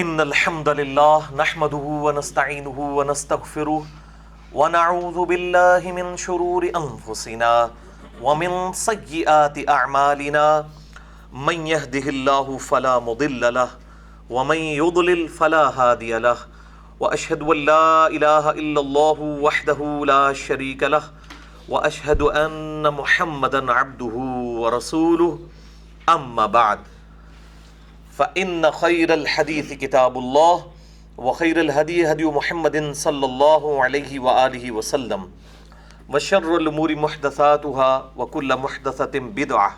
ان الحمد لله نحمده ونستعينه ونستغفره ونعوذ بالله من شرور انفسنا ومن سيئات اعمالنا من يهده الله فلا مضل له ومن يضلل فلا هادي له واشهد ان لا اله الا الله وحده لا شريك له واشهد ان محمدا عبده ورسوله اما بعد فإن خير الحديث كتاب الله وخير الهدي هدي محمد صلى الله عليه وآله وسلم وشر الأمور محدثاتها وكل محدثة بدعة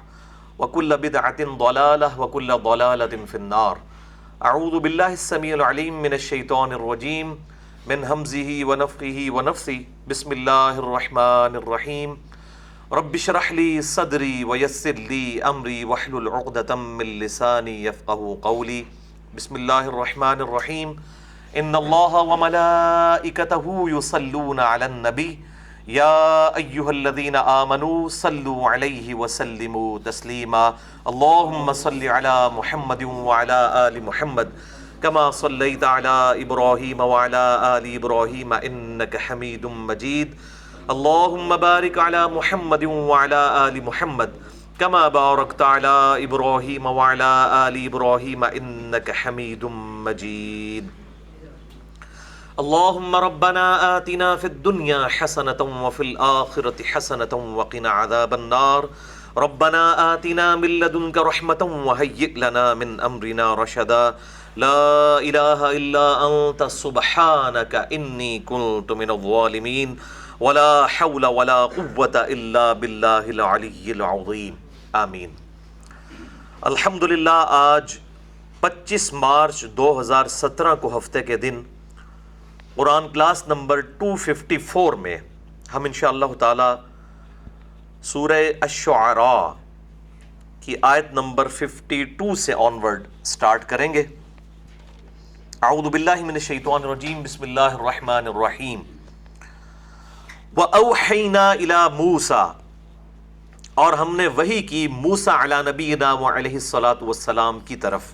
وكل بدعة ضلالة وكل ضلالة في النار. أعوذ بالله السميع العليم من الشيطان الرجيم من همزه ونفخه ونفثه. بسم الله الرحمن الرحيم. رب اشرح لي صدري ويسر لي امري واحلل عقدة من لساني يفقهوا قولي. بسم الله الرحمن الرحيم. ان الله وملائكته يصلون على النبي يا ايها الذين امنوا صلوا عليه وسلموا تسليما. اللهم صل على محمد وعلى ال محمد كما صليت على ابراهيم وعلى ال ابراهيم انك حميد مجيد. اللهم بارك على محمد وعلى آل محمد كما باركت على إبراهيم وعلى آل إبراهيم إنك حميد مجيد. اللهم ربنا آتنا في الدنيا حسنة وفي الآخرة حسنة وقنا عذاب النار. ربنا آتنا من لدنك رحمة وهيئ لنا من أمرنا رشدا. لا إله إلا أنت سبحانك إني كنت من الظالمين. ولا حول ولا قوة الا باللہ العلی العظیم. آمین. الحمدللہ آج 25 مارچ 2017 کو ہفتے کے دن قرآن کلاس نمبر 254 میں ہم انشاءاللہ تعالی سورہ الشعراء کی آیت نمبر 52 سے آنورڈ سٹارٹ کریں گے. اعوذ باللہ من الشیطان الرجیم. بسم اللہ الرحمن الرحیم. وَأَوْحَيْنَا إِلَى مُوسَى، اور ہم نے وحی کی موسیٰ علی نبینا وعلیہ الصلاۃ والسلام کی طرف،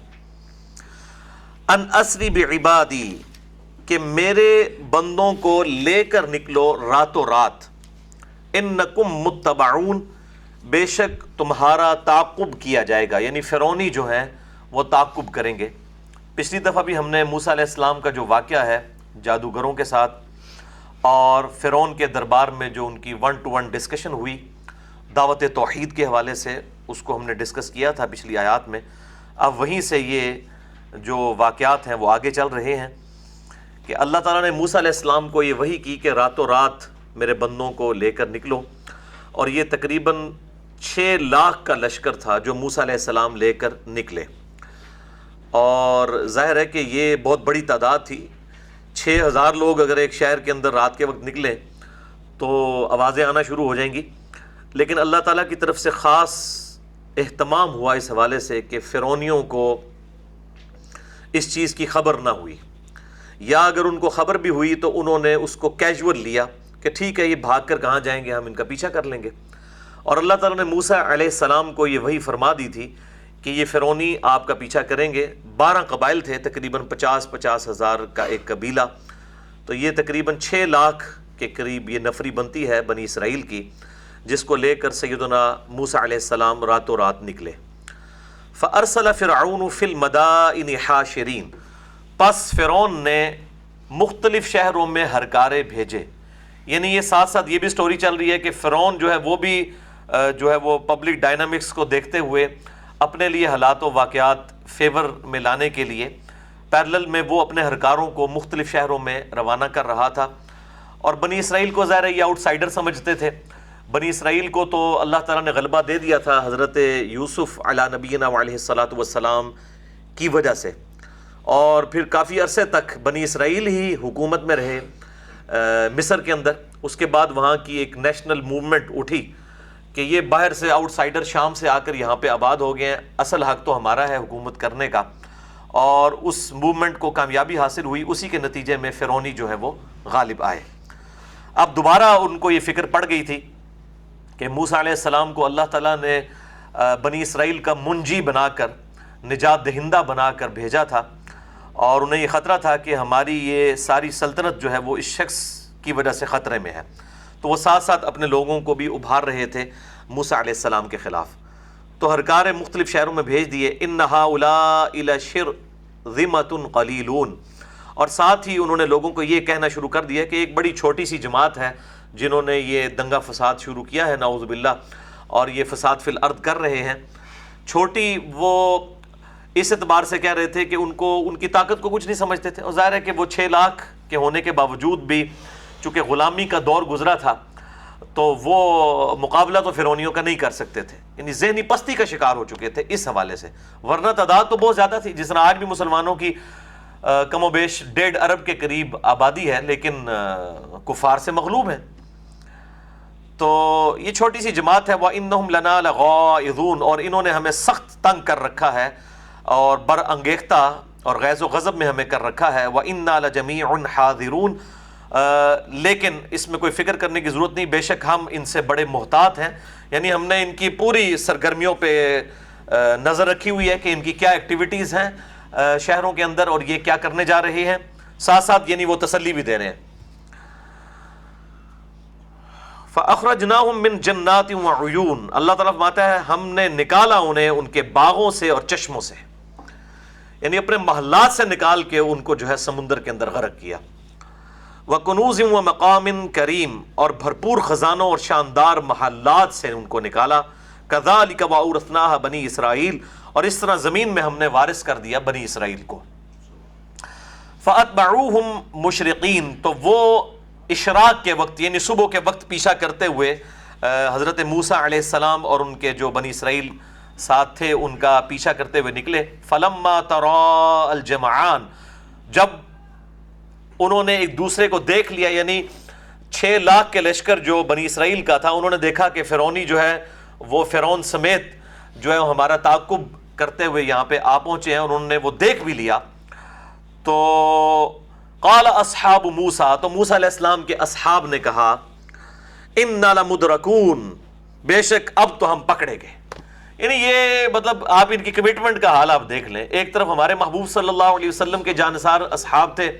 ان اسری بعبادی، کہ میرے بندوں کو لے کر نکلو راتوں رات، انکم متبعون، بے شک تمہارا تعقب کیا جائے گا، یعنی فرعونی جو ہیں وہ تعقب کریں گے. پچھلی دفعہ بھی ہم نے موسیٰ علیہ السلام کا جو واقعہ ہے جادوگروں کے ساتھ اور فرعون کے دربار میں جو ان کی 1-to-1 ڈسکشن ہوئی دعوت توحید کے حوالے سے، اس کو ہم نے ڈسکس کیا تھا پچھلی آیات میں. اب وہیں سے یہ جو واقعات ہیں وہ آگے چل رہے ہیں کہ اللہ تعالیٰ نے موسیٰ علیہ السلام کو یہ وحی کی کہ راتوں رات میرے بندوں کو لے کر نکلو، اور یہ تقریباً 6 لاکھ کا لشکر تھا جو موسیٰ علیہ السلام لے کر نکلے. اور ظاہر ہے کہ یہ بہت بڑی تعداد تھی. 6000 لوگ اگر ایک شہر کے اندر رات کے وقت نکلیں تو آوازیں آنا شروع ہو جائیں گی. لیکن اللہ تعالیٰ کی طرف سے خاص اہتمام ہوا اس حوالے سے کہ فرعونیوں کو اس چیز کی خبر نہ ہوئی، یا اگر ان کو خبر بھی ہوئی تو انہوں نے اس کو کیجول لیا کہ ٹھیک ہے یہ بھاگ کر کہاں جائیں گے، ہم ان کا پیچھا کر لیں گے. اور اللہ تعالیٰ نے موسیٰ علیہ السلام کو یہ وحی فرما دی تھی کہ یہ فرعونی آپ کا پیچھا کریں گے. 12 قبائل تھے، تقریباً 50 ہزار کا ایک قبیلہ، تو یہ تقریباً 6 لاکھ کے قریب یہ نفری بنتی ہے بنی اسرائیل کی، جس کو لے کر سیدنا موسیٰ علیہ السلام راتوں رات نکلے. فَأَرْسَلَ فِرْعَوْنُ فِي الْمَدَائِنِ حَاشِرِينَ، پس فرعون نے مختلف شہروں میں ہرکارے بھیجے. یعنی یہ ساتھ ساتھ یہ بھی سٹوری چل رہی ہے کہ فرعون جو ہے وہ بھی جو ہے وہ پبلک ڈائنامکس کو دیکھتے ہوئے اپنے لیے حالات و واقعات فیور میں لانے کے لیے پیرلل میں وہ اپنے ہرکاروں کو مختلف شہروں میں روانہ کر رہا تھا. اور بنی اسرائیل کو ظاہر ہے یہ آؤٹ سائیڈر سمجھتے تھے. بنی اسرائیل کو تو اللہ تعالیٰ نے غلبہ دے دیا تھا حضرت یوسف علی نبینا علیہ الصلاۃ والسلام کی وجہ سے، اور پھر کافی عرصے تک بنی اسرائیل ہی حکومت میں رہے مصر کے اندر. اس کے بعد وہاں کی ایک نیشنل موومنٹ اٹھی کہ یہ باہر سے آؤٹ سائیڈر شام سے آ کر یہاں پہ آباد ہو گئے ہیں، اصل حق تو ہمارا ہے حکومت کرنے کا. اور اس موومنٹ کو کامیابی حاصل ہوئی، اسی کے نتیجے میں فرعونی جو ہے وہ غالب آئے. اب دوبارہ ان کو یہ فکر پڑ گئی تھی کہ موسیٰ علیہ السلام کو اللہ تعالیٰ نے بنی اسرائیل کا منجی بنا کر، نجات دہندہ بنا کر بھیجا تھا، اور انہیں یہ خطرہ تھا کہ ہماری یہ ساری سلطنت جو ہے وہ اس شخص کی وجہ سے خطرے میں ہے، تو وہ ساتھ ساتھ اپنے لوگوں کو بھی ابھار رہے تھے موسیٰ علیہ السلام کے خلاف۔ تو ہرکار مختلف شہروں میں بھیج دیے، ان ہؤلاء لشرذمۃ قلیلون، اور ساتھ ہی انہوں نے لوگوں کو یہ کہنا شروع کر دیا کہ ایک بڑی چھوٹی سی جماعت ہے جنہوں نے یہ دنگا فساد شروع کیا ہے، نعوذ باللہ، اور یہ فساد فی الارض کر رہے ہیں۔ چھوٹی وہ اس اعتبار سے کہہ رہے تھے کہ ان کی طاقت کو کچھ نہیں سمجھتے تھے، اور ظاہر ہے کہ وہ 6 لاکھ کے ہونے کے باوجود بھی چونکہ غلامی کا دور گزرا تھا تو وہ مقابلہ تو فرعونیوں کا نہیں کر سکتے تھے، یعنی ذہنی پستی کا شکار ہو چکے تھے اس حوالے سے، ورنہ تعداد تو بہت زیادہ تھی، جس طرح آج بھی مسلمانوں کی کم و بیش 1.5 ارب کے قریب آبادی ہے، لیکن کفار سے مغلوب ہیں۔ تو یہ چھوٹی سی جماعت ہے، وَإِنَّهُمْ لَنَا لَغَائِظُونَ، اور انہوں نے ہمیں سخت تنگ کر رکھا ہے اور برانگیختہ اور غیظ و غضب میں ہمیں کر رکھا ہے، وَإِنَّا لَجَمِيعٌ حَاذِرُونَ، لیکن اس میں کوئی فکر کرنے کی ضرورت نہیں، بے شک ہم ان سے بڑے محتاط ہیں، یعنی ہم نے ان کی پوری سرگرمیوں پہ نظر رکھی ہوئی ہے کہ ان کی کیا ایکٹیویٹیز ہیں شہروں کے اندر اور یہ کیا کرنے جا رہے ہیں، ساتھ ساتھ یعنی وہ تسلی بھی دے رہے ہیں۔ فَأَخْرَجْنَاهُمْ مِنْ جَنَّاتٍ وَعُيُونٍ، اللہ تعالیٰ فرماتا ہے ہم نے نکالا انہیں ان کے باغوں سے اور چشموں سے، یعنی اپنے محلات سے نکال کے ان کو جو ہے سمندر کے اندر غرق کیا۔ وَكُنُوزٍ وَمَقَامٍ كَرِيمٍ، اور بھرپور خزانوں اور شاندار محلات سے ان کو نکالا۔ كَذَلِكَ وَأَوْرَثْنَاهَا بَنِي اسرائیل، اور اس طرح زمین میں ہم نے وارث کر دیا بنی اسرائیل کو۔ فَأَتْبَعُوهُمْ مُشْرِقِينَ، تو وہ اشراق کے وقت یعنی صبح کے وقت پیچھا کرتے ہوئے حضرت موسیٰ علیہ السلام اور ان کے جو بنی اسرائیل ساتھ تھے ان کا پیچھا کرتے ہوئے نکلے۔ فَلَمَّا تَرَاءَ الْجَمْعَانِ، جب انہوں نے ایک دوسرے کو دیکھ لیا، یعنی 6 لاکھ کے لشکر جو بنی اسرائیل کا تھا، انہوں نے دیکھا کہ فرعونی جو ہے وہ فرعون سمیت جو ہے ہمارا تعاقب کرتے ہوئے یہاں پہ آ پہنچے ہیں، اور انہوں نے وہ دیکھ بھی لیا، تو قال اصحاب موسیٰ، تو موسیٰ علیہ السلام کے اصحاب نے کہا اِنَّا لَمُدْرَكُونَ، بے شک اب تو ہم پکڑے گئے۔ یعنی یہ مطلب آپ ان کی کمٹمنٹ کا حال آپ دیکھ لیں، ایک طرف ہمارے محبوب صلی اللہ علیہ وسلم کے جانثار اصحاب تھے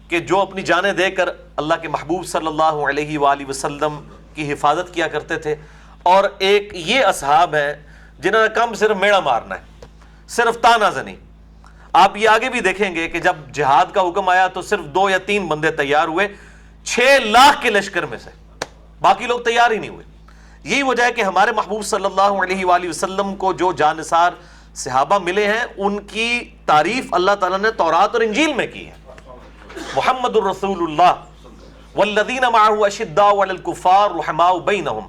کہ جو اپنی جانیں دے کر اللہ کے محبوب صلی اللہ علیہ وآلہ وسلم کی حفاظت کیا کرتے تھے، اور ایک یہ اصحاب ہیں جنہوں نے کم صرف میڑا مارنا ہے، صرف تانا زنی۔ آپ یہ آگے بھی دیکھیں گے کہ جب جہاد کا حکم آیا تو صرف 2 یا 3 بندے تیار ہوئے 6 لاکھ کے لشکر میں سے، باقی لوگ تیار ہی نہیں ہوئے۔ یہی وجہ ہے کہ ہمارے محبوب صلی اللہ علیہ وآلہ وسلم کو جو جانثار صحابہ ملے ہیں ان کی تعریف اللہ تعالیٰ نے تورات اور انجیل میں کی ہے۔ محمد الرسول اللہ والذین معہ اشداء علی الکفار رحماء بینہم،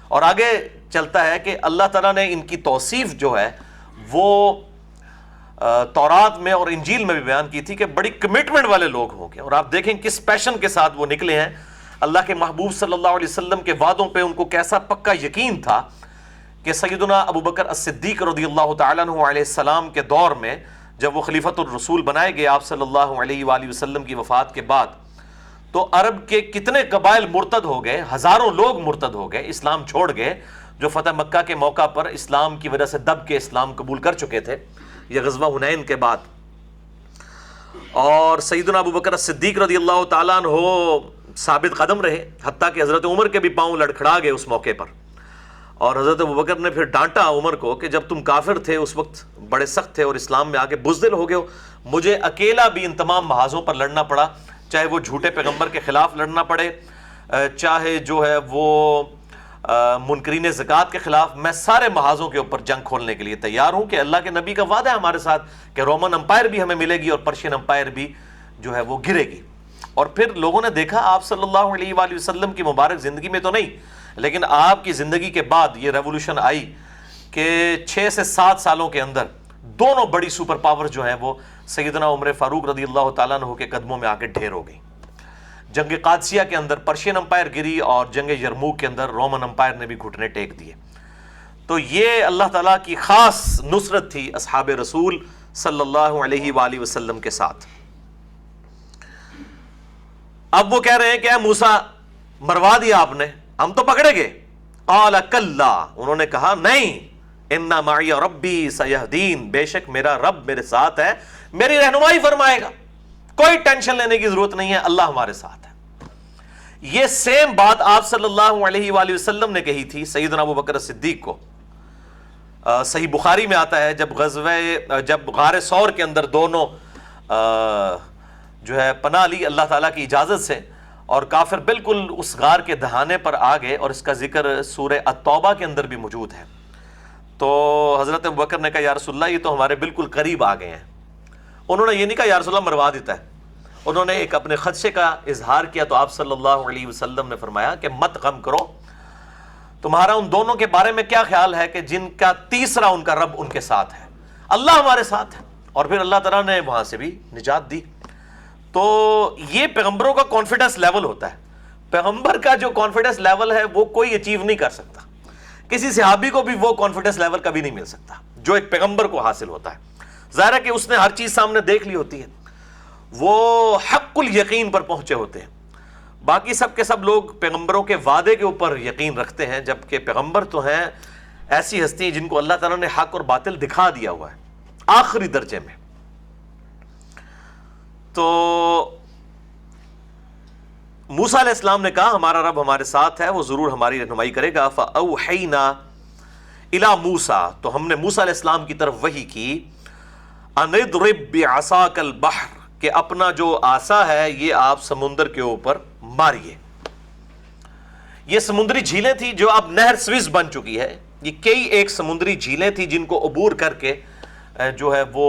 اور آگے چلتا ہے کہ اللہ تعالیٰ نے ان کی توصیف جو ہے وہ تورات میں اور انجیل میں بھی بیان کی تھی کہ بڑی کمٹمنٹ والے لوگ ہوں گے، اور آپ دیکھیں کس پیشن کے ساتھ وہ نکلے ہیں۔ اللہ کے محبوب صلی اللہ علیہ وسلم کے وعدوں پہ ان کو کیسا پکا یقین تھا کہ سیدنا ابو بکر الصدیق رضی اللہ تعالیٰ عنہ علیہ السلام کے دور میں جب وہ خلیفۃ الرسول بنائے گئے آپ صلی اللہ علیہ وآلہ وسلم کی وفات کے بعد، تو عرب کے کتنے قبائل مرتد ہو گئے، ہزاروں لوگ مرتد ہو گئے، اسلام چھوڑ گئے، جو فتح مکہ کے موقع پر اسلام کی وجہ سے دب کے اسلام قبول کر چکے تھے یہ غزوہ حنین کے بعد۔ اور سیدنا ابو بکر الصدیق رضی اللہ تعالیٰ عنہ ثابت قدم رہے، حتیٰ کہ حضرت عمر کے بھی پاؤں لڑکھڑا گئے اس موقع پر، اور حضرت ابو بکر نے پھر ڈانٹا عمر کو کہ جب تم کافر تھے اس وقت بڑے سخت تھے اور اسلام میں آ کے بزدل ہو گئے ہو، مجھے اکیلا بھی ان تمام محاذوں پر لڑنا پڑا، چاہے وہ جھوٹے پیغمبر کے خلاف لڑنا پڑے، چاہے جو ہے وہ منکرین زکوٰۃ کے خلاف، میں سارے محاذوں کے اوپر جنگ کھولنے کے لیے تیار ہوں کہ اللہ کے نبی کا وعدہ ہے ہمارے ساتھ کہ رومن امپائر بھی ہمیں ملے گی اور پرشین امپائر بھی جو ہے وہ گرے گی۔ اور پھر لوگوں نے دیکھا آپ صلی اللہ علیہ وآلہ وسلم کی مبارک زندگی میں تو نہیں، لیکن آپ کی زندگی کے بعد یہ ریولوشن آئی کہ 6 سے 7 سالوں کے اندر دونوں بڑی سپر پاور جو ہیں وہ سیدنا عمر فاروق رضی اللہ تعالیٰ عنہ کے قدموں میں آ کے ڈھیر ہو گئی۔ جنگ قادسیہ کے اندر پرشین امپائر گری اور جنگ یرموک کے اندر رومن امپائر نے بھی گھٹنے ٹیک دیے۔ تو یہ اللہ تعالیٰ کی خاص نصرت تھی اصحاب رسول صلی اللہ علیہ وآلہ وسلم کے ساتھ۔ اب وہ کہہ رہے ہیں کہ اے موسیٰ مروا دیا آپ نے، ہم تو پکڑے گئے۔ قال کلا، انہوں نے کہا نہیں، ان معی ربی سیہدین، بے شک میرا رب میرے ساتھ ہے، میری رہنمائی فرمائے گا، کوئی ٹینشن لینے کی ضرورت نہیں ہے، اللہ ہمارے ساتھ ہے۔ یہ سیم بات آپ صلی اللہ علیہ وآلہ وسلم نے کہی تھی سیدنا ابو بکر صدیق کو۔ صحیح بخاری میں آتا ہے جب غار ثور کے اندر دونوں جو ہے پناہ لی اللہ تعالیٰ کی اجازت سے، اور کافر بالکل اس غار کے دہانے پر آ گئے، اور اس کا ذکر سورہ التوبہ کے اندر بھی موجود ہے۔ تو حضرت ابو بکر نے کہا یا رسول اللہ یہ تو ہمارے بالکل قریب آ گئے ہیں۔ انہوں نے یہ نہیں کہا یا رسول اللہ مروا دیتا ہے، انہوں نے ایک اپنے خدشے کا اظہار کیا، تو آپ صلی اللہ علیہ وسلم نے فرمایا کہ مت غم کرو، تمہارا ان دونوں کے بارے میں کیا خیال ہے کہ جن کا تیسرا ان کا رب ان کے ساتھ ہے، اللہ ہمارے ساتھ ہے۔ اور پھر اللہ تعالیٰ نے وہاں سے بھی نجات دی۔ تو یہ پیغمبروں کا کانفیڈنس لیول ہوتا ہے، پیغمبر کا جو کانفیڈنس لیول ہے وہ کوئی اچیو نہیں کر سکتا، کسی صحابی کو بھی وہ کانفیڈنس لیول کبھی نہیں مل سکتا جو ایک پیغمبر کو حاصل ہوتا ہے۔ ظاہر ہے کہ اس نے ہر چیز سامنے دیکھ لی ہوتی ہے، وہ حق الیقین پر پہنچے ہوتے ہیں۔ باقی سب کے سب لوگ پیغمبروں کے وعدے کے اوپر یقین رکھتے ہیں، جبکہ پیغمبر تو ہیں ایسی ہستی جن کو اللہ تعالیٰ نے حق اور باطل دکھا دیا ہوا ہے آخری درجے میں۔ تو موسیٰ علیہ السلام نے کہا ہمارا رب ہمارے ساتھ ہے، وہ ضرور ہماری رہنمائی کرے گا۔ فَأَوْحَيْنَا إِلَى مُوسَىٰ، تو ہم نے موسیٰ علیہ السلام کی طرف وحی کی، أَنِ اضْرِب بِعَصَاكَ الْبَحْرَ، کہ اپنا جو عصا ہے یہ آپ سمندر کے اوپر ماریے۔ یہ سمندری جھیلیں تھیں جو اب نہر سوئز بن چکی ہے، یہ کئی ایک سمندری جھیلیں تھیں جن کو عبور کر کے جو ہے وہ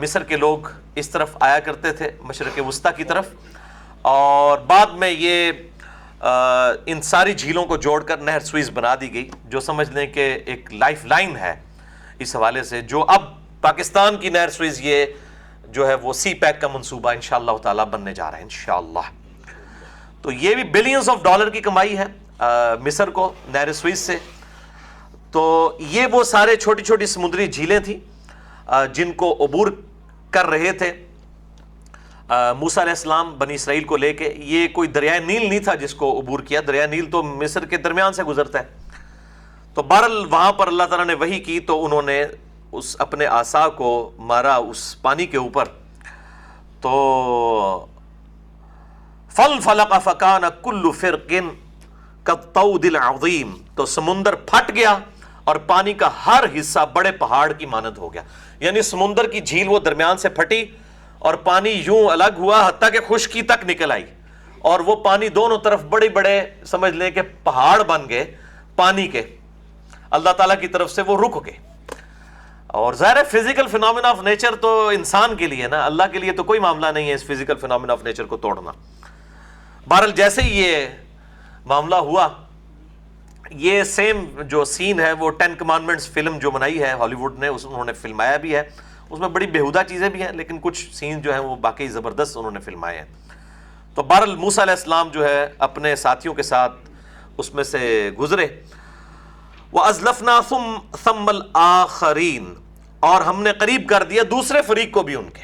مصر کے لوگ اس طرف آیا کرتے تھے، مشرق وسطیٰ کی طرف، اور بعد میں یہ ان ساری جھیلوں کو جوڑ کر نہر سوئز بنا دی گئی، جو سمجھ لیں کہ ایک لائف لائن ہے اس حوالے سے، جو اب پاکستان کی نہر سوئز یہ جو ہے وہ سی پیک کا منصوبہ انشاءاللہ تعالی بننے جا رہا ہے انشاءاللہ۔ تو یہ بھی بلینز آف ڈالر کی کمائی ہے مصر کو نہر سوئز سے۔ تو یہ وہ سارے چھوٹی چھوٹی سمندری جھیلیں تھیں جن کو عبور کر رہے تھے موسیٰ علیہ السلام بنی اسرائیل کو لے کے۔ یہ کوئی دریائے نیل نہیں تھا جس کو عبور کیا، دریائے نیل تو مصر کے درمیان سے گزرتا ہے۔ تو بہرحال وہاں پر اللہ تعالیٰ نے وحی کی، تو انہوں نے اس اپنے عصا کو مارا اس پانی کے اوپر، تو فَانْفَلَقَ فَكَانَ كُلُّ فِرْقٍ كَالطَّوْدِ الْعَظِيمِ، تو سمندر پھٹ گیا اور پانی کا ہر حصہ بڑے پہاڑ کی مانند ہو گیا۔ یعنی سمندر کی جھیل وہ درمیان سے پھٹی اور پانی یوں الگ ہوا حتیٰ کہ خشکی تک نکل آئی، اور وہ پانی دونوں طرف بڑے بڑے سمجھ لیں کہ پہاڑ بن گئے پانی کے، اللہ تعالیٰ کی طرف سے وہ رک گئے۔ اور ظاہر ہے فزیکل فینومینا آف نیچر تو انسان کے لیے نا، اللہ کے لیے تو کوئی معاملہ نہیں ہے اس فزیکل فینومینا آف نیچر کو توڑنا۔ بہرحال جیسے ہی یہ معاملہ ہوا، یہ سیم جو سین ہے وہ 10 کمانڈمنٹس فلم جو بنائی ہے ہالی ووڈ نے، انہوں نے فلمایا بھی ہے، اس میں بڑی بےہودہ چیزیں بھی ہیں لیکن کچھ سین جو ہیں وہ باقی زبردست انہوں نے فلمائے ہیں۔ تو بہرحال موسیٰ علیہ السلام جو ہے اپنے ساتھیوں کے ساتھ اس میں سے گزرے۔ وَأَزْلَفْنَا ثَمَّ الْآخَرِينَ، اور ہم نے قریب کر دیا دوسرے فریق کو بھی ان کے،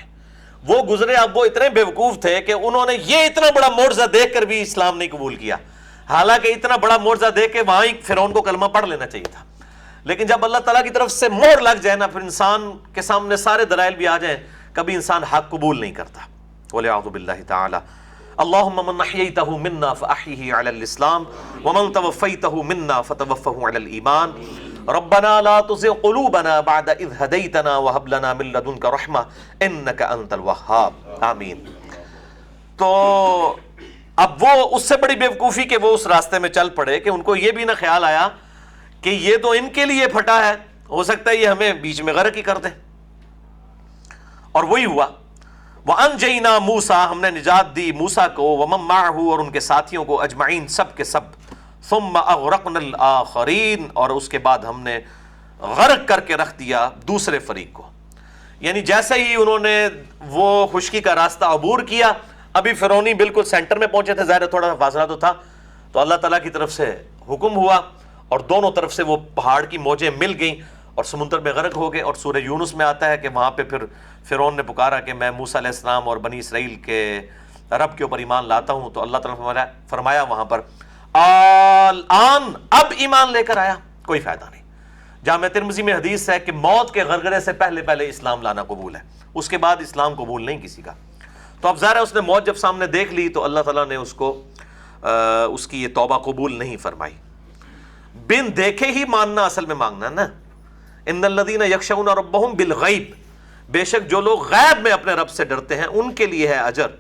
وہ گزرے۔ اب وہ اتنے بیوقوف تھے کہ انہوں نے یہ اتنا بڑا معجزہ دیکھ کر بھی اسلام نہیں قبول کیا، حالانکہ اتنا بڑا معجزہ دیکھ کے وہاں ہی فرعون کو کلمہ پڑھ لینا چاہیے تھا، لیکن جب اللہ تعالیٰ کی طرف سے مہر لگ جائے نا، پھر انسان کے سامنے سارے دلائل بھی آ جائیں، کبھی انسان حق قبول نہیں کرتا۔ وَلِعَوْذُ بِاللَّهِ تَعَالَى اللهم من احييته منا فاحيه على الاسلام ومن توفيته منا فتوفه على الايمان ربنا لا تزغ قلوبنا بعد اذ هديتنا وهب لنا من لدنك رحمه انك انت الوهاب آمین۔ تو اب وہ اس سے بڑی بیوقوفی کہ وہ اس راستے میں چل پڑے کہ ان کو یہ بھی نہ خیال آیا کہ یہ تو ان کے لیے پھٹا ہے، ہو سکتا ہے یہ ہمیں بیچ میں غرق ہی کر دے، اور وہی ہوا۔ وَأَنْجَيْنَا مُوسَىٰ، ہم نے نجات دی موسیٰ کو، وَمَن مَّعَهُ، اور ان کے ساتھیوں کو، اجمعین سب کے سب، ثُمَّ أَغْرَقْنَا الْآخَرِينَ، اور اس کے بعد ہم نے غرق کر کے رکھ دیا دوسرے فریق کو۔ یعنی جیسے ہی انہوں نے وہ خشکی کا راستہ عبور کیا، ابھی فرعونی بالکل سینٹر میں پہنچے تھے، ظاہر تھوڑا فاصلہ تو تھا، تو اللہ تعالیٰ کی طرف سے حکم ہوا اور دونوں طرف سے وہ پہاڑ کی موجیں مل گئیں اور سمندر میں غرق ہو گئے۔ اور سورہ یونس میں آتا ہے کہ وہاں پہ پھر فرعون نے پکارا کہ میں موسیٰ علیہ السلام اور بنی اسرائیل کے رب کے اوپر ایمان لاتا ہوں، تو اللہ تعالیٰ نے فرمایا وہاں پر الآن، اب ایمان لے کر آیا، کوئی فائدہ نہیں، جامع ترمذی میں حدیث ہے کہ موت کے غرغرے سے پہلے پہلے اسلام لانا قبول ہے، اس کے بعد اسلام قبول نہیں کسی کا۔ تو اب ظاہر ہے اس نے موت جب سامنے دیکھ لی تو اللہ تعالیٰ نے اس کو اس کی یہ توبہ قبول نہیں فرمائی۔ بن دیکھے ہی ماننا اصل میں مانگنا نا۔ ان الذین یخشون ربہم بالغیب، بے شک جو لوگ غیب میں اپنے رب سے ڈرتے ہیں ان کے لیے ہے اجر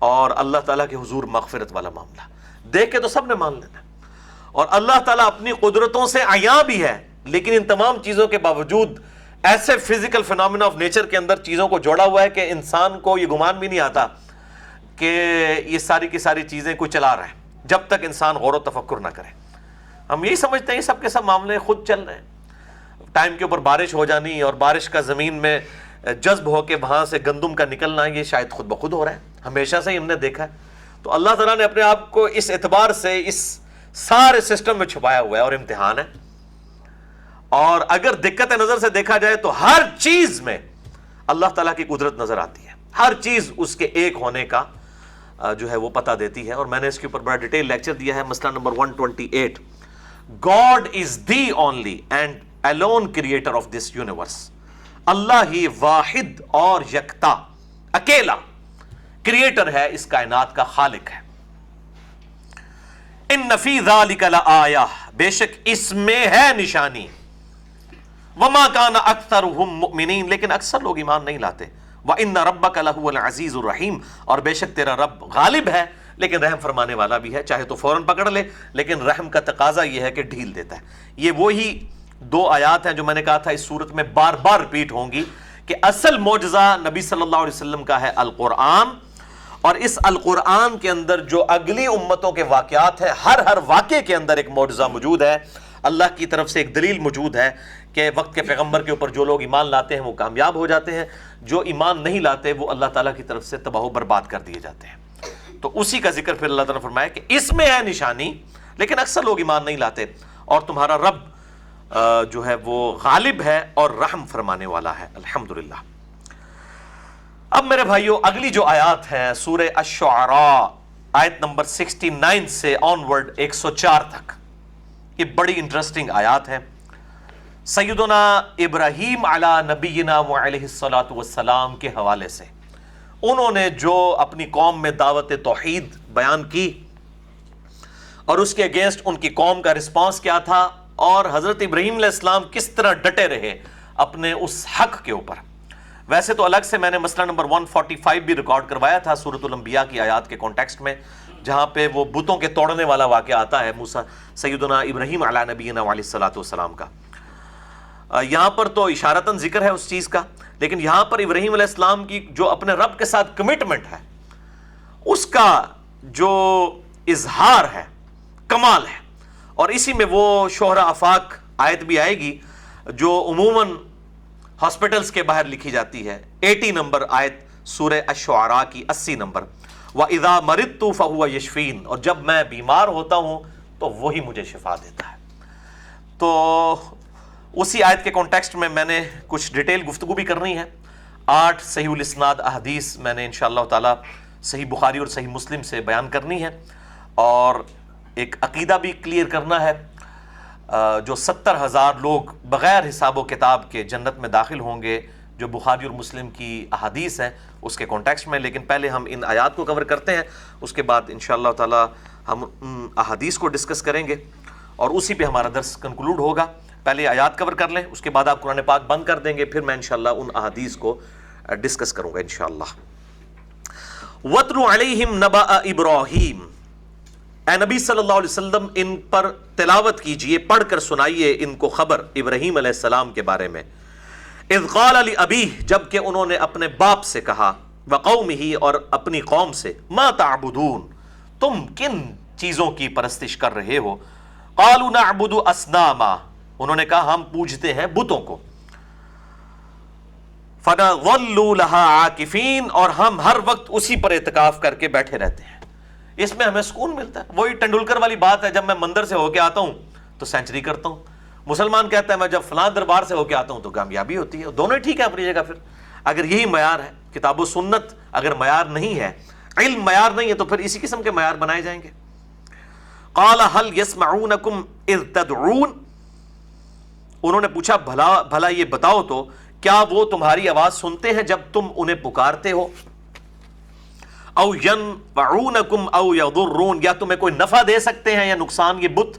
اور اللہ تعالیٰ کے حضور مغفرت والا معاملہ۔ دیکھ کے تو سب نے مان لینا، اور اللہ تعالیٰ اپنی قدرتوں سے عیاں بھی ہے، لیکن ان تمام چیزوں کے باوجود ایسے فزیکل فینومینا آف نیچر کے اندر چیزوں کو جوڑا ہوا ہے کہ انسان کو یہ گمان بھی نہیں آتا کہ یہ ساری کی ساری چیزیں کوئی چلا رہا ہے، جب تک انسان غور و تفکر نہ کرے۔ ہم یہی سمجھتے ہیں یہ سب کے سب معاملے خود چل رہے ہیں، ٹائم کے اوپر بارش ہو جانی اور بارش کا زمین میں جذب ہو کے وہاں سے گندم کا نکلنا، یہ شاید خود بخود ہو رہا ہے، ہمیشہ سے ہی ہم نے دیکھا ہے۔ تو اللہ تعالیٰ نے اپنے آپ کو اس اعتبار سے اس سارے سسٹم میں چھپایا ہوا ہے، اور امتحان ہے۔ اور اگر دقت نظر سے دیکھا جائے تو ہر چیز میں اللہ تعالیٰ کی قدرت نظر آتی ہے، ہر چیز اس کے ایک ہونے کا جو ہے وہ پتہ دیتی ہے، اور میں نے اس کے اوپر بڑا ڈیٹیل لیکچر دیا ہے، مسئلہ number 128۔ God is the only and alone creator of this universe۔ اللہ ہی واحد اور یکتا اکیلا کریٹر ہے، اس کائنات کا خالق ہے۔ ان فی ذلک لآیہ، بے شک اس میں ہے نشانی، وما کان اکثرهم مؤمنین، لیکن اکثر لوگ ایمان نہیں لاتے۔ وان ربک لہو العزیز الرحیم، اور بے شک تیرا رب غالب ہے لیکن رحم فرمانے والا بھی ہے، چاہے تو فوراً پکڑ لے، لیکن رحم کا تقاضا یہ ہے کہ ڈھیل دیتا ہے۔ یہ وہی دو آیات ہیں جو میں نے کہا تھا اس صورت میں بار بار ریپیٹ ہوں گی کہ اصل معجزہ نبی صلی اللہ علیہ وسلم کا ہے القرآن، اور اس القرآن کے اندر جو اگلی امتوں کے واقعات ہیں، ہر واقعے کے اندر ایک معجزہ موجود ہے، اللہ کی طرف سے ایک دلیل موجود ہے کہ وقت کے پیغمبر کے اوپر جو لوگ ایمان لاتے ہیں وہ کامیاب ہو جاتے ہیں، جو ایمان نہیں لاتے وہ اللہ تعالیٰ کی طرف سے تباہ و برباد کر دیے جاتے ہیں۔ تو اسی کا ذکر پھر اللہ تعالیٰ نے فرمایا کہ اس میں ہے نشانی، لیکن اکثر لوگ ایمان نہیں لاتے، اور تمہارا رب جو ہے وہ غالب ہے اور رحم فرمانے والا ہے۔ الحمدللہ۔ اب میرے بھائیو اگلی جو آیات ہیں سورہ الشعراء آیت نمبر 69 سے آنورڈ 104 تک، یہ بڑی انٹرسٹنگ آیات ہیں۔ سیدنا ابراہیم علی نبینا وعلیہ الصلاۃ والسلام کے حوالے سے انہوں نے جو اپنی قوم میں دعوت توحید بیان کی اور اس کے اگینسٹ ان کی قوم کا رسپانس کیا تھا، اور حضرت ابراہیم علیہ السلام کس طرح ڈٹے رہے اپنے اس حق کے اوپر۔ ویسے تو الگ سے میں نے مسئلہ نمبر 145 بھی ریکارڈ کروایا تھا سورۃ الانبیاء کی آیات کے کانٹیکسٹ میں، جہاں پہ وہ بتوں کے توڑنے والا واقعہ آتا ہے سیدنا ابراہیم علی نبینا علیہ الصلاۃ والسلام کا۔ یہاں پر تو اشارتاً ذکر ہے اس چیز کا، لیکن یہاں پر ابراہیم علیہ السلام کی جو اپنے رب کے ساتھ کمٹمنٹ ہے اس کا جو اظہار ہے کمال ہے، اور اسی میں وہ شہرا آفاق آیت بھی آئے گی جو عموماً ہاسپٹلز کے باہر لکھی جاتی ہے، 80 نمبر آیت سورہ الشعراء کی 80 نمبر، وَإِذَا مَرِضْتُ فَهُوَ يَشْفِينِ، اور جب میں بیمار ہوتا ہوں تو وہی مجھے شفا دیتا ہے۔ تو اسی آیت کے کانٹیکسٹ میں نے کچھ ڈیٹیل گفتگو بھی کرنی ہے۔ 8 صحیح الاسناد احادیث میں نے انشاءاللہ تعالی صحیح بخاری اور صحیح مسلم سے بیان کرنی ہے، اور ایک عقیدہ بھی کلیئر کرنا ہے۔ جو 70,000 لوگ بغیر حساب و کتاب کے جنت میں داخل ہوں گے، جو بخاری اور مسلم کی احادیث ہیں اس کے کانٹیکسٹ میں، لیکن پہلے ہم ان آیات کو کور کرتے ہیں، اس کے بعد انشاءاللہ تعالی ہم احادیث کو ڈسکس کریں گے، اور اسی پہ ہمارا درس کنکلوڈ ہوگا۔ پہلے آیات کور کر لیں، اس کے بعد آپ قرآن پاک بند کر دیں گے، پھر میں انشاءاللہ ان احادیث کو ڈسکس کروں گا انشاءاللہ۔ وَاتْلُ عَلَيْهِمْ نَبَأَ إِبْرَاهِيمَ، اے نبی صلی اللہ علیہ وسلم ان پر تلاوت کیجئے، پڑھ کر سنائیے ان کو خبر ابراہیم علیہ السلام کے بارے میں۔ اذ قال لأبیہ، جب کہ انہوں نے اپنے باپ سے کہا، وقومہ، اور اپنی قوم سے، ما تعبدون، تم کن چیزوں کی پرستش کر رہے ہو؟ قالوا نعبد اصناما، انہوں نے کہا ہم پوجتے ہیں بتوں کو۔ فنظل لها عاکفین، اور ہم ہر وقت اسی پر اعتکاف کر کے بیٹھے رہتے ہیں۔ اس میں ہمیں سکون ملتا ہے۔ وہی ٹنڈولکر والی بات ہے، جب میں مندر سے ہو کے آتا ہوں تو سینچری کرتا ہوں، مسلمان کہتا ہے میں جب فلاں دربار سے ہو کے آتا ہوں تو کامیابی ہوتی ہے۔ دونوں ہی ٹھیک ہے اپنی جگہ۔ پھر اگر یہی معیار ہے، کتاب و سنت اگر معیار نہیں ہے، علم معیار نہیں ہے، تو پھر اسی قسم کے معیار بنائے جائیں گے۔ قال هل يسمعونكم اذ تدعون، انہوں نے پوچھا بھلا یہ بتاؤ تو کیا وہ تمہاری آواز سنتے ہیں جب تم انہیں پکارتے ہو؟ او ینفعونکم او یضرون، یا تمہیں کوئی نفع دے سکتے ہیں یا نقصان؟ یہ بت،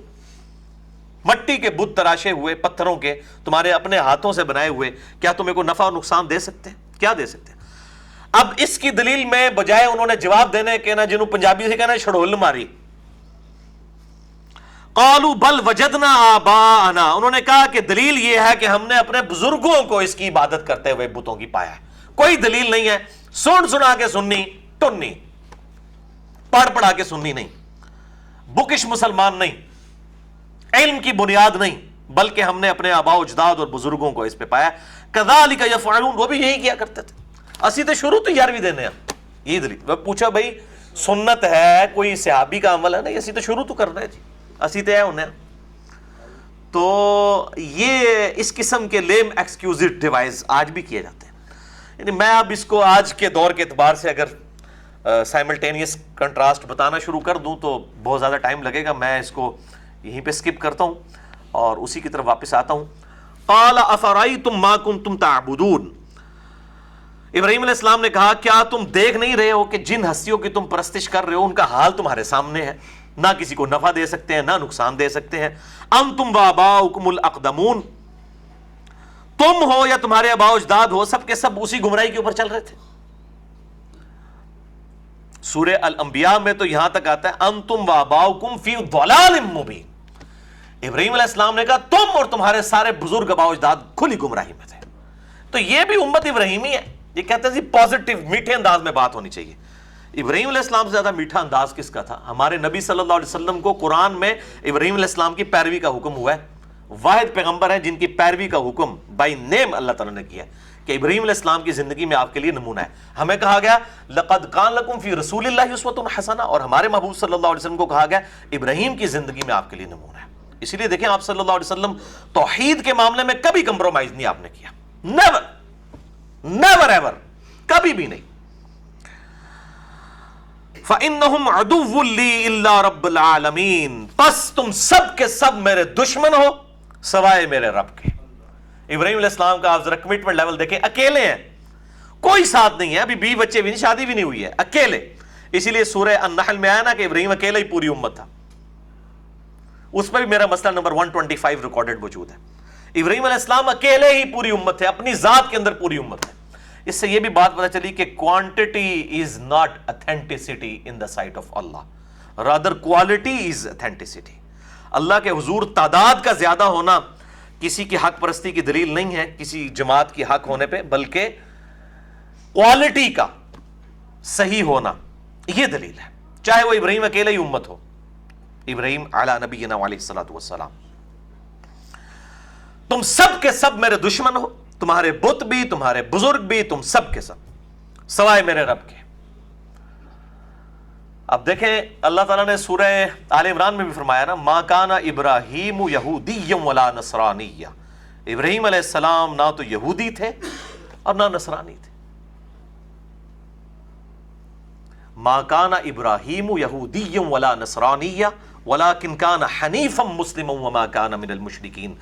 مٹی کے بت تراشے ہوئے، پتھروں کے تمہارے اپنے ہاتھوں سے بنائے ہوئے، کیا تمہیں کوئی نفع اور نقصان دے سکتے ہیں؟ کیا دے سکتے ہیں؟ اب اس کی دلیل میں بجائے انہوں نے جواب دینے کے نا جنہوں پنجابی سے کہنا چھڑول ماری، قالوا بل وجدنا آباءنا، انہوں نے کہا کہ دلیل یہ ہے کہ ہم نے اپنے بزرگوں کو اس کی عبادت کرتے ہوئے بتوں کی پایا ہے، کوئی دلیل نہیں ہے، سنا کے سننی ٹننی، پڑھ پڑھا کے سننی نہیں، بکش مسلمان نہیں، علم کی بنیاد نہیں، بلکہ ہم نے اپنے آباء و اجداد اور بزرگوں کو اس پہ پایا۔ کذالک یفعلون، وہ بھی یہی کیا کرتے تھے، اسی تو شروع تو 11ویں دینے ہیں، یہ دلیل۔ وہ پوچھا بھائی سنت ہے کوئی صحابی کا عمل ہے؟ نہیں، اسی تو شروع تو کر رہے جی، اسی تو ہے انہیں۔ تو یہ اس قسم کے لیم ایکسکیوزڈ ڈیوائز آج بھی کیے جاتے ہیں۔ یعنی میں اب اس کو آج کے دور کے اعتبار سے اگر سائملٹینیس کنٹراسٹ بتانا شروع کر دوں تو بہت زیادہ ٹائم لگے گا، میں اس کو یہیں پہ سکپ کرتا ہوں اور اسی کی طرف واپس آتا ہوں۔ قال افرأیتم ما کنتم تعبدون، ابراہیم علیہ السلام نے کہا کیا تم دیکھ نہیں رہے ہو کہ جن ہستیوں کی تم پرستش کر رہے ہو ان کا حال تمہارے سامنے ہے، نہ کسی کو نفع دے سکتے ہیں نہ نقصان دے سکتے ہیں۔ انتم وآباؤکم الاقدمون، تم ہو یا تمہارے آباء و اجداد ہو، سب کے سب اسی گمراہی کے اوپر چل رہے تھے۔ سورہ الانبیاء میں تو یہاں تک آتا ہے انتم وآباؤکم فی ضلال مبین، ابراہیم علیہ السلام نے کہا تم اور تمہارے سارے بزرگ آباء و اجداد کھلی گمراہی میں تھے۔ تو یہ بھی امت ابراہیمی ہے، یہ کہتے ہیں جی پازیٹیو میٹھے انداز میں بات ہونی چاہیے۔ ابراہیم علیہ السلام سے زیادہ میٹھا انداز کس کا تھا؟ ہمارے نبی صلی اللہ علیہ وسلم کو قرآن میں ابراہیم علیہ السلام کی پیروی کا حکم ہوا ہے، واحد پیغمبر ہیں جن کی پیروی کا حکم بائی نیم اللہ تعالیٰ نے کیا ہے کہ ابراہیم علیہ السلام کی زندگی میں آپ کے لیے نمونہ ہے۔ ہمیں کہا گیا لقد کان لکم فی رسول اللہ اسوۃ حسنہ، اور ہمارے محبوب صلی اللہ علیہ وسلم کو کہا گیا ابراہیم کی زندگی میں آپ کے لیے نمونہ ہے۔ اسی لیے دیکھیں آپ صلی اللہ علیہ وسلم توحید کے معاملے میں کبھی کمپرومائز نہیں آپ نے کیا، نیور نیور ایور، کبھی بھی نہیں۔ فَإِنَّهُمْ عَدُوٌّ لِّي إِلَّا رَبَّ الْعَالَمِينَ، پس تم سب کے سب میرے دشمن ہو سوائے میرے رب کے۔ ابراہیم علیہ السلام کا آپ ذرا کمٹمنٹ لیول دیکھیں، اکیلے ہیں، کوئی ساتھ نہیں ہے، ابھی بیوی بچے بھی نہیں، شادی بھی نہیں ہوئی ہے، اکیلے۔ اسی لیے سورہ النحل میں آیا نا کہ ابراہیم اکیلے ہی پوری امت تھا، اس پہ بھی میرا مسئلہ نمبر 125 ریکارڈڈ موجود ہے۔ ابراہیم علیہ السلام اکیلے ہی پوری امت تھے، اپنی ذات کے اندر پوری امت ہے۔ اس سے یہ بھی بات پتہ چلی کہ quantity is not authenticity in the sight of Allah, rather quality is authenticity. اللہ کے حضور تعداد کا زیادہ ہونا کسی کی حق پرستی کی دلیل نہیں ہے، کسی جماعت کی حق ہونے پہ، بلکہ کوالٹی کا صحیح ہونا یہ دلیل ہے، چاہے وہ ابراہیم اکیلے ہی امت ہو، ابراہیم علی نبینا علیہ الصلوۃ والسلام۔ تم سب کے سب میرے دشمن ہو، تمہارے بت بھی، تمہارے بزرگ بھی، تم سب کے سب سوائے میرے رب کے۔ اب دیکھیں اللہ تعالیٰ نے سورہ آل عمران میں بھی فرمایا نا، ما کان ابراہیم یہودیا ولا نصرانیا، ابراہیم علیہ السلام نہ تو یہودی تھے اور نہ نصرانی تھے۔ ما کان ابراہیم یہودیا ولا نصرانیا ولکن کان حنیفا مسلما وما کان من المشرکین،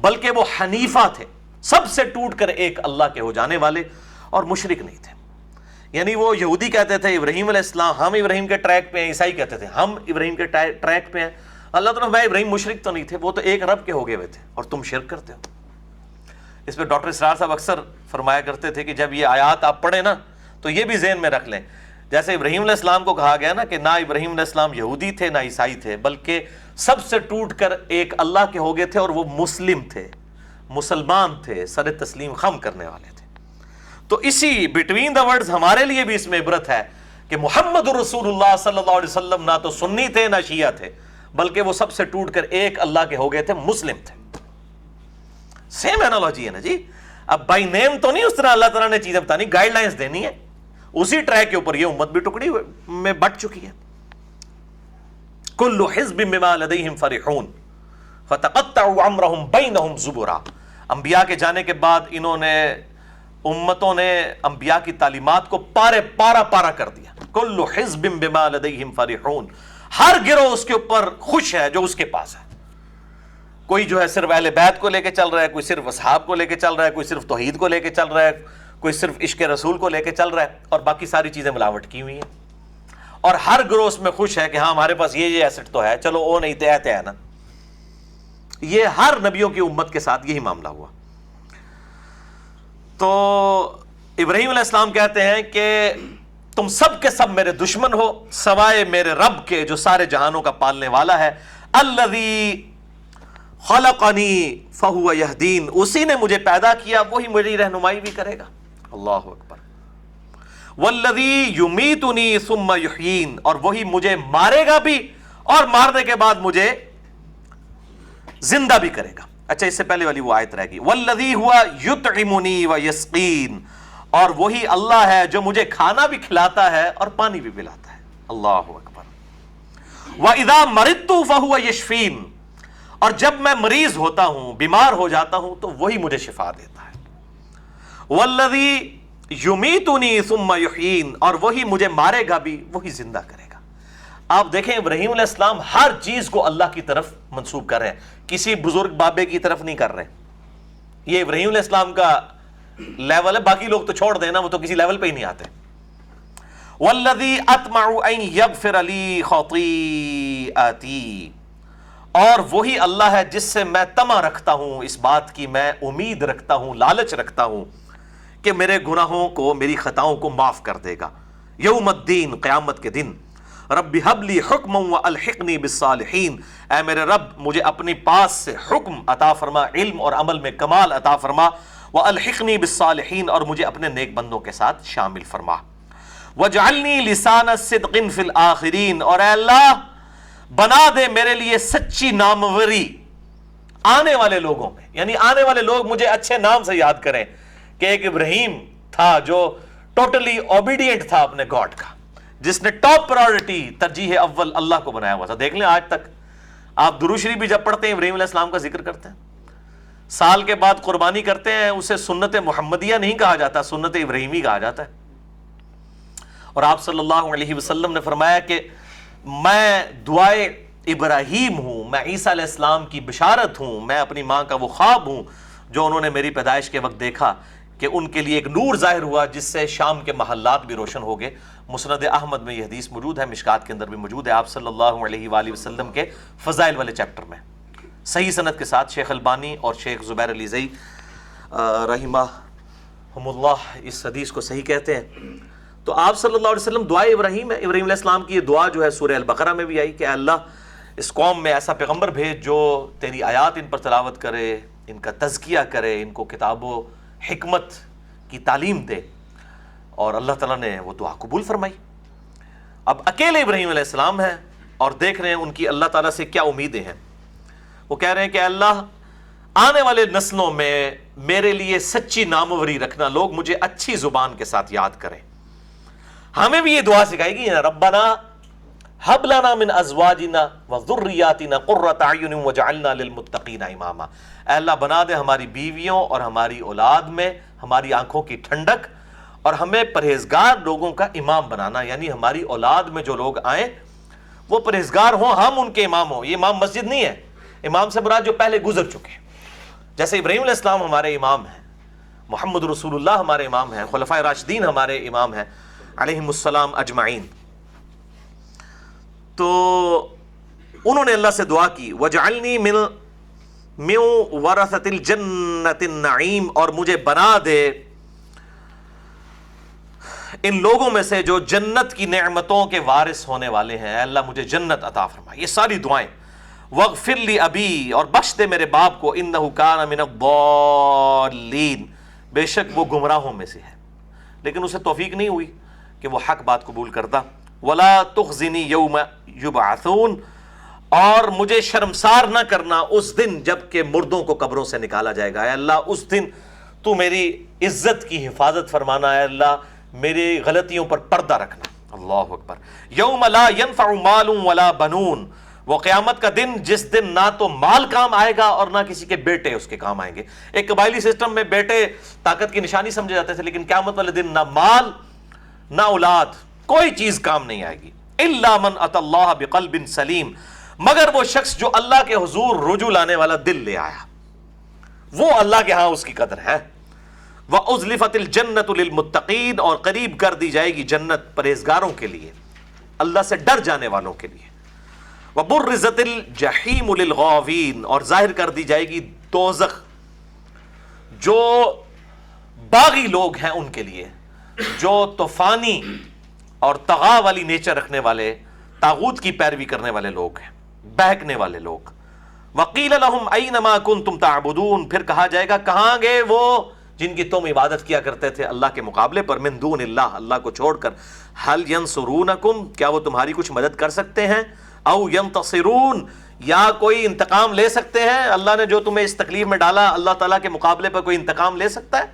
بلکہ وہ حنیفہ تھے، سب سے ٹوٹ کر ایک اللہ کے ہو جانے والے، اور مشرک نہیں تھے۔ یعنی وہ یہودی کہتے تھے ابراہیم علیہ السلام ہم ابراہیم کے ٹریک پہ ہیں، عیسائی کہتے تھے ہم ابراہیم کے ٹریک پہ ہیں۔ اللہ تعالیٰ میں ابراہیم مشرک تو نہیں تھے، وہ تو ایک رب کے ہو گئے ہوئے تھے، اور تم شرک کرتے ہو۔ اس پہ ڈاکٹر اسرار صاحب اکثر فرمایا کرتے تھے کہ جب یہ آیات آپ پڑھیں نا تو یہ بھی ذہن میں رکھ لیں، جیسے ابراہیم علیہ السلام کو کہا گیا نا کہ نہ ابراہیم علیہ السلام یہودی تھے نہ عیسائی تھے، بلکہ سب سے ٹوٹ کر ایک اللہ کے ہو گئے تھے، اور وہ مسلم تھے، مسلمان تھے، سر تسلیم خم کرنے والے تھے۔ تو اسی بٹوین دا ورڈز ہمارے لیے بھی اس میں عبرت ہے کہ محمد رسول اللہ صلی اللہ علیہ وسلم نہ تو سنی تھے نہ شیعہ تھے، بلکہ وہ سب سے ٹوٹ کر ایک اللہ کے ہو گئے تھے، مسلم تھے۔ سیم اینالوجی ہے نا جی، اب بائی نیم تو نہیں اس طرح اللہ تعالیٰ نے چیزیں بتانی، گائیڈ لائنز دینی ہے، اسی ٹریک کے اوپر یہ امت بھی ٹکڑی میں بٹ چکی ہے۔ کل حزب بما لدیہم فرحون فتقطعوا امرهم بینہم زبرا، انبیاء کے جانے کے بعد انہوں نے امتوں نے انبیاء کی تعلیمات کو پارا کر دیا۔ کل حزب بما لدیہم فرحون، ہر گروہ اس کے اوپر خوش ہے جو اس کے پاس ہے۔ کوئی جو ہے صرف اہل بیت کو لے کے چل رہا ہے، کوئی صرف اصحاب کو لے کے چل رہا ہے، کوئی صرف توحید کو لے کے چل رہا ہے، کوئی صرف عشق رسول کو لے کے چل رہا ہے، اور باقی ساری چیزیں ملاوٹ کی ہوئی ہیں، اور ہر گروہ اس میں خوش ہے کہ ہاں ہمارے پاس یہ ایسٹ تو ہے، چلو وہ نہیں تے ہے نا۔ یہ ہر نبیوں کی امت کے ساتھ یہی معاملہ ہوا۔ تو ابراہیم علیہ السلام کہتے ہیں کہ تم سب کے سب میرے دشمن ہو سوائے میرے رب کے جو سارے جہانوں کا پالنے والا ہے، الذی خلقنی فہو یہدین، اسی نے مجھے پیدا کیا، وہی میری رہنمائی بھی کرے گا۔ اللہ اکبر۔ والذی یمیتنی ثم یحیین، اور وہی مجھے مارے گا بھی اور مارنے کے بعد مجھے زندہ بھی کرے گا۔ اچھا، اس سے پہلے والی وہ آیت رہ گئی، والذی ہوا یطعمنی ویسقین، اور وہی اللہ ہے جو مجھے کھانا بھی کھلاتا ہے اور پانی بھی پلاتا ہے۔ اللہ اکبر۔ وَإِذَا مَرِضْتُ فَهُوَ يَشْفِينِ، اور جب میں مریض ہوتا ہوں، بیمار ہو جاتا ہوں، تو وہی مجھے شفا دیتا ہے۔ وَالَّذِي يُمِيتُنِي ثُمَّ يُحْيِينِ، اور وہی مجھے مارے گا بھی، وہی زندہ کرے گا۔ آپ دیکھیں ابراہیم علیہ السلام ہر چیز کو اللہ کی طرف منسوب کر رہے ہیں، کسی بزرگ بابے کی طرف نہیں کر رہے۔ یہ ابراہیم علیہ السلام کا لیول ہے، باقی لوگ تو چھوڑ دینا، وہ تو کسی لیول پہ ہی نہیں آتے۔ وَالَّذِي أَطْمَعُ أَن يَغْفِرَ لِي خَطِيئَتِي، اور وہی اللہ ہے جس سے میں طمع رکھتا ہوں، اس بات کی میں امید رکھتا ہوں، لالچ رکھتا ہوں کہ میرے گناہوں کو، میری خطاؤں کو معاف کر دے گا۔ یوم الدین، قیامت کے دن۔ رب ہب لی حکما والحقنی بالصالحین، اے میرے رب مجھے اپنی پاس سے حکم عطا فرما، علم اور عمل میں کمال عطا فرما، والحقنی بالصالحین، اور مجھے اپنے نیک بندوں کے ساتھ شامل فرما۔ وجعلنی لسان صدق فی الآخرین، اور اے اللہ بنا دے میرے لیے سچی ناموری آنے والے لوگوں میں، یعنی آنے والے لوگ مجھے اچھے نام سے یاد کریں کہ ایک ابراہیم تھا جو ٹوٹلی اوبیڈینٹ تھا اپنے گاڈ کا، جس نے ٹاپ پرائورٹی، ترجیح اول اللہ کو بنایا ہوا تھا۔ دیکھ لیں آج تک آپ درود شریف بھی جب پڑھتے ہیں ابراہیم علیہ السلام کا ذکر کرتے ہیں، سال کے بعد قربانی کرتے ہیں، اسے سنت محمدیہ نہیں کہا جاتا، سنت ابراہیمی کہا جاتا ہے۔ اور آپ صلی اللہ علیہ وسلم نے فرمایا کہ میں دعائے ابراہیم ہوں، میں عیسیٰ علیہ السلام کی بشارت ہوں، میں اپنی ماں کا وہ خواب ہوں جو انہوں نے میری پیدائش کے وقت دیکھا کہ ان کے لیے ایک نور ظاہر ہوا جس سے شام کے محلات بھی روشن ہو گئے۔ مسند احمد میں یہ حدیث موجود ہے، مشکات کے اندر بھی موجود ہے، آپ صلی اللہ علیہ وآلہ وسلم کے فضائل والے چیپٹر میں صحیح سند کے ساتھ۔ شیخ البانی اور شیخ زبیر علی زئی رحمہم اللہ اس حدیث کو صحیح کہتے ہیں۔ تو آپ صلی اللہ علیہ وسلم دعائے ابراہیم ہے، ابراہیم علیہ السلام کی یہ دعا جو ہے سورہ البقرہ میں بھی آئی کہ اللہ اس قوم میں ایسا پیغمبر بھیج جو تیری آیات ان پر تلاوت کرے، ان کا تزکیہ کرے، ان کو کتاب و حکمت کی تعلیم دے، اور اللہ تعالیٰ نے وہ دعا قبول فرمائی۔ اب اکیلے ابراہیم علیہ السلام ہیں اور دیکھ رہے ہیں ان کی اللہ تعالیٰ سے کیا امیدیں ہیں۔ وہ کہہ رہے ہیں کہ اللہ آنے والے نسلوں میں میرے لیے سچی ناموری رکھنا، لوگ مجھے اچھی زبان کے ساتھ یاد کریں۔ ہمیں بھی یہ دعا سکھائے گی، ربنا ہب لنا من ازواجنا وذریاتنا قرۃ اعین وجعلنا للمتقین اماما، اے اللہ بنا دے ہماری بیویوں اور ہماری اولاد میں ہماری آنکھوں کی ٹھنڈک، اور ہمیں پرہیزگار لوگوں کا امام بنانا، یعنی ہماری اولاد میں جو لوگ آئیں وہ پرہیزگار ہوں، ہم ان کے امام ہوں۔ یہ امام مسجد نہیں ہے، امام سے مراد جو پہلے گزر چکے ہیں، جیسے ابراہیم علیہ السلام ہمارے امام ہیں، محمد رسول اللہ ہمارے امام ہیں، خلفائے راشدین ہمارے امام ہیں علیہم السلام اجمعین۔ تو انہوں نے اللہ سے دعا کی، وجعلنی من ورثۃ الجنۃ النعیم، اور مجھے بنا دے ان لوگوں میں سے جو جنت کی نعمتوں کے وارث ہونے والے ہیں، اے اللہ مجھے جنت عطا فرما۔ یہ ساری دعائیں۔ واغفر لی ابی، اور بخش دے میرے باپ کو، انہ کان من الضالین، بے شک وہ گمراہوں میں سے ہے، لیکن اسے توفیق نہیں ہوئی کہ وہ حق بات قبول کرتا۔ ولا تخزنی یوم یبعثون، اور مجھے شرمسار نہ کرنا اس دن جب کہ مردوں کو قبروں سے نکالا جائے گا۔ اے اللہ اس دن تو میری عزت کی حفاظت فرمانا، اے اللہ میری غلطیوں پر پردہ رکھنا۔ اللہ اکبر۔ یوم لا ينفع مال ولا بنون، وہ قیامت کا دن جس دن نہ تو مال کام آئے گا اور نہ کسی کے بیٹے اس کے کام آئیں گے۔ ایک قبائلی سسٹم میں بیٹے طاقت کی نشانی سمجھے جاتے تھے، لیکن قیامت والے دن نہ مال نہ اولاد، کوئی چیز کام نہیں آئے گی۔ الا من اتى اللہ بقلب سلیم، مگر وہ شخص جو اللہ کے حضور رجوع لانے والا دل لے آیا، وہ اللہ کے ہاں اس کی قدر ہے۔ وَأُزْلِفَتِ الْجَنَّةُ لِلْمُتَّقِينَ، اور قریب کر دی جائے گی جنت پرہیزگاروں کے لیے، اللہ سے ڈر جانے والوں کے لیے۔ وَبُرِّزَتِ الْجَحِيمُ لِلْغَاوِينَ، اور ظاہر کر دی جائے گی دوزخ جو باغی لوگ ہیں ان کے لیے، جو طوفانی اور طغا والی نیچر رکھنے والے، طاغوت کی پیروی کرنے والے لوگ ہیں، بہکنے والے لوگ۔ وَقِيلَ لَهُمْ أَيْنَ مَا كُنْتُمْ تَعْبُدُونَ، پھر کہا جائے گا کہاں گئے وہ جن کی تم عبادت کیا کرتے تھے اللہ کے مقابلے پر، من دون اللہ، اللہ کو چھوڑ کر۔ هَلْ يَنْصُرُونَكُمْ، کیا وہ تمہاری کچھ مدد کر سکتے ہیں؟ او ينتصرون، یا کوئی انتقام لے سکتے ہیں؟ اللہ نے جو تمہیں اس تکلیف میں ڈالا، اللہ تعالیٰ کے مقابلے پر کوئی انتقام لے سکتا ہے؟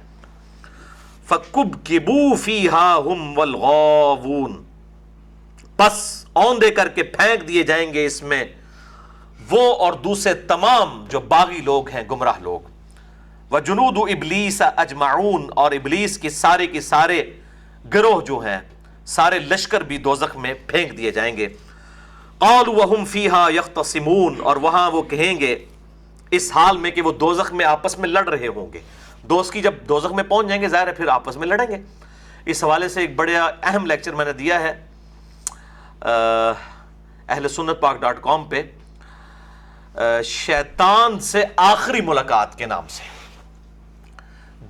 فَكُبْكِبُوا فِيهَا هُمْ وَالْغَاوُونَ، پس اوندے کر کے پھینک دیے جائیں گے اس میں وہ اور دوسرے تمام جو باغی لوگ ہیں، گمراہ لوگ۔ وَجُنُودُ إِبْلِيسَ أَجْمَعُونَ، اور ابلیس کے سارے گروہ جو ہیں، سارے لشکر بھی دوزخ میں پھینک دیے جائیں گے۔ قَالُوا وَهُمْ فِيهَا يَخْتَصِمُونَ، اور وہاں وہ کہیں گے اس حال میں کہ وہ دوزخ میں آپس میں لڑ رہے ہوں گے۔ دوست کی جب دوزخ میں پہنچ جائیں گے ظاہر ہے پھر آپس میں لڑیں گے۔ اس حوالے سے ایک بڑا اہم لیکچر میں نے دیا ہے اہل سنت پاک .com پہ، شیطان سے آخری ملاقات کے نام سے،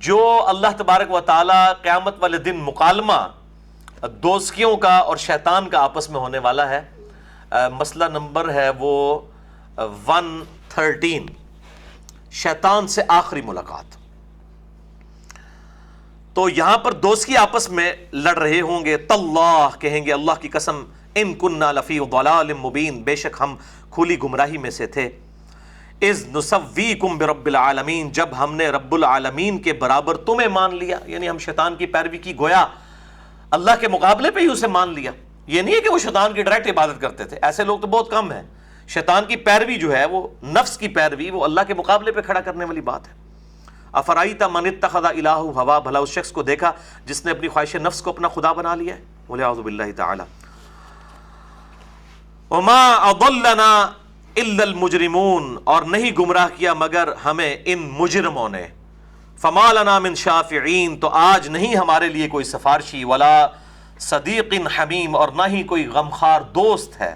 جو اللہ تبارک و تعالی قیامت والے دن مکالمہ دوزخیوں کا اور شیطان کا آپس میں ہونے والا ہے۔ مسئلہ نمبر ہے وہ 113، شیطان سے آخری ملاقات۔ تو یہاں پر دوزخی آپس میں لڑ رہے ہوں گے، تاللہ کہیں گے اللہ کی قسم، ان کننا لفی ضلال مبین، بے شک ہم کھلی گمراہی میں سے تھے، اذ نسویکم برب العالمین، جب ہم نے رب العالمین کے برابر تمہیں مان لیا، یعنی ہم شیطان کی پیروی کی، گویا اللہ کے مقابلے پہ ہی اسے مان لیا۔ یہ نہیں ہے کہ وہ شیطان کی ڈائریکٹ عبادت کرتے تھے، ایسے لوگ تو بہت کم ہیں۔ شیطان کی پیروی جو ہے وہ نفس کی پیروی، وہ اللہ کے مقابلے پہ کھڑا کرنے والی بات ہے۔ افرائیت من اتخذ الہ ہوا، بھلا اس شخص کو دیکھا جس نے اپنی خواہش نفس کو اپنا خدا بنا لیا ہے، والعیاذ باللہ تعالی۔ وما اضلنا الا المجرمون، اور نہیں گمراہ کیا مگر ہمیں ان مجرموں نے۔ فما لنا من شافعین، تو آج نہیں ہمارے لیے کوئی سفارشی، ولا صدیق حمیم، اور نہ ہی کوئی غمخوار دوست ہے۔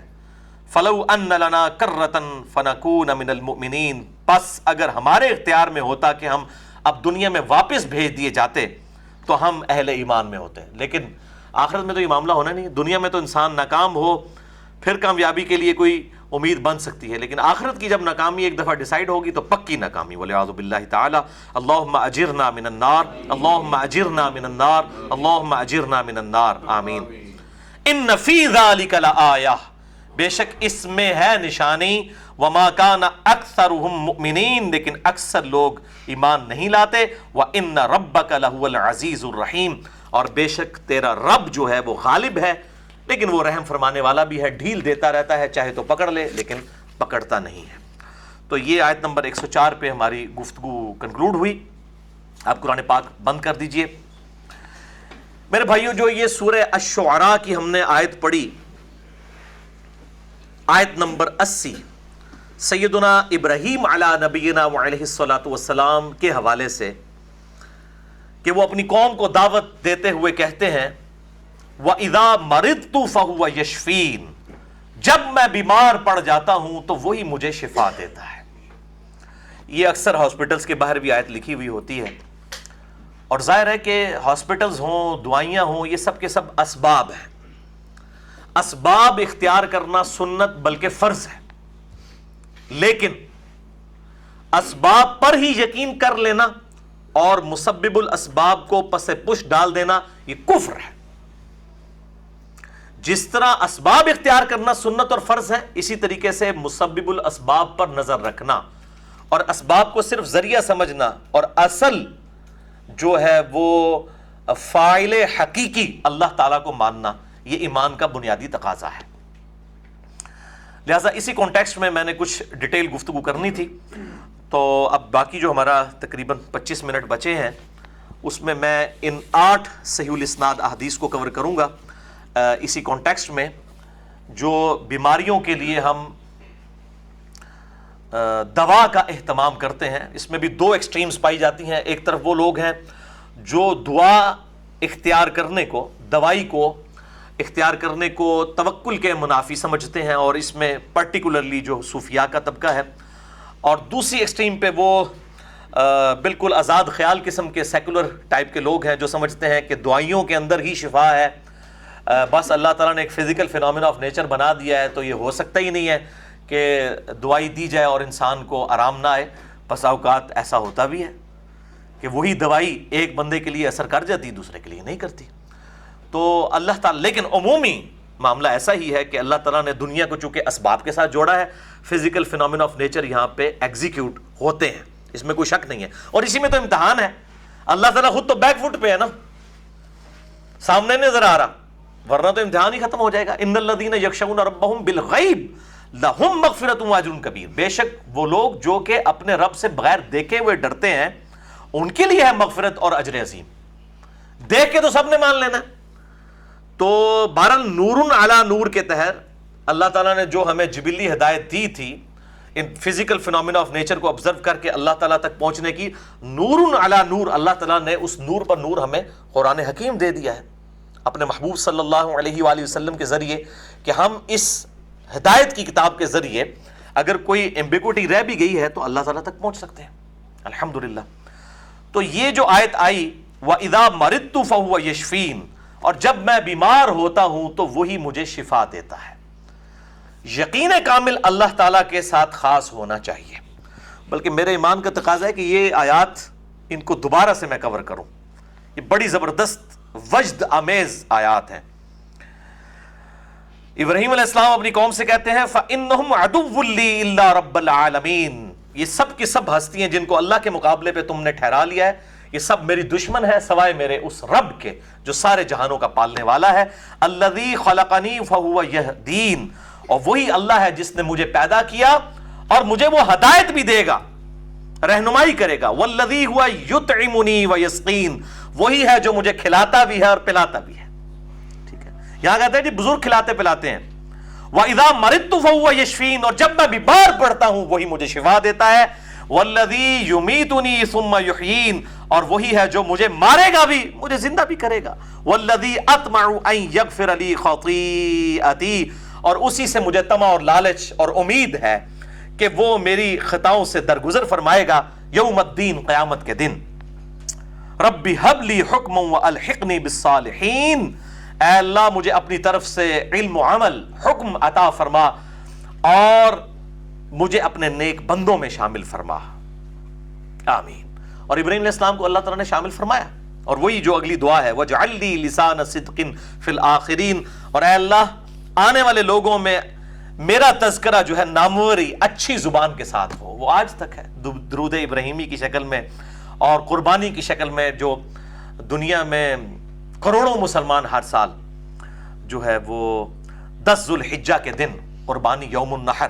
فلو ان لنا کرۃ فنکون من المؤمنین، پس اگر ہمارے اختیار میں ہوتا کہ ہم اب دنیا میں واپس بھیج دیے جاتے تو ہم اہل ایمان میں ہوتے، لیکن آخرت میں تو یہ معاملہ ہونا نہیں۔ دنیا میں تو انسان ناکام ہو پھر کامیابی کے لیے کوئی امید بن سکتی ہے، لیکن آخرت کی جب ناکامی ایک دفعہ ڈیسائیڈ ہوگی تو پکی ناکامی، والعیاذ باللہ تعالی۔ اللہم اجرنا من النار، اللہم اجرنا من النار، اللہم اجرنا من النار، آمین۔ ان فی ذلک لآیہ، بے شک اس میں ہے نشانی، وما کان اکثرهم مؤمنین، لیکن اکثر لوگ ایمان نہیں لاتے، وان ربک لہو العزیز الرحیم، اور بے شک تیرا رب جو ہے وہ غالب ہے لیکن وہ رحم فرمانے والا بھی ہے، ڈھیل دیتا رہتا ہے، چاہے تو پکڑ لے لیکن پکڑتا نہیں ہے۔ تو یہ آیت نمبر 104 پہ ہماری گفتگو کنکلوڈ ہوئی۔ آپ قرآن پاک بند کر دیجئے۔ میرے بھائیو، جو یہ سورہ الشعراء کی ہم نے آیت پڑھی، آیت نمبر 80، سیدنا ابراہیم علی نبینا وعلیہ الصلاۃ والسلام کے حوالے سے، کہ وہ اپنی قوم کو دعوت دیتے ہوئے کہتے ہیں وَإِذَا مَرِضْتُ فَهُوَ يَشْفِينِ، جب میں بیمار پڑ جاتا ہوں تو وہی مجھے شفا دیتا ہے۔ یہ اکثر ہاسپٹلز کے باہر بھی آیت لکھی ہوئی ہوتی ہے، اور ظاہر ہے کہ ہاسپٹلز ہوں، دوائیاں ہوں، یہ سب کے سب اسباب ہیں۔ اسباب اختیار کرنا سنت بلکہ فرض ہے، لیکن اسباب پر ہی یقین کر لینا اور مسبب الاسباب کو پس پش ڈال دینا یہ کفر ہے۔ جس طرح اسباب اختیار کرنا سنت اور فرض ہے، اسی طریقے سے مسبب الاسباب پر نظر رکھنا اور اسباب کو صرف ذریعہ سمجھنا اور اصل جو ہے وہ فاعل حقیقی اللہ تعالیٰ کو ماننا، یہ ایمان کا بنیادی تقاضا ہے۔ لہٰذا اسی کانٹیکسٹ میں نے کچھ ڈیٹیل گفتگو کرنی تھی، تو اب باقی جو ہمارا تقریباً 25 منٹ بچے ہیں اس میں ان 8 صحیح الاسناد احادیث کو کور کروں گا اسی کانٹیکسٹ میں، جو بیماریوں کے لیے ہم دوا کا اہتمام کرتے ہیں، اس میں بھی دو ایکسٹریمز پائی جاتی ہیں. ایک طرف وہ لوگ ہیں جو دعا اختیار کرنے کو، دوائی کو اختیار کرنے کو توکل کے منافی سمجھتے ہیں، اور اس میں پرٹیکولرلی جو صوفیاء کا طبقہ ہے. اور دوسری ایکسٹریم پہ وہ بالکل آزاد خیال قسم کے سیکولر ٹائپ کے لوگ ہیں جو سمجھتے ہیں کہ دعائیوں کے اندر ہی شفا ہے، بس اللہ تعالیٰ نے ایک فزیکل فینومینا آف نیچر بنا دیا ہے، تو یہ ہو سکتا ہی نہیں ہے کہ دوائی دی جائے اور انسان کو آرام نہ آئے. بس اوقات ایسا ہوتا بھی ہے کہ وہی دوائی ایک بندے کے لیے اثر کر جاتی، دوسرے کے لیے نہیں کرتی. تو اللہ تعالیٰ، لیکن عمومی معاملہ ایسا ہی ہے کہ اللہ تعالیٰ نے دنیا کو چونکہ اسباب کے ساتھ جوڑا ہے، فزیکل فینومینا آف نیچر یہاں پہ ایگزیکیوٹ ہوتے ہیں، اس میں کوئی شک نہیں ہے. اور اسی میں تو امتحان ہے. اللہ تعالیٰ خود تو بیک فٹ پہ ہے نا، سامنے نظر آ رہا، ورنہ تو امتحان ہی ختم ہو جائے گا. ان الذین یخشون ربہم بالغیب لہم مغفرۃ واجر کبیر، بے شک وہ لوگ جو کہ اپنے رب سے بغیر دیکھے ہوئے ڈرتے ہیں، ان کے لیے ہے مغفرت اور اجر عظیم. دیکھ کے تو سب نے مان لینا. تو بہرحال نور علی نور کے تحت اللہ تعالیٰ نے جو ہمیں جبلی ہدایت دی تھی ان فزیکل فینومینا آف نیچر کو آبزرو کر کے اللہ تعالیٰ تک پہنچنے کی، نور علی نور، اللہ تعالیٰ نے اس نور پر نور ہمیں قرآن حکیم دے دیا ہے اپنے محبوب صلی اللہ علیہ وآلہ وسلم کے ذریعے، کہ ہم اس ہدایت کی کتاب کے ذریعے اگر کوئی ایمبیگوٹی رہ بھی گئی ہے تو اللہ تعالیٰ تک پہنچ سکتے ہیں الحمدللہ. تو یہ جو آیت آئی وَإِذَا مَرِضْتُ فَهُوَ يَشْفِينِ، اور جب میں بیمار ہوتا ہوں تو وہی مجھے شفا دیتا ہے. یقین کامل اللہ تعالیٰ کے ساتھ خاص ہونا چاہیے. بلکہ میرے ایمان کا تقاضا ہے کہ یہ آیات ان کو دوبارہ سے میں کور کروں. یہ بڑی زبردست وجد آمیز آیات ہیں. ابراہیم علیہ السلام اپنی قوم سے کہتے ہیں فَإِنَّهُمْ عَدُوٌّ لِّي إِلَّا رَبَّ الْعَالَمِينَ، یہ سب کی سب ہستیاں جن کو اللہ کے مقابلے پہ تم نے ٹھہرا لیا ہے، یہ سب میری دشمن ہے سوائے میرے اس رب کے جو سارے جہانوں کا پالنے والا ہے. الذی خلقنی فہو یہدین، اور وہی اللہ ہے جس نے مجھے پیدا کیا اور مجھے وہ ہدایت بھی دے گا، رہنمائی کرے گا. والذی ہوا یطعمنی ویسقین، وہی ہے جو مجھے کھلاتا بھی ہے اور پلاتا بھی ہے. ٹھیک ہے، یہاں کہتے ہیں جی بزرگ کھلاتے پلاتے ہیں. وَإِذَا مَرِضْتُ فَهُوَ يَشْفِينِ، اور جب میں بیمار پڑتا ہوں وہی مجھے شفا دیتا ہے. وَالَّذِي يُمِيتُنِي ثُمَّ يُحْيِينِ، اور وہی ہے جو مجھے مارے گا بھی مجھے زندہ بھی کرے گا. وَالَّذِي أَطْمَعُ أَن يَغْفِرَ لِي خَطِيئَتِي، اور اسی سے مجھے طمع اور لالچ اور امید ہے کہ وہ میری خطاؤں سے درگزر فرمائے گا یوم الدین، قیامت کے دن. رَبِّ هَبْ لِي حُکْمًا وَأَلْحِقْنِي بِالصَّالِحِينَ، اے اللہ مجھے اپنی طرف سے علم و عمل حکم عطا فرما اور مجھے اپنے نیک بندوں میں شامل فرما. آمین. اور ابراہیم علیہ السلام کو اللہ تعالیٰ نے شامل فرمایا، اور وہی جو اگلی دعا ہے وَاجْعَل لِّي لِسَانَ صِدْقٍ فِي الْآخِرِينَ، اور اے اللہ آنے والے لوگوں میں میرا تذکرہ جو ہے ناموری اچھی زبان کے ساتھ ہو. وہ آج تک ہے درود ابراہیمی کی شکل میں اور قربانی کی شکل میں، جو دنیا میں کروڑوں مسلمان ہر سال جو ہے وہ 10 ذوالحجہ کے دن قربانی یوم النحر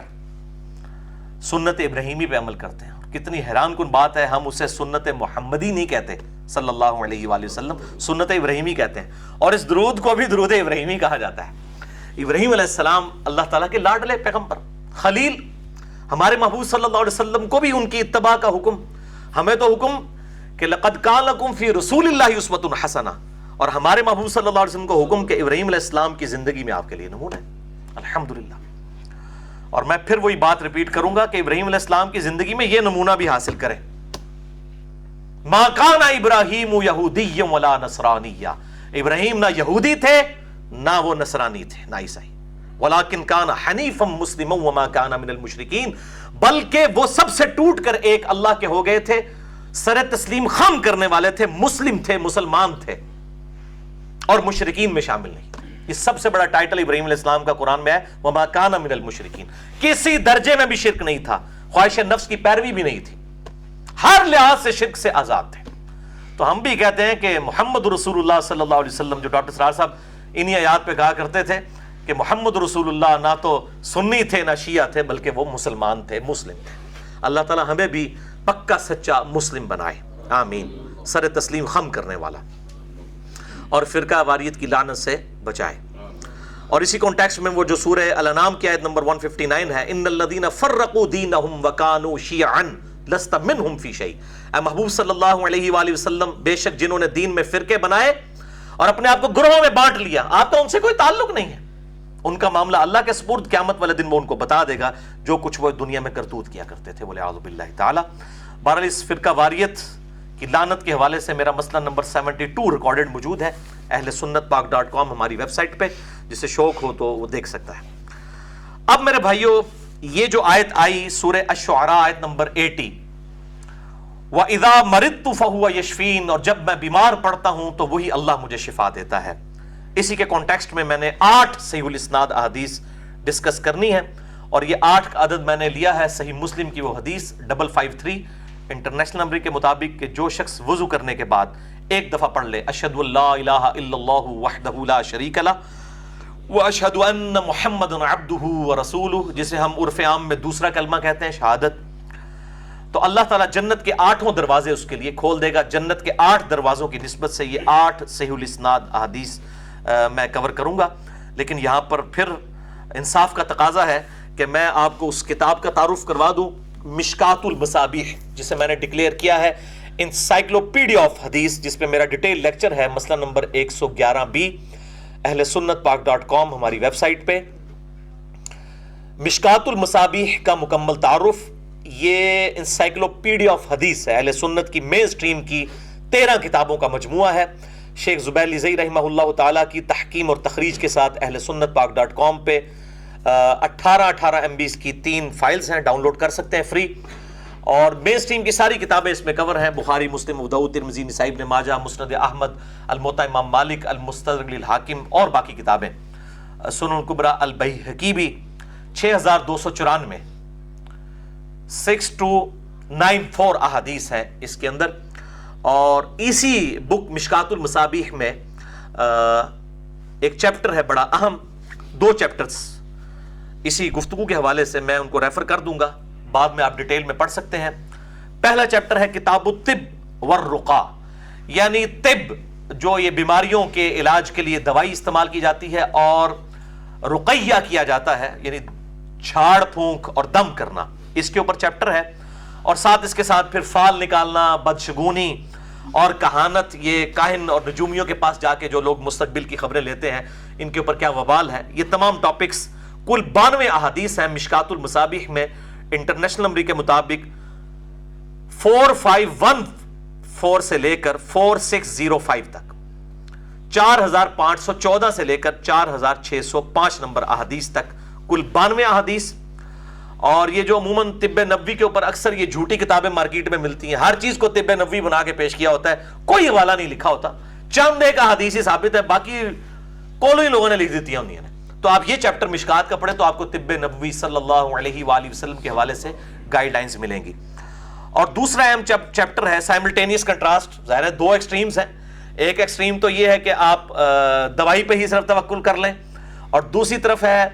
سنت ابراہیمی پہ عمل کرتے ہیں. کتنی حیران کن بات ہے، ہم اسے سنت محمدی نہیں کہتے صلی اللہ علیہ وآلہ وسلم، سنت ابراہیمی کہتے ہیں، اور اس درود کو بھی درود ابراہیمی کہا جاتا ہے. ابراہیم علیہ السلام اللہ تعالیٰ کے لاڈلے پیغمبر خلیل، ہمارے محبوب صلی اللہ علیہ وسلم کو بھی ان کی اتباع کا حکم، ہمیں تو حکم کہ لقد کان لکم فی رسول اللہ اسوۃ حسنہ، اور ہمارے محبوب صلی اللہ علیہ وسلم کو حکم کہ ابراہیم علیہ السلام کی زندگی میں آپ کے لیے نمونہ ہے. الحمدللہ. اور میں پھر وہی بات ریپیٹ کروں گا کہ ابراہیم علیہ السلام کی زندگی میں یہ نمونہ بھی حاصل کریں. ما کان ابراہیم یہودی ولا نصرانیہ، ابراہیم نہ یہودی تھے نہ وہ نصرانی تھے نہ عیسائی. ولیکن کان حنیفا مسلما وما کان من المشرکین، بلکہ وہ سب سے ٹوٹ کر ایک اللہ کے ہو گئے تھے، سر تسلیم خم کرنے والے تھے، مسلم تھے، مسلمان تھے، اور مشرکین میں شامل نہیں. یہ سب سے بڑا ٹائٹل ابراہیم علیہ السلام کا قرآن میں ہے وما کان من المشرکین. کسی درجے میں بھی شرک نہیں تھا، خواہش نفس کی پیروی بھی نہیں تھی، ہر لحاظ سے شرک سے آزاد تھے. تو ہم بھی کہتے ہیں کہ محمد رسول اللہ صلی اللہ علیہ وسلم، جو ڈاکٹر سرار صاحب انہی آیات پہ کہا کرتے تھے کہ محمد رسول اللہ نہ تو سنی تھے نہ شیعہ تھے، بلکہ وہ مسلمان تھے، مسلم تھے. اللہ تعالیٰ ہمیں بھی پکا سچا مسلم بنائے. آمین. سر تسلیم خم کرنے والا اور فرقہ واریت کی لعنت سے بچائے. اور اسی کانٹیکسٹ میں وہ جو سورہ الانعام کی آیت نمبر 159 ہے، ان الذین فرقوا دینہم وکانوا شیعا لست منہم فی شیء، اے محبوب صلی اللہ علیہ وآلہ وسلم، بے شک جنہوں نے دین میں فرقے بنائے اور اپنے آپ کو گروہوں میں بانٹ لیا، آپ کا ان سے کوئی تعلق نہیں ہے، ان کا معاملہ اللہ کے سپرد، قیامت والے دن وہ ان کو بتا دے گا جو کچھ وہ دنیا میں کرتوت کیا کرتے تھے، والعیاذ باللہ تعالی۔ بہرحال اس فرقہ واریت کی لعنت کے حوالے سے میرا مسئلہ نمبر 72 ریکارڈڈ موجود ہے اہل سنت پاک .com ہماری ویب سائٹ پہ، جسے شوق ہو تو وہ دیکھ سکتا ہے۔ اب میرے بھائیو، یہ جو آیت آئی سورہ الشعراء آیت نمبر 80، وَإِذَا مَرِضْتُ فَهُوَ يَشْفِينِ، اور جب میں بیمار پڑتا ہوں تو وہی اللہ مجھے شفا دیتا ہے۔ اسی کے کانٹیکسٹ میں میں نے 8 صحیح الاسناد احادیث ڈسکس کرنی ہے، اور یہ 8 کا عدد میں نے لیا ہے صحیح مسلم کی وہ حدیث 553 انٹرنیشنل نمبر کے مطابق کہ جو شخص وضو کرنے کے بعد ایک دفعہ پڑھ لے اشہد ان لا الہ الا اللہ وحدہ لا شریک لہ واشہد ان محمدا عبدہ ورسولہ، جسے ہم عرف عام میں دوسرا کلمہ کہتے ہیں، شہادت، تو اللہ تعالیٰ جنت کے 8 دروازے اس کے لیے کھول دے گا۔ جنت کے 8 دروازوں کی نسبت سے یہ 8 صحیح الاسناد احادیث میں کور کروں گا، لیکن یہاں پر پھر انصاف کا تقاضا ہے کہ میں آپ کو اس کتاب کا تعارف کروا دوں، مشکات المصابیح، جسے میں نے ڈکلیئر کیا ہے انسائکلوپیڈیا آف حدیث، جس پہ میرا ڈیٹیل لیکچر ہے، مسئلہ نمبر 111B، اہل سنت پاک .com ہماری ویب سائٹ پہ۔ مشکات المصابیح کا مکمل تعارف، یہ انسائکلوپیڈیا آف حدیث ہے، اہل سنت کی مین سٹریم کی 13 کتابوں کا مجموعہ ہے۔ شیخ زبیر لیزئی رحمہ اللہ تعالیٰ کی تحکیم اور تخریج کے ساتھ اہل سنت پاک .com پہ 18 MB کی 3 فائلز ہیں، ڈاؤن لوڈ کر سکتے ہیں فری، اور مین سٹریم کی ساری کتابیں اس میں کور ہیں، بخاری، مسلم، ابو داؤد، ترمذی، نسائی، ابن ماجہ، مسند احمد، الموطا امام مالک، المستدرک للحاکم اور باقی کتابیں، سنن الکبریٰ البیہقی بھی، 6294 6294 احادیث ہیں اس کے اندر۔ اور اسی بک مشکات المصابیح میں ایک چیپٹر ہے بڑا اہم، 2 چیپٹرز اسی گفتگو کے حوالے سے میں ان کو ریفر کر دوں گا، بعد میں آپ ڈیٹیل میں پڑھ سکتے ہیں۔ پہلا چیپٹر ہے کتاب الطب والرقا، یعنی طب، جو یہ بیماریوں کے علاج کے لیے دوائی استعمال کی جاتی ہے، اور رقیہ کیا جاتا ہے یعنی جھاڑ پھونک اور دم کرنا، اس کے اوپر چیپٹر ہے، اور ساتھ اس کے ساتھ پھر فال نکالنا، بدشگونی اور کہانت، یہ کاہن اور نجومیوں کے پاس جا کے جو لوگ مستقبل کی خبریں لیتے ہیں، ان کے اوپر کیا وبال ہے، یہ تمام ٹاپکس کل 92 احادیث ہیں مشکات المصابیح میں، انٹرنیشنل نمبر کے مطابق 4514 سے لے کر 4605 تک، 4514 سے لے کر 4605 نمبر احادیث تک، کل 92 احادیث۔ اور یہ جو عموماً طب نبوی کے اوپر اکثر یہ جھوٹی کتابیں مارکیٹ میں ملتی ہیں، ہر چیز کو طب نبوی بنا کے پیش کیا ہوتا ہے، کوئی حوالہ نہیں لکھا ہوتا، چند ایک احادیث ہی ثابت ہے، باقی کولوئی لوگوں نے لکھ دیتی ہیں انہوں نے۔ تو آپ یہ چیپٹر مشکات کا پڑھیں تو آپ کو طب نبوی صلی اللہ علیہ وآلہ وسلم کے حوالے سے گائیڈ لائنز ملیں گی۔ اور دوسرا اہم چیپٹر ہے سائملٹینیس کنٹراسٹ، ظاہر ہے 2 ایکسٹریمز ہیں، ایک ایکسٹریم تو یہ ہے کہ آپ دوائی پہ ہی صرف توکل کر لیں، اور دوسری طرف ہے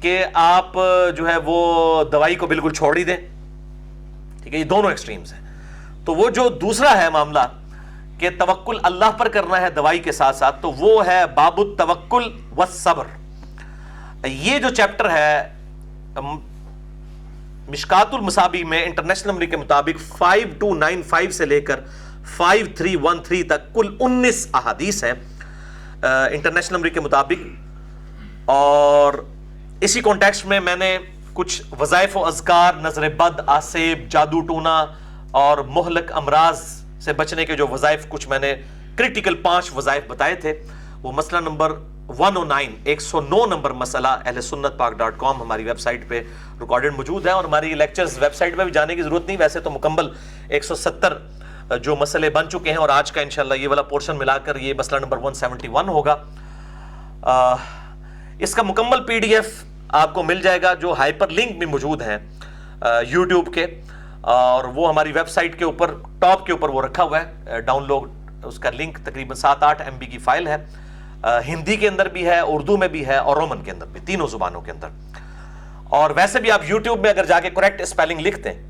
کہ آپ جو ہے وہ دوائی کو بالکل چھوڑ ہی دیں، ٹھیک ہے، یہ دونوں ایکسٹریمز ہیں۔ تو وہ جو دوسرا ہے معاملہ کہ توکل اللہ پر کرنا ہے دوائی کے ساتھ ساتھ، تو وہ ہے باب التوکل والصبر۔ یہ جو چیپٹر ہے مشکات المصابیح میں انٹرنیشنل نمبر کے مطابق 5295 سے لے کر 5313 تک کل 19 احادیث ہیں انٹرنیشنل نمبر کے مطابق۔ اور اسی کانٹیکسٹ میں میں نے کچھ وظائف و اذکار، نظر بد، آسیب، جادو ٹونا اور مہلک امراض سے بچنے کے جو وظائف، کچھ میں نے کریٹیکل 5 وظائف بتائے تھے، وہ مسئلہ نمبر 109 نمبر مسئلہ اہل سنت پاک .com ہماری ویب سائٹ پہ ریکارڈڈ موجود ہے، اور ہماری لیکچرز ویب سائٹ پہ بھی جانے کی ضرورت نہیں، ویسے تو مکمل 170 جو مسئلے بن چکے ہیں، اور آج کا انشاءاللہ یہ والا پورشن ملا کر یہ مسئلہ نمبر 171 ہوگا۔ اس کا مکمل PDF آپ کو مل جائے گا، جو ہائپر لنک بھی موجود ہیں YouTube کے، اور وہ ہماری ویب سائٹ کے اوپر ٹاپ کے اوپر وہ رکھا ہوا ہے، ڈاؤن لوڈ اس کا لنک تقریباً 7-8 MB کی فائل ہے، ہندی کے اندر بھی ہے، اردو میں بھی ہے، اور رومن کے اندر بھی، تینوں زبانوں کے اندر۔ اور ویسے بھی آپ YouTube میں اگر جا کے کریکٹ اسپیلنگ لکھتے ہیں،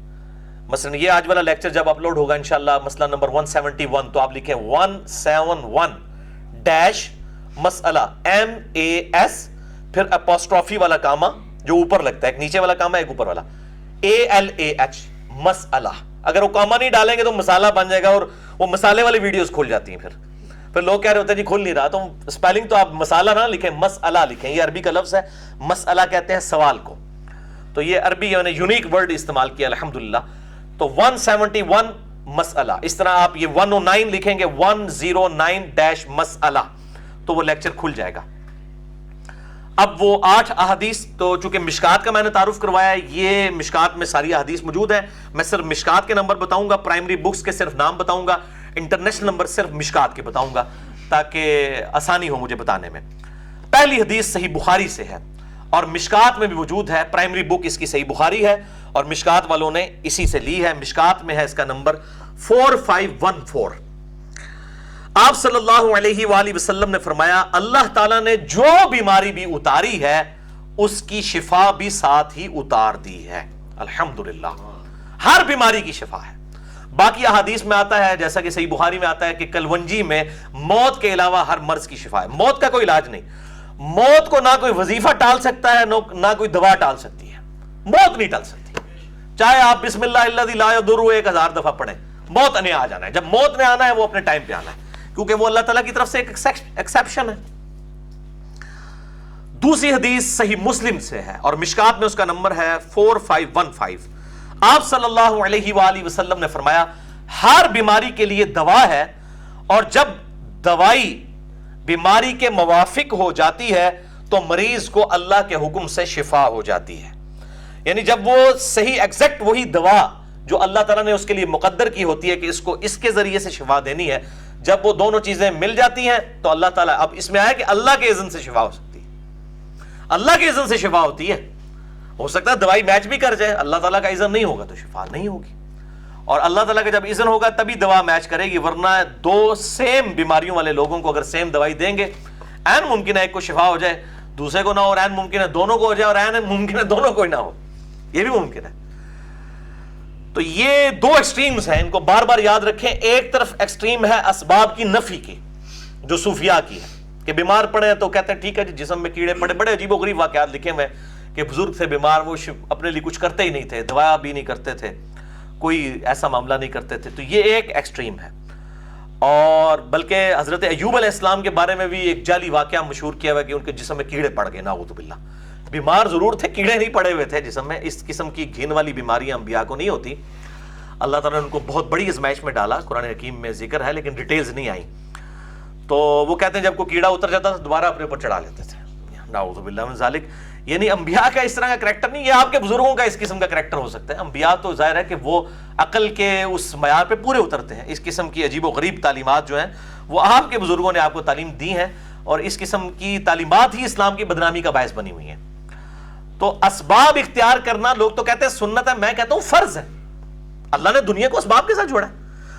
مثلا یہ آج والا لیکچر جب اپلوڈ ہوگا انشاءاللہ مسئلہ نمبر 171، تو آپ لکھیں 171 مسئلہ MAS پھر اپوسٹرافی والا کاما جو اوپر لگتا ہے، ایک نیچے والا کاما ایک اوپر والا، ALAH مسئلہ. اگر وہ کاما نہیں ڈالیں گے تو مسالہ بن جائے گا، اور وہ مسالے والی ویڈیوز کھل جاتی ہیں. پھر لوگ کہہ رہے ہوتے ہیں جی کھل نہیں رہا، تو اسپیلنگ تو آپ مسالہ نہ لکھیں، مسئلہ لکھیں. یہ عربی کا لفظ ہے، مسئلہ کہتے ہیں سوال کو. تو یہ عربی میں نے یونیک ورڈ استعمال کیا الحمدللہ. تو 171 مسئلہ، اس طرح آپ یہ 109 لکھیں گے 109 مسئلہ، تو وہ لیکچر کھل جائے گا. اب وہ 8 احادیث، تو چونکہ مشکات کا میں نے تعارف کروایا ہے، یہ مشکات میں ساری احادیث موجود ہیں. میں صرف مشکات کے نمبر بتاؤں گا، پرائمری بکس کے صرف نام بتاؤں گا، انٹرنیشنل نمبر صرف مشکات کے بتاؤں گا تاکہ آسانی ہو مجھے بتانے میں. پہلی حدیث صحیح بخاری سے ہے اور مشکات میں بھی موجود ہے. پرائمری بک اس کی صحیح بخاری ہے اور مشکات والوں نے اسی سے لی ہے. مشکات میں ہے اس کا نمبر 4514. آپ صلی اللہ علیہ وآلہ وسلم نے فرمایا اللہ تعالیٰ نے جو بیماری بھی اتاری ہے اس کی شفا بھی ساتھ ہی اتار دی ہے. الحمدللہ ہر بیماری کی شفا ہے. باقی احادیث میں آتا ہے، جیسا کہ صحیح بخاری میں آتا ہے کہ کلونجی میں موت کے علاوہ ہر مرض کی شفا ہے. موت کا کوئی علاج نہیں. موت کو نہ کوئی وظیفہ ٹال سکتا ہے نہ کوئی دوا ٹال سکتی ہے. موت نہیں ٹال سکتی، چاہے آپ بسم اللہ الذی لا یضر 1000 دفعہ پڑھیں، موت نے آ جانا ہے. جب موت نے آنا ہے وہ اپنے ٹائم پہ آنا ہے، کیونکہ وہ اللہ تعالیٰ کی طرف سے ایک ایکسیپشن ہے. دوسری حدیث صحیح مسلم سے ہے اور مشکات میں اس کا نمبر ہے 4515. آپ صلی اللہ علیہ وآلہ وسلم نے فرمایا ہر بیماری کے لیے دوا ہے، اور جب دوائی بیماری کے موافق ہو جاتی ہے تو مریض کو اللہ کے حکم سے شفا ہو جاتی ہے. یعنی جب وہ صحیح ایگزیکٹ وہی دوا جو اللہ تعالیٰ نے اس کے لیے مقدر کی ہوتی ہے کہ اس کو اس کے ذریعے سے شفا دینی ہے، جب وہ دونوں چیزیں مل جاتی ہیں تو اللہ تعالیٰ، اب اس میں آیا کہ اللہ کے اذن سے شفا ہو سکتی ہے. اللہ کے اذن سے شفا ہوتی ہے. ہو سکتا ہے دوائی میچ بھی کر جائے، اللہ تعالیٰ کا اذن نہیں ہوگا تو شفا نہیں ہوگی، اور اللہ تعالیٰ کا جب اذن ہوگا تبھی دوا میچ کرے گی. ورنہ دو سیم بیماریوں والے لوگوں کو اگر سیم دوائی دیں گے، عین ممکن ہے ایک کو شفا ہو جائے دوسرے کو نہ ہو، اور عین ممکن ہے دونوں کو ہو جائے اور عین ممکن ہے دونوں کو ہی نہ ہو. یہ بھی ممکن ہے. تو یہ دو ایکسٹریمز ہیں، ان کو بار بار یاد رکھیں. ایک طرف ایکسٹریم ہے اسباب کی نفی کی جو صوفیاء کی ہے کہ بیمار پڑے تو کہتے ہیں ٹھیک ہے جی جسم میں کیڑے پڑے. بڑے عجیب و غریب واقعات لکھے ہوئے کہ بزرگ تھے بیمار، وہ اپنے لیے کچھ کرتے ہی نہیں تھے، دوا بھی نہیں کرتے تھے، کوئی ایسا معاملہ نہیں کرتے تھے. تو یہ ایک ایکسٹریم ہے. اور بلکہ حضرت ایوب علیہ السلام کے بارے میں بھی ایک جعلی واقعہ مشہور کیا ہوا کہ ان کے جسم میں کیڑے پڑ گئے، نعوذ باللہ. بیمار ضرور تھے، کیڑے نہیں پڑے ہوئے تھے جسم میں. اس قسم کی گھن والی بیماریاں انبیاء کو نہیں ہوتی. اللہ تعالیٰ نے ان کو بہت بڑی آزمائش میں ڈالا، قرآن حکیم میں ذکر ہے لیکن ڈیٹیلز نہیں آئیں. تو وہ کہتے ہیں جب کوئی کیڑا اتر جاتا تھا دوبارہ اپنے اوپر چڑھا لیتے تھے. نعوذ باللہ من ذالک. یعنی انبیاء کا اس طرح کا کریکٹر نہیں، یہ آپ کے بزرگوں کا اس قسم کا کریکٹر ہو سکتا ہے. انبیاء تو ظاہر ہے کہ وہ عقل کے اس معیار پہ پورے اترتے ہیں. اس قسم کی عجیب و غریب تعلیمات جو ہیں وہ آپ کے بزرگوں نے آپ کو تعلیم دی ہیں، اور اس قسم کی تعلیمات ہی اسلام کی بدنامی کا باعث بنی ہوئی ہیں. تو اسباب اختیار کرنا، لوگ تو کہتے ہیں سنت ہے، میں کہتا ہوں فرض ہے. اللہ نے دنیا کو اسباب کے ساتھ جوڑا ہے.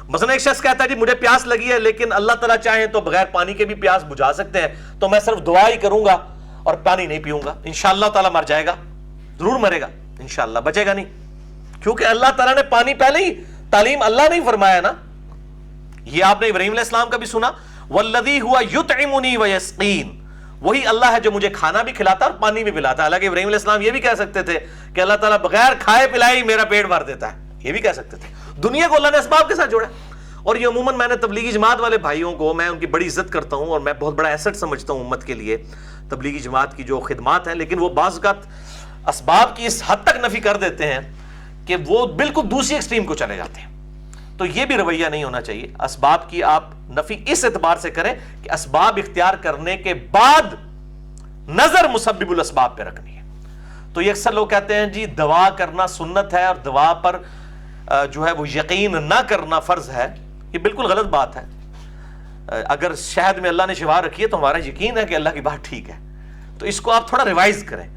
مثلا ایک شخص کہتا ہے جی مجھے پیاس لگی ہے لیکن اللہ تعالیٰ چاہیں تو بغیر پانی کے بھی پیاس بجھا سکتے ہیں، تو میں صرف دعا ہی کروں گا اور پانی نہیں پیوں گا، انشاءاللہ تعالیٰ مر جائے گا. ضرور مرے گا انشاءاللہ، بچے گا نہیں، کیونکہ اللہ تعالیٰ نے پانی پہلے ہی، تعلیم اللہ نے فرمایا نا. یہ آپ نے ابراہیم علیہ السلام کا بھی سنا، والذی ہوا یطعمنی ویسقین. وہی اللہ ہے جو مجھے کھانا بھی کھلاتا اور پانی بھی پلاتا. حالانکہ ابراہیم علیہ السلام یہ بھی کہہ سکتے تھے کہ اللہ تعالیٰ بغیر کھائے پلائے میرا پیٹ بھر دیتا ہے، یہ بھی کہہ سکتے تھے. دنیا کو اللہ نے اسباب کے ساتھ جوڑا. اور یہ عموماً میں نے تبلیغی جماعت والے بھائیوں کو، میں ان کی بڑی عزت کرتا ہوں اور میں بہت بڑا ایسٹ سمجھتا ہوں امت کے لیے تبلیغی جماعت کی جو خدمات ہیں، لیکن وہ بعض اوقات اسباب کی اس حد تک نفی کر دیتے ہیں کہ وہ بالکل دوسری ایکسٹریم کو چلے جاتے ہیں. تو یہ بھی رویہ نہیں ہونا چاہیے. اسباب کی آپ نفی اس اعتبار سے کریں کہ اسباب اختیار کرنے کے بعد نظر مسبب الاسباب پہ رکھنی ہے. تو یہ اکثر لوگ کہتے ہیں جی دوا کرنا سنت ہے اور دوا پر جو ہے وہ یقین نہ کرنا فرض ہے. یہ بالکل غلط بات ہے. اگر شہد میں اللہ نے شفا رکھی ہے تو ہمارا یقین ہے کہ اللہ کی بات ٹھیک ہے. تو اس کو آپ تھوڑا ریوائز کریں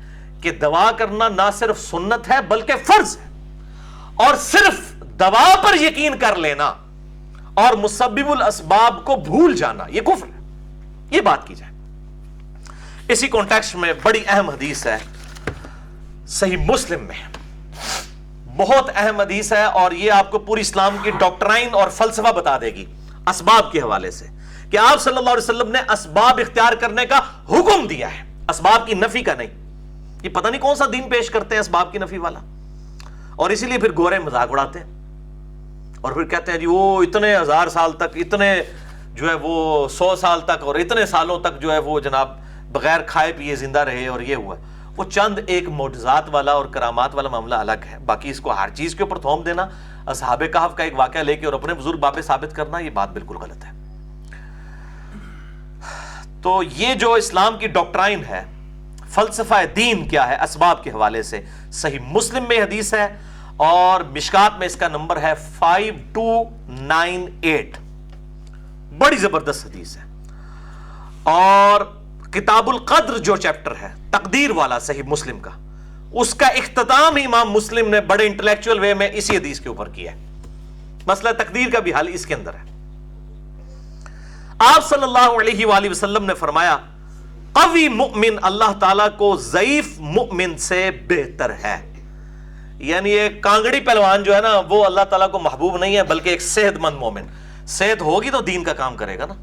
کہ دوا کرنا نہ صرف سنت ہے بلکہ فرض ہے. اور صرف دوا پر یقین کر لینا اور مسبب الاسباب کو بھول جانا یہ کفر ہے. یہ بات کی جائے. اسی کانٹیکسٹ میں بڑی اہم حدیث ہے صحیح مسلم میں، بہت اہم حدیث ہے، اور یہ آپ کو پوری اسلام کی ڈاکٹرائن اور فلسفہ بتا دے گی اسباب کے حوالے سے کہ آپ صلی اللہ علیہ وسلم نے اسباب اختیار کرنے کا حکم دیا ہے. اسباب کی نفی کا نہیں. یہ پتہ نہیں کون سا دین پیش کرتے ہیں اسباب کی نفی والا. اور اسی لیے پھر گورے مذاق اڑاتے ہیں اور پھر کہتے ہیں جی وہ اتنے 1000 سال تک, اتنے جو ہے وہ 100 سال تک اور اتنے سالوں تک جو ہے وہ جناب بغیر کھائے پیے زندہ رہے اور یہ ہوا. وہ چند ایک معجزات والا اور کرامات والا معاملہ الگ ہے, باقی اس کو ہر چیز کے اوپر تھوم دینا, اصحاب کہف کا ایک واقعہ لے کے اور اپنے بزرگ بابے ثابت کرنا, یہ بات بالکل غلط ہے. تو یہ جو اسلام کی ڈاکٹرائن ہے, فلسفہ دین کیا ہے اسباب کے حوالے سے, صحیح مسلم میں حدیث ہے اور مشکات میں اس کا نمبر ہے 5298, بڑی زبردست حدیث ہے. اور کتاب القدر جو چیپٹر ہے تقدیر والا صحیح مسلم کا, اس کا اختتام ہی امام مسلم نے بڑے انٹلیکچوئل وے میں اسی حدیث کے اوپر کیا ہے. مسئلہ تقدیر کا بھی حل اس کے اندر ہے. آپ صلی اللہ علیہ وآلہ وسلم نے فرمایا قوی مؤمن اللہ تعالیٰ کو ضعیف مؤمن سے بہتر ہے. یعنی ایک کانگڑی پہلوان جو ہے نا وہ اللہ تعالیٰ کو محبوب نہیں ہے, بلکہ ایک صحت مند مومن. صحت ہوگی تو دین کا کام کرے گا نا.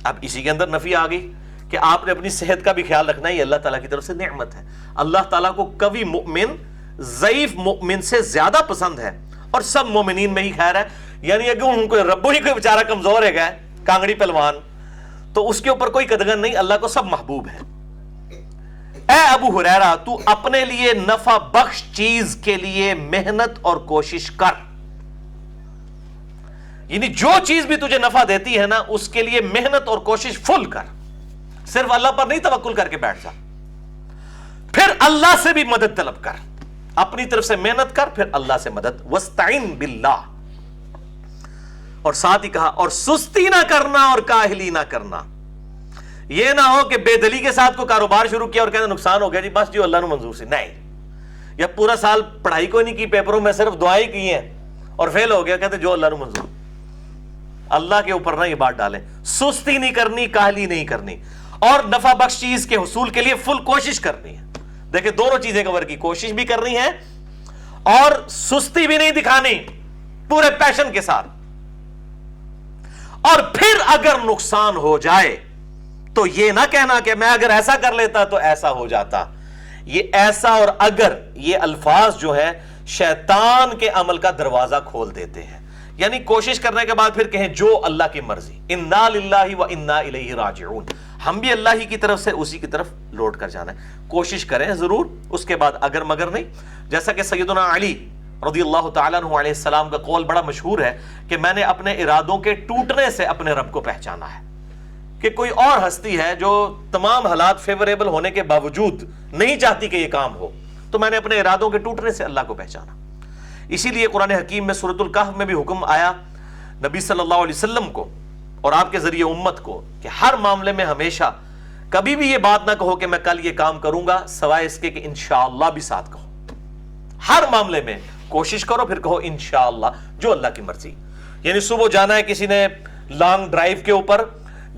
اب اسی کے اندر نفی آ گئی کہ آپ نے اپنی صحت کا بھی خیال رکھنا ہے, یہ اللہ تعالیٰ کی طرف سے نعمت ہے. اللہ تعالیٰ کو قوی مؤمن ضعیف مؤمن سے زیادہ پسند ہے, اور سب مومنین میں ہی خیر ہے. یعنی اگر ان کو ربو ہی کوئی بیچارہ کمزور ہے گئے کانگڑی پہلوان, تو اس کے اوپر کوئی قدغن نہیں, اللہ کو سب محبوب ہے. اے ابو ہریرہ تو اپنے لیے نفع بخش چیز کے لیے محنت اور کوشش کر. یعنی جو چیز بھی تجھے نفع دیتی ہے نا اس کے لیے محنت اور کوشش فل کر, صرف اللہ پر نہیں توکل کر کے بیٹھ جا. پھر اللہ سے بھی مدد طلب کر, اپنی طرف سے محنت کر, پھر اللہ سے مدد. وَاسْتَعِن بِاللَّهِ, اور ساتھ ہی کہا اور سستی نہ کرنا اور کاہلی نہ کرنا. یہ نہ ہو کہ بے دلی کے ساتھ کو کاروبار شروع کیا اور کہتے نقصان ہو گیا جی بس جو اللہ نے منظور سے, نہیں. یا پورا سال پڑھائی کوئی نہیں کی, پیپروں میں صرف دعائیں کی ہیں اور فیل ہو گیا, کہتے جو اللہ نے منظور. اللہ کے اوپر نہ یہ بات ڈالیں. سستی نہیں کرنی, کاہلی نہیں کرنی, اور نفع بخش چیز کے حصول کے لیے فل کوشش کرنی ہے. دیکھیں دونوں چیزیں کور کی, کوشش بھی کرنی ہے اور سستی بھی نہیں دکھانی, پورے پیشن کے ساتھ. اور پھر اگر نقصان ہو جائے تو یہ نہ کہنا کہ میں اگر ایسا کر لیتا تو ایسا ہو جاتا. یہ ایسا اور اگر یہ الفاظ جو ہے شیطان کے عمل کا دروازہ کھول دیتے ہیں. یعنی کوشش کرنے کے بعد پھر کہیں جو اللہ کی مرضی, انا للہ و انا الیہ راجعون, ہم بھی اللہ ہی کی طرف سے اسی کی طرف لوٹ کر جانا ہے. کوشش کریں ضرور, اس کے بعد اگر مگر نہیں. جیسا کہ سیدنا علی رضی اللہ تعالیٰ عنہ علیہ السلام کا قول بڑا مشہور ہے کہ میں نے اپنے ارادوں کے ٹوٹنے سے اپنے رب کو پہچانا ہے. کہ کوئی اور ہستی ہے جو تمام حالات فیوریبل ہونے کے باوجود نہیں چاہتی کہ یہ کام ہو, تو میں نے اپنے ارادوں کے ٹوٹنے سے اللہ کو پہچانا. اسی لیے قرآن حکیم میں سورۃ الکہف میں بھی حکم آیا نبی صلی اللہ علیہ وسلم کو اور آپ کے ذریعے امت کو کہ ہر معاملے میں ہمیشہ کبھی بھی یہ بات نہ کہو کہ میں کل یہ کام کروں گا, سوائے اس کے کہ انشاءاللہ بھی ساتھ کہو. ہر معاملے میں کوشش کرو پھر کہو انشاءاللہ, جو اللہ کی مرضی. یعنی صبح جانا ہے کسی نے لانگ ڈرائیو کے اوپر,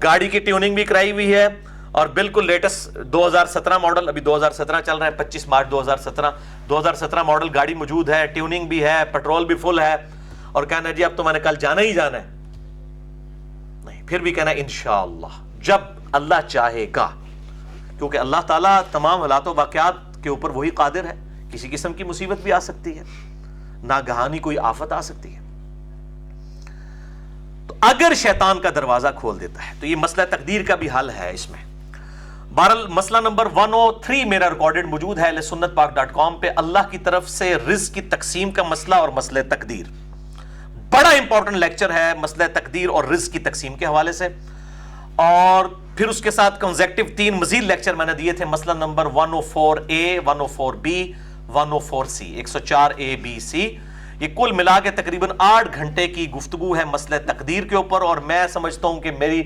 گاڑی کی ٹیوننگ بھی کرائی ہوئی ہے اور بالکل لیٹسٹ 2017 ماڈل, ابھی 2017 چل رہا ہے, 25 مارچ 2017 ماڈل گاڑی موجود ہے, ٹیوننگ بھی ہے, پیٹرول بھی فل ہے, اور کہنا جی اب تو میں نے کل جانا ہی جانا ہے. نہیں, پھر بھی کہنا انشاءاللہ, جب اللہ چاہے گا, کیونکہ اللہ تعالیٰ تمام حالات و واقعات کے اوپر وہی قادر ہے. کسی قسم کی مصیبت بھی آ سکتی ہے, ناگہانی کوئی آفت آ سکتی ہے. تو اگر شیطان کا دروازہ کھول دیتا ہے تو یہ مسئلہ تقدیر کا بھی حل ہے اس میں. بہرحال مسئلہ نمبر 103 میرا ریکارڈڈ موجود ہے sunnatpak.com پہ, اللہ کی طرف سے رزق کی تقسیم کا مسئلہ اور مسئلہ تقدیر. بڑا امپورٹنٹ لیکچر ہے مسئلہ تقدیر اور رزق کی تقسیم کے حوالے سے. اور پھر اس کے ساتھ کنزیکٹو 3 مزید لیکچر میں نے دیے تھے, مسئلہ number 104A, 104B, 104C, 104A, B, C. یہ کل ملا کے تقریباً 8 گھنٹے کی گفتگو ہے مسئلہ تقدیر کے اوپر, اور میں سمجھتا ہوں کہ میری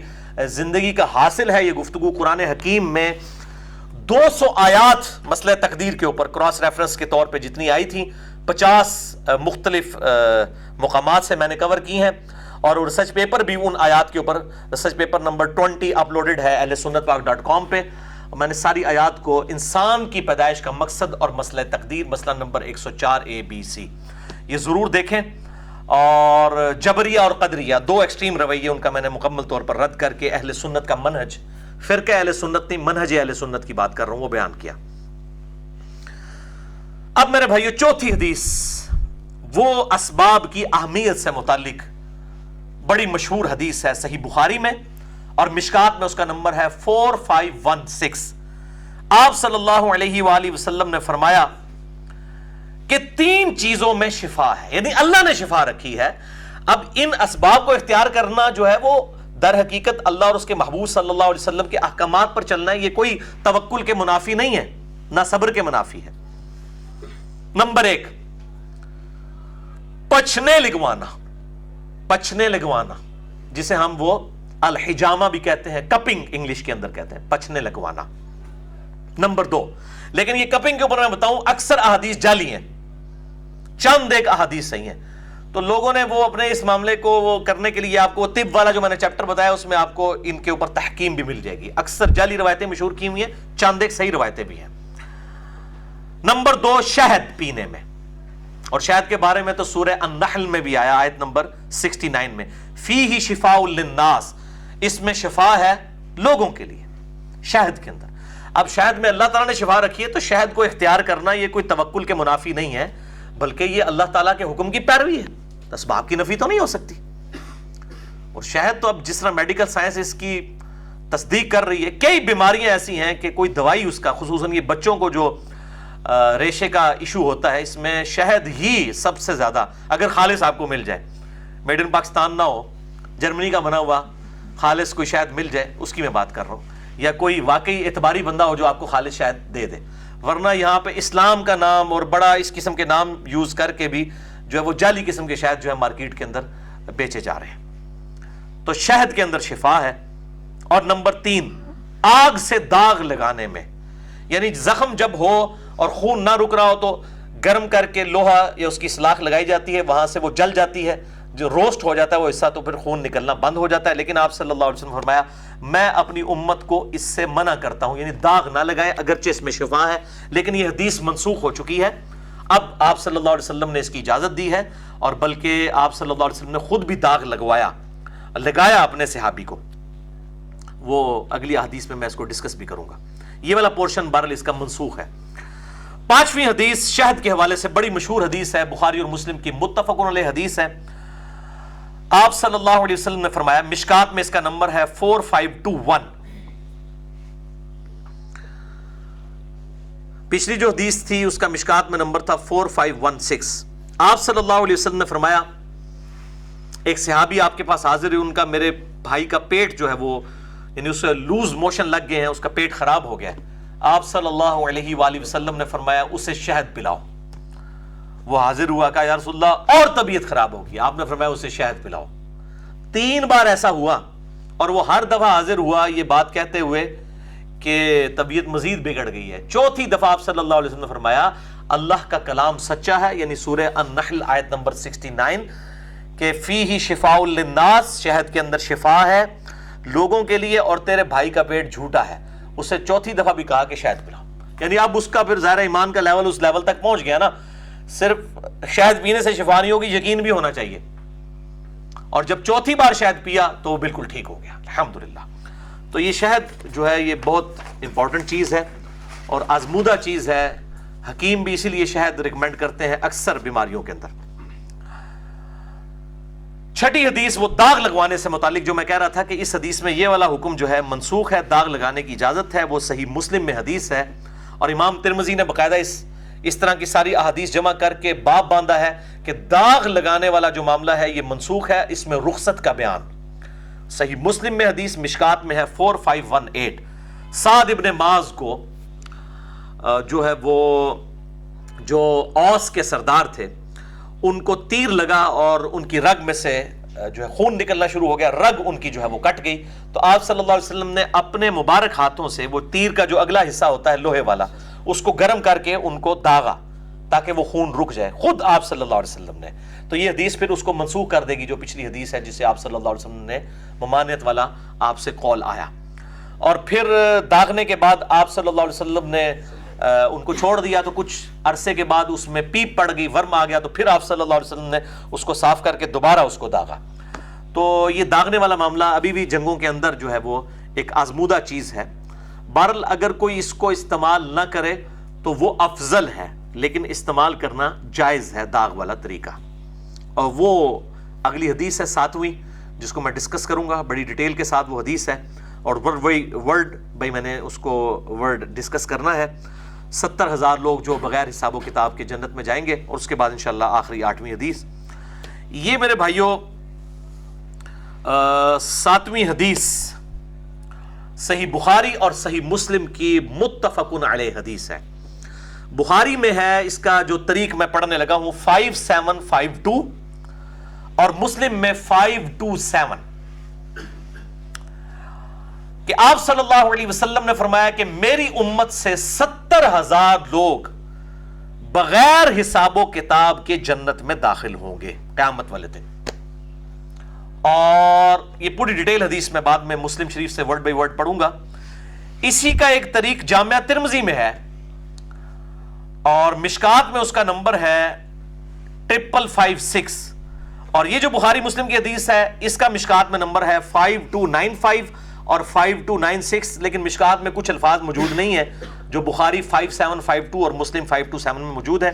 زندگی کا حاصل ہے یہ گفتگو. قرآن حکیم میں 200 آیات مسئلہ تقدیر کے اوپر کراس ریفرنس کے طور پہ جتنی آئی تھیں 50 مختلف مقامات سے میں نے کور کی ہیں, اور ریسرچ پیپر بھی ان آیات کے اوپر, ریسرچ پیپر نمبر 20 اپلوڈڈ ہے sunnatpak.com پہ. میں نے ساری آیات کو انسان کی پیدائش کا مقصد اور مسئلہ تقدیر, مسئلہ نمبر 104A, B, C, یہ ضرور دیکھیں. اور جبریہ اور قدریہ 2 ایکسٹریم رویے ان کا میں نے مکمل طور پر رد کر کے اہل سنت کا منہج فرقہ اہل سنت نہیں، منہج اہل سنت کی بات کر رہا ہوں، وہ بیان کیا۔ اب میرے بھائیو چوتھی حدیث وہ اسباب کی اہمیت سے متعلق بڑی مشہور حدیث ہے، صحیح بخاری میں اور مشکات میں اس کا نمبر ہے 4516۔ آپ صلی اللہ علیہ وآلہ وسلم نے فرمایا کہ 3 چیزوں میں شفا ہے، یعنی اللہ نے شفا رکھی ہے۔ اب ان اسباب کو اختیار کرنا جو ہے وہ در حقیقت اللہ اور اس کے محبوب صلی اللہ علیہ وسلم کے احکامات پر چلنا ہے، یہ کوئی توکل کے منافی نہیں ہے، نہ صبر کے منافی ہے۔ نمبر 1، پچھنے لگوانا جسے ہم وہ الحجامہ بھی کہتے ہیں، کپنگ انگلش کے اندر کہتے ہیں، پچھنے لگوانا۔ نمبر 2، لیکن یہ کپنگ کے اوپر میں بتاؤں اکثر احادیث جعلی ہیں، چند ایک احادیث صحیح ہیں، تو لوگوں نے وہ اپنے اس معاملے کو وہ کرنے کے لیے آپ کو طب والا جو میں نے چیپٹر بتایا اس میں آپ کو ان کے اوپر تحکیم بھی مل جائے گی۔ اکثر جعلی روایتیں مشہور کی ہوئی ہیں، چند ایک صحیح روایتیں بھی ہیں۔ نمبر 2، شہد پینے میں، اور شہد کے بارے میں تو سورہ النحل میں بھی آیا، آیت نمبر 69 میں، فیہ شفاء للناس، اس میں شفا ہے لوگوں کے لیے، شہد کے اندر۔ اب شہد میں اللہ تعالیٰ نے شفا رکھی ہے، تو شہد کو اختیار کرنا یہ کوئی توکل کے منافی نہیں ہے، بلکہ یہ اللہ تعالیٰ کے حکم کی پیروی ہے، اسباب کی نفی تو نہیں ہو سکتی۔ اور شہد تو اب جس طرح میڈیکل سائنس اس کی تصدیق کر رہی ہے، کئی بیماریاں ایسی ہیں کہ کوئی دوائی اس کا، خصوصاً یہ بچوں کو جو ریشے کا ایشو ہوتا ہے، اس میں شہد ہی سب سے زیادہ، اگر خالص آپ کو مل جائے، میڈ ان پاکستان نہ ہو، جرمنی کا بنا ہوا خالص کوئی شہد مل جائے، اس کی میں بات کر رہا ہوں، یا کوئی واقعی اعتباری بندہ ہو جو آپ کو خالص شہد دے دے، ورنہ یہاں پہ اسلام کا نام اور بڑا اس قسم کے نام یوز کر کے بھی جو ہے وہ جعلی قسم کے شہد جو ہے مارکیٹ کے اندر بیچے جا رہے ہیں۔ تو شہد کے اندر شفا ہے۔ اور نمبر 3، آگ سے داغ لگانے میں، یعنی زخم جب ہو اور خون نہ رک رہا ہو تو گرم کر کے لوہا یا اس کی سلاخ لگائی جاتی ہے، وہاں سے وہ جل جاتی ہے، جو روسٹ ہو جاتا ہے وہ حصہ، تو پھر خون نکلنا بند ہو جاتا ہے۔ لیکن آپ صلی اللہ علیہ وسلم نے فرمایا میں اپنی امت کو اس سے منع کرتا ہوں، یعنی داغ نہ لگائے، اگرچہ اس میں شفا ہے، لیکن یہ حدیث منسوخ ہو چکی ہے۔ اب آپ صلی اللہ علیہ وسلم نے اس کی اجازت دی ہے، اور بلکہ آپ صلی اللہ علیہ وسلم نے خود بھی داغ لگایا اپنے صحابی کو، وہ اگلی حدیث میں اس کو ڈسکس بھی کروں گا۔ یہ والا پورشن بہرحال اس کا منسوخ ہے۔ 5ویں حدیث شہد کے حوالے سے بڑی مشہور حدیث ہے، بخاری اور مسلم کی متفق علیہ حدیث ہے۔ آپ صلی اللہ علیہ وسلم نے فرمایا، مشکات میں اس کا نمبر ہے 4521۔ پچھلی جو حدیث تھی اس کا مشکات میں نمبر تھا 4516۔ آپ صلی اللہ علیہ وسلم نے فرمایا، ایک صحابی آپ کے پاس حاضر ہے، ان کا میرے بھائی کا پیٹ جو ہے وہ، یعنی اسے لوز موشن لگ گئے ہیں، اس کا پیٹ خراب ہو گیا ہے۔ آپ صلی اللہ علیہ وآلہ وسلم نے فرمایا اسے شہد پلاؤ۔ وہ حاضر ہوا، کہا یا رسول اللہ اور طبیعت خراب ہوگی، آپ نے فرمایا اسے شہد پلاؤ۔ 3 بار ایسا ہوا، اور وہ ہر دفعہ حاضر ہوا یہ بات کہتے ہوئے کہ طبیعت مزید بگڑ گئی ہے۔ 4تھی دفعہ آپ صلی اللہ علیہ وسلم نے فرمایا اللہ کا کلام سچا ہے، یعنی سورہ النحل آیت نمبر 69 کہ فیہ شفاء للناس، شہد کے اندر شفا ہے لوگوں کے لیے، اور تیرے بھائی کا پیٹ جھوٹا ہے۔ اسے 4تھی دفعہ بھی کہا کہ شہد پلاؤ، یعنی اب اس کا پھر ظاہر ایمان کا لیول اس لیول تک پہنچ گیا نا، صرف شہد پینے سے شفا نہیں ہوگی، یقین بھی ہونا چاہیے۔ اور جب 4تھی بار شہد پیا تو وہ بالکل ٹھیک ہو گیا، الحمدللہ۔ تو یہ شہد جو ہے یہ بہت امپورٹنٹ چیز ہے اور آزمودہ چیز ہے، حکیم بھی اسی لیے شہد ریکمینڈ کرتے ہیں اکثر بیماریوں کے اندر۔ 6ٹھی حدیث وہ داغ لگوانے سے متعلق، جو میں کہہ رہا تھا کہ اس حدیث میں یہ والا حکم جو ہے منسوخ ہے، داغ لگانے کی اجازت ہے، وہ صحیح مسلم میں حدیث ہے، اور امام ترمذی نے باقاعدہ اس طرح کی ساری احادیث جمع کر کے باب باندھا ہے کہ داغ لگانے والا جو معاملہ ہے یہ منسوخ ہے، اس میں رخصت کا بیان۔ صحیح مسلم میں حدیث مشکات میں ہے 4518۔ سعد ابن معاذ کو جو ہے وہ جو اوس کے سردار تھے، ان کو تیر لگا اور ان کی رگ میں سے جو ہے خون نکلنا شروع ہو گیا، رگ ان کی جو ہے وہ کٹ گئی، تو آپ صلی اللہ علیہ وسلم نے اپنے مبارک ہاتھوں سے وہ تیر کا جو اگلا حصہ ہوتا ہے لوہے والا، اس کو گرم کر کے ان کو داغا تاکہ وہ خون رک جائے، خود آپ صلی اللہ علیہ وسلم نے۔ تو یہ حدیث پھر اس کو منسوخ کر دے گی جو پچھلی حدیث ہے جسے آپ صلی اللہ علیہ وسلم نے ممانعت والا آپ سے قول آیا۔ اور پھر داغنے کے بعد آپ صلی اللہ علیہ وسلم نے ان کو چھوڑ دیا، تو کچھ عرصے کے بعد اس میں پیپ پڑ گئی، ورم آ گیا، تو پھر آپ صلی اللہ علیہ وسلم نے اس کو صاف کر کے دوبارہ اس کو داغا۔ تو یہ داغنے والا معاملہ ابھی بھی جنگوں کے اندر جو ہے وہ ایک آزمودہ چیز ہے. بہرحال اگر کوئی اس کو استعمال نہ کرے تو وہ افضل ہے، لیکن استعمال کرنا جائز ہے داغ والا طریقہ. اور وہ اگلی حدیث ہے 7ویں، جس کو میں ڈسکس کروں گا بڑی ڈیٹیل کے ساتھ. وہ حدیث ہے اور ورڈ بھائی میں نے اس کو ورڈ ڈسکس کرنا ہے. 70,000 لوگ جو بغیر حساب و کتاب کے جنت میں جائیں گے، اور اس کے بعد انشاءاللہ آخری 8ویں حدیث. یہ میرے بھائیوں 7ویں حدیث صحیح بخاری اور صحیح مسلم کی متفقن علیہ حدیث ہے. بخاری میں ہے، اس کا جو طریق میں پڑھنے لگا ہوں 5752 اور مسلم میں 527، کہ آپ صلی اللہ علیہ وسلم نے فرمایا کہ میری امت سے 70,000 لوگ بغیر حساب و کتاب کے جنت میں داخل ہوں گے قیامت والے دن. اور یہ پوری ڈیٹیل حدیث میں بعد میں مسلم شریف سے ورڈ بائی ورڈ پڑھوں گا. اسی کا ایک طریق جامعہ ترمذی میں ہے اور مشکات میں اس کا نمبر ہے 5556. اور یہ جو بخاری مسلم کی حدیث ہے اس کا مشکات میں نمبر ہے 5295 اور 5296، لیکن مشکات میں کچھ الفاظ موجود نہیں ہیں جو بخاری 5752 اور مسلم 527 میں موجود ہے.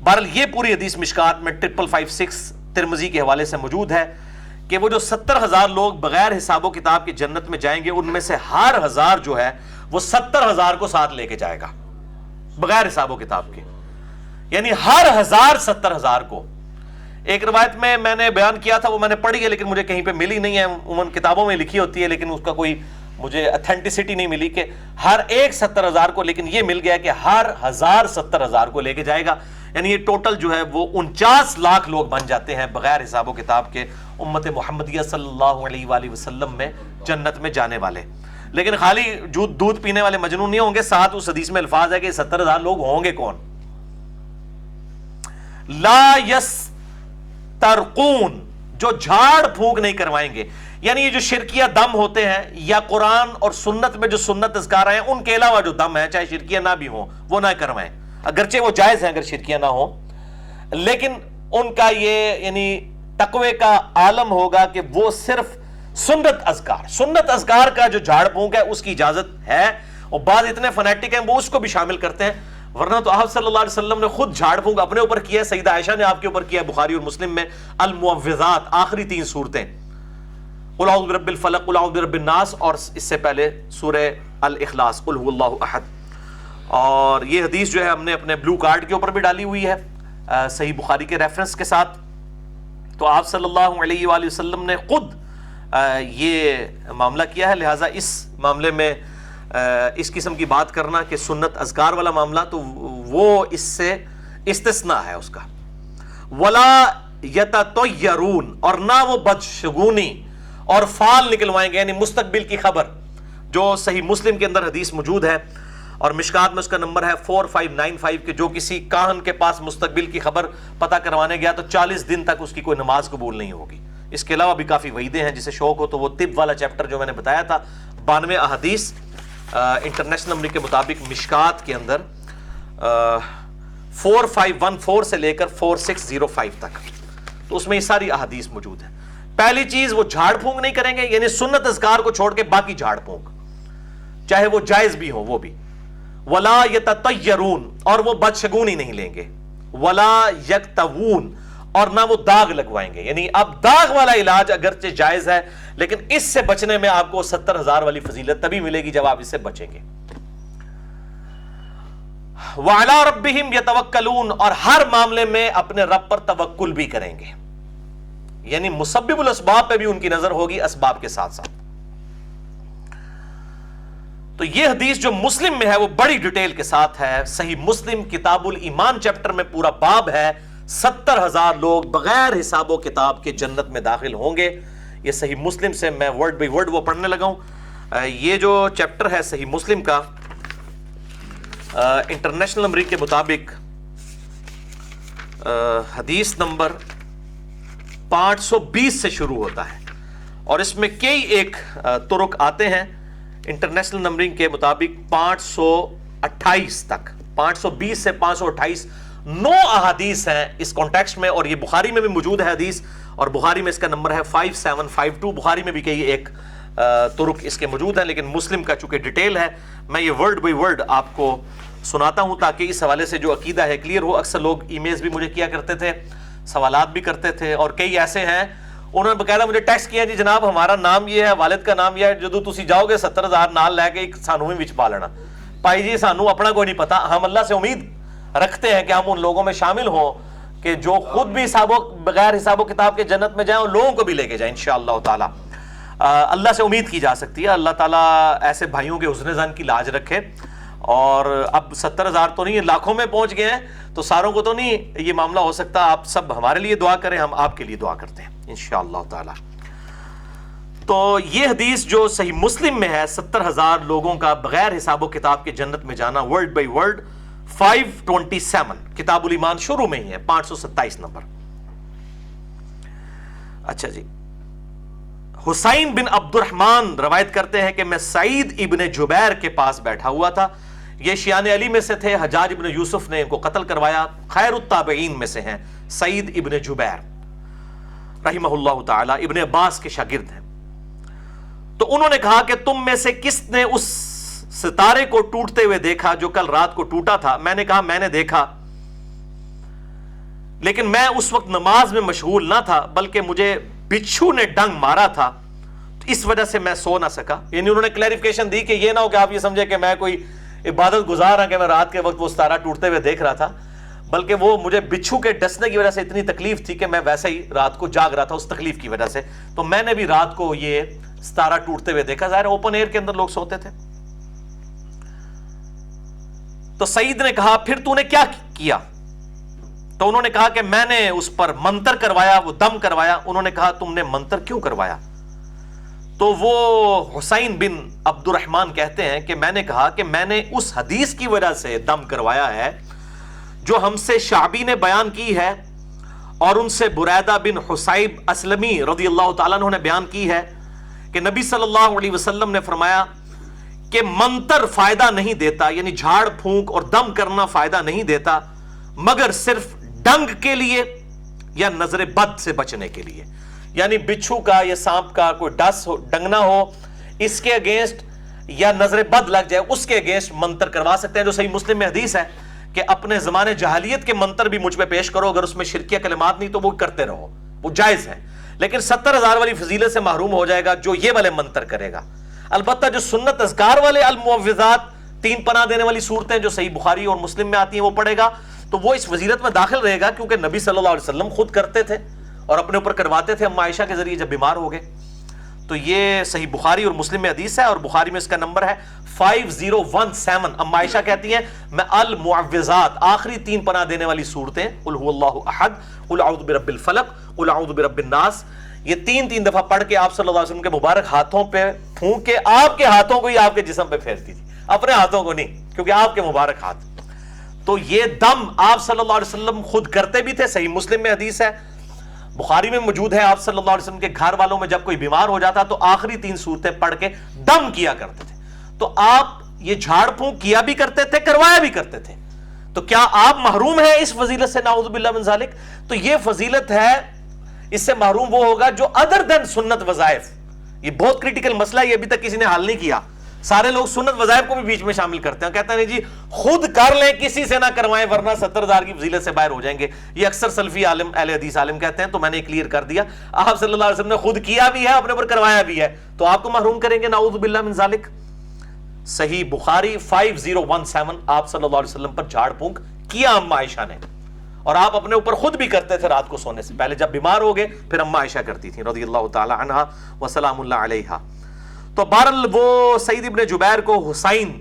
بہرحال یہ پوری حدیث مشکات میں 5556 ترمذی کے حوالے سے موجود ہے کہ وہ جو 70,000 لوگ بغیر حساب و کتاب کے جنت میں جائیں گے، ان میں سے ہر 1000 جو ہے وہ 70,000 کو ساتھ لے کے جائے گا بغیر حساب و کتاب کے. یعنی ہر 1000 70,000 کو. ایک روایت میں نے بیان کیا تھا، وہ میں نے پڑھی ہے لیکن مجھے کہیں پہ ملی نہیں ہے. عموماً کتابوں میں لکھی ہوتی ہے لیکن اس کا کوئی مجھے اتھینٹسٹی نہیں ملی کہ ہر ایک 70,000 کو، لیکن یہ مل گیا کہ ہر 1000 70,000 کو لے کے جائے گا. یعنی یہ ٹوٹل جو ہے وہ 49 لاکھ لوگ بن جاتے ہیں بغیر حساب و کتاب کے امت محمدیہ صلی اللہ علیہ وآلہ وسلم میں جنت میں جانے والے. لیکن خالی دودھ پینے والے مجنون نہیں ہوں گے، ساتھ اس حدیث میں الفاظ ہے کہ 70,000 لوگ ہوں گے کون؟ لا یسترقون، جو جھاڑ پھونک نہیں کروائیں گے. یعنی یہ جو شرکیہ دم ہوتے ہیں یا قرآن اور سنت میں جو سنت اذکار ہیں ان کے علاوہ جو دم ہے چاہے شرکیہ نہ بھی ہوں وہ نہ کروائیں، اگرچہ وہ جائز ہیں اگر شرکیہ نہ ہوں، لیکن ان کا یہ یعنی تقوی کا عالم ہوگا کہ وہ صرف سنت اذکار کا جو جھاڑ پھونک ہے اس کی اجازت ہے. اور بعض اتنے فنیٹک ہیں وہ اس کو بھی شامل کرتے ہیں، ورنہ تو آپ صلی اللہ علیہ وسلم نے خود جھاڑ پھونک اپنے اوپر کیا ہے. سیدہ عائشہ نے آپ کے اوپر کیا ہے. بخاری اور مسلم میں المعوذات آخری 3 صورتیں، قل اعوذ برب الفلق، قل اعوذ برب الناس، اور اس سے پہلے سورہ الاخلاص قل هو اللہ احد. اور یہ حدیث جو ہے ہم نے اپنے بلو کارڈ کے اوپر بھی ڈالی ہوئی ہے صحیح بخاری کے ریفرنس کے ساتھ. تو آپ صلی اللہ علیہ وآلہ وسلم نے خود یہ معاملہ کیا ہے، لہٰذا اس معاملے میں اس قسم کی بات کرنا کہ سنت اذکار والا معاملہ تو وہ اس سے استثناء ہے اس کا. ولا یتطیرون، اور نہ وہ بدشگونی اور فال نکلوائیں گے، یعنی مستقبل کی خبر، جو صحیح مسلم کے اندر حدیث موجود ہے اور مشکات میں اس کا نمبر ہے 4595 کہ جو کسی کاہن کے پاس مستقبل کی خبر پتہ کروانے گیا تو 40 دن تک اس کی کوئی نماز قبول نہیں ہوگی. اس کے علاوہ بھی کافی وعیدیں ہیں، جسے شوق ہو تو وہ طب والا چیپٹر جو میں نے بتایا تھا 92 احادیث انٹرنیشنل نمبر کے مطابق مشکات کے اندر 4514 سے لے کر 4605 تک، تو اس میں یہ ساری احادیث موجود ہیں. پہلی چیز وہ جھاڑ پھونک نہیں کریں گے، یعنی سنت اذکار کو چھوڑ کے باقی جھاڑ پھونک چاہے وہ جائز بھی ہو وہ بھی. ولا یتطیرون، اور وہ بدشگونی نہیں لیں گے. ولا یکتوون، اور نہ وہ داغ لگوائیں گے. یعنی اب داغ والا علاج اگرچہ جائز ہے لیکن اس سے بچنے میں آپ کو 70,000 والی فضیلت تبھی ملے گی جب آپ اس سے بچیں گے. وعلی ربہم یتوکلون، اور ہر معاملے میں اپنے رب پر توکل بھی کریں گے. یعنی مسبب الاسباب پہ بھی ان کی نظر ہوگی اسباب کے ساتھ ساتھ. تو یہ حدیث جو مسلم میں ہے وہ بڑی ڈیٹیل کے ساتھ ہے. صحیح مسلم کتاب الایمان چیپٹر میں پورا باب ہے 70,000 لوگ بغیر حساب و کتاب کے جنت میں داخل ہوں گے. یہ صحیح مسلم سے میں ورڈ بائی ورڈ وہ پڑھنے لگا ہوں. یہ جو چیپٹر ہے صحیح مسلم کا انٹرنیشنل نمبر کے مطابق حدیث نمبر 520 سے شروع ہوتا ہے اور اس میں کئی ایک طرق آتے ہیں. انٹرنیشنل نمبرنگ کے مطابق 528 تک، 520 سے 528 9 احادیث ہیں اس کانٹیکسٹ میں. اور یہ بخاری میں بھی موجود ہے حدیث، اور بخاری میں اس کا نمبر ہے 5752. بخاری میں بھی کئی ایک طرق اس کے موجود ہیں، لیکن مسلم کا چونکہ ڈیٹیل ہے میں یہ ورڈ بائی ورڈ آپ کو سناتا ہوں تاکہ اس حوالے سے جو عقیدہ ہے کلیئر ہو. اکثر لوگ ای میلز بھی مجھے کیا کرتے تھے، سوالات بھی کرتے تھے، اور کئی ایسے ہیں انہوں نے باقاعدہ مجھے ٹیکسٹ کیا جی جناب ہمارا نام یہ ہے، والد کا نام یہ ہے، جدو تسی جاؤ گے 70,000 نال لے کے ایک سانو بھی وچ پا لینا. بھائی جی سانو اپنا کوئی نہیں پتا، ہم اللہ سے امید رکھتے ہیں کہ ہم ان لوگوں میں شامل ہوں کہ جو خود بھی بغیر حساب و کتاب کے جنت میں جائیں اور لوگوں کو بھی لے کے جائیں انشاءاللہ تعالی. اللہ سے امید کی جا سکتی ہے. اللہ تعالیٰ ایسے بھائیوں کے حسن ظن کی لاج رکھے. اور اب 70,000 تو نہیں، لاکھوں میں پہنچ گئے ہیں تو ساروں کو تو نہیں یہ معاملہ ہو سکتا. آپ سب ہمارے لیے دعا کریں، ہم آپ کے لیے دعا کرتے ہیں انشاءاللہ تعالی. تو یہ حدیث جو صحیح مسلم میں ہے 70,000 لوگوں کا بغیر حساب و کتاب کے جنت میں جانا، ورڈ بائی ورڈ 527 کتاب الایمان شروع میں ہی ہے، 527 نمبر. اچھا جی، حسین بن عبد الرحمن روایت کرتے ہیں کہ میں سعید ابن جبیر کے پاس بیٹھا ہوا تھا. یہ شیعان علی میں سے تھے، حجاج ابن یوسف نے ان کو قتل کروایا. خیر التابعین میں سے ہیں سعید ابن جبیر رحمہ اللہ تعالی، ابن عباس کے شاگرد ہیں. تو انہوں نے کہا کہ تم میں سے کس نے اس ستارے کو ٹوٹتے ہوئے دیکھا جو کل رات کو ٹوٹا تھا؟ میں نے کہا میں نے دیکھا، لیکن میں اس وقت نماز میں مشغول نہ تھا بلکہ مجھے بچھو نے ڈنگ مارا تھا، اس وجہ سے میں سو نہ سکا. یعنی انہوں نے کلیریفیکیشن دی کہ یہ نہ ہو کہ آپ یہ سمجھے کہ میں کوئی عبادت گزار ہوں کہ میں رات کے وقت وہ ستارہ ٹوٹتے ہوئے دیکھ رہا تھا، بلکہ وہ مجھے بچھو کے ڈسنے کی وجہ سے اتنی تکلیف تھی کہ میں ویسے ہی رات کو جاگ رہا تھا اس تکلیف کی وجہ سے. تو میں نے بھی رات کو یہ ستارہ ٹوٹتے ہوئے دیکھا. ظاہر اوپن ایئر کے اندر لوگ سوتے تھے. تو سعید نے کہا پھر تو نے کیا کیا؟ تو انہوں نے کہا کہ میں نے اس پر منتر کروایا، وہ دم کروایا. انہوں نے کہا تم نے منتر کیوں کروایا؟ تو وہ حسین بن عبد الرحمن کہتے ہیں کہ میں نے کہا کہ میں نے اس حدیث کی وجہ سے دم کروایا ہے جو ہم سے شعبی نے بیان کی ہے اور ان سے بریدہ بن حصیب اسلمی رضی اللہ تعالیٰ عنہ نے بیان کی ہے کہ نبی صلی اللہ علیہ وسلم نے فرمایا کہ منتر فائدہ نہیں دیتا، یعنی جھاڑ پھونک اور دم کرنا فائدہ نہیں دیتا مگر صرف ڈنگ کے لیے یا نظر بد سے بچنے کے لیے. یعنی بچھو کا یا سانپ کا کوئی ڈس ہو، ڈنگنا ہو، اس کے اگینسٹ یا نظر بد لگ جائے اس کے اگینسٹ منتر کروا سکتے ہیں. جو صحیح مسلم میں حدیث ہے کہ اپنے زمانے جاہلیت کے منتر بھی مجھ پہ پیش کرو، اگر اس میں شرکیہ کلمات نہیں تو وہ کرتے رہو، وہ جائز ہے. لیکن 70,000 والی فضیلت سے محروم ہو جائے گا جو یہ والے منتر کرے گا. البتہ جو سنت اذکار والے المعوذات، 3 پناہ دینے والی صورتیں جو صحیح بخاری اور مسلم میں آتی ہیں وہ پڑھے گا تو وہ اس فضیلت میں داخل رہے گا، کیونکہ نبی صلی اللہ علیہ وسلم خود کرتے تھے اور اپنے اوپر کرواتے تھے اما عائشہ کے ذریعے جب بیمار ہو گئے. تو یہ صحیح بخاری اور مسلم میں حدیث ہے، اور بخاری میں اس کا نمبر ہے 5017. اما عائشہ کہتی ہیں میں المعوذات آخری 3 پناہ دینے والی صورتیں قل هو اللہ احد، قل اعوذ برب الفلق، قل اعوذ برب الناس، یہ 3 دفعہ پڑھ کے آپ صلی اللہ علیہ وسلم کے مبارک ہاتھوں پہ پھونک کے آپ کے ہاتھوں کو ہی آپ کے جسم پہ پھیرتی تھی، اپنے ہاتھوں کو نہیں، کیونکہ آپ کے مبارک ہاتھ. تو یہ دم آپ صلی اللہ علیہ وسلم خود کرتے بھی تھے. صحیح مسلم میں حدیث ہے، بخاری میں موجود ہے، آپ صلی اللہ علیہ وسلم کے گھر والوں میں جب کوئی بیمار ہو جاتا تو آخری 3 صورتیں پڑھ کے دم کیا کرتے تھے. تو آپ یہ جھاڑ پھونک کیا بھی کرتے تھے، کروایا بھی کرتے تھے. تو کیا آپ محروم ہیں اس فضیلت سے؟ نعوذ باللہ من ذالک. تو یہ فضیلت ہے، اس سے محروم وہ ہوگا جو ادر دین سنت وظائف. یہ بہت کریٹیکل مسئلہ ہے، یہ ابھی تک کسی نے حل نہیں کیا. سارے لوگ سنت وظائف کو بھی بیچ میں شامل کرتے ہیں، کہتے ہیں جی خود کر لیں، کسی سے نہ کروائیں ورنہ 70,000 کی فضیلت سے باہر ہو جائیں گے. یہ اکثر سلفی عالم، اہل حدیث عالم کہتے ہیں. تو میں نے کلیئر کر دیا، آپ صلی اللہ علیہ وسلم نے خود کیا بھی ہے، اپنے اوپر کروایا بھی ہے، تو آپ کو محروم کریں گے؟ نعوذ باللہ من ذالک. صحیح بخاری 5017 آپ صلی اللہ علیہ وسلم پر جھاڑ پھونک کیا اما عائشہ نے، اور آپ اپنے اوپر خود بھی کرتے تھے رات کو سونے سے پہلے. جب بیمار ہو گئے پھر اما عائشہ کرتی تھیں رضی اللہ تعالی عنہا وسلام اللہ علیہا. تو بہرحال وہ سعید ابن جبیر کو حسین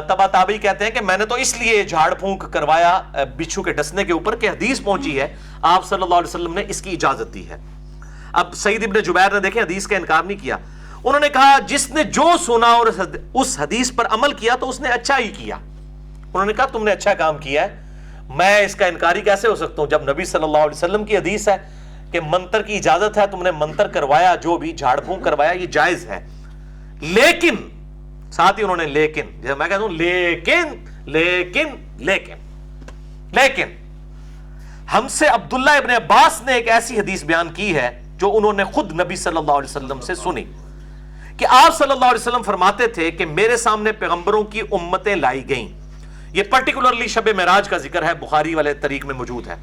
تبا تابعی کہتے ہیں کہ میں نے تو اس لیے جھاڑ پھونک کروایا بچھو کے ڈسنے کے اوپر کہ حدیث پہنچی ہے، آپ صلی اللہ علیہ وسلم نے اس کی اجازت دی ہے. اب سعید ابن جبیر نے دیکھیں حدیث کا انکار نہیں کیا. انہوں نے کہا جس نے جو سنا اور اس حدیث پر عمل کیا تو اس نے اچھا ہی کیا. انہوں نے کہا تم نے اچھا کام کیا ہے، میں اس کا انکاری کیسے ہو سکتا ہوں جب نبی صلی اللہ علیہ وسلم کی حدیث ہے کہ منتر کی اجازت ہے، تم نے منتر کروایا، جو بھی جھاڑ پھونک کروایا یہ جائز ہے. لیکن ساتھ ہی انہوں نے لیکن، جیسے میں کہتا ہوں لیکن لیکن لیکن لیکن ہم سے عبداللہ ابن عباس نے ایک ایسی حدیث بیان کی ہے جو انہوں نے خود نبی صلی اللہ علیہ وسلم سے سنی کہ آپ صلی اللہ علیہ وسلم فرماتے تھے کہ میرے سامنے پیغمبروں کی امتیں لائی گئیں. یہ پرٹیکولرلی شب معراج کا ذکر ہے، بخاری والے طریق میں موجود ہے.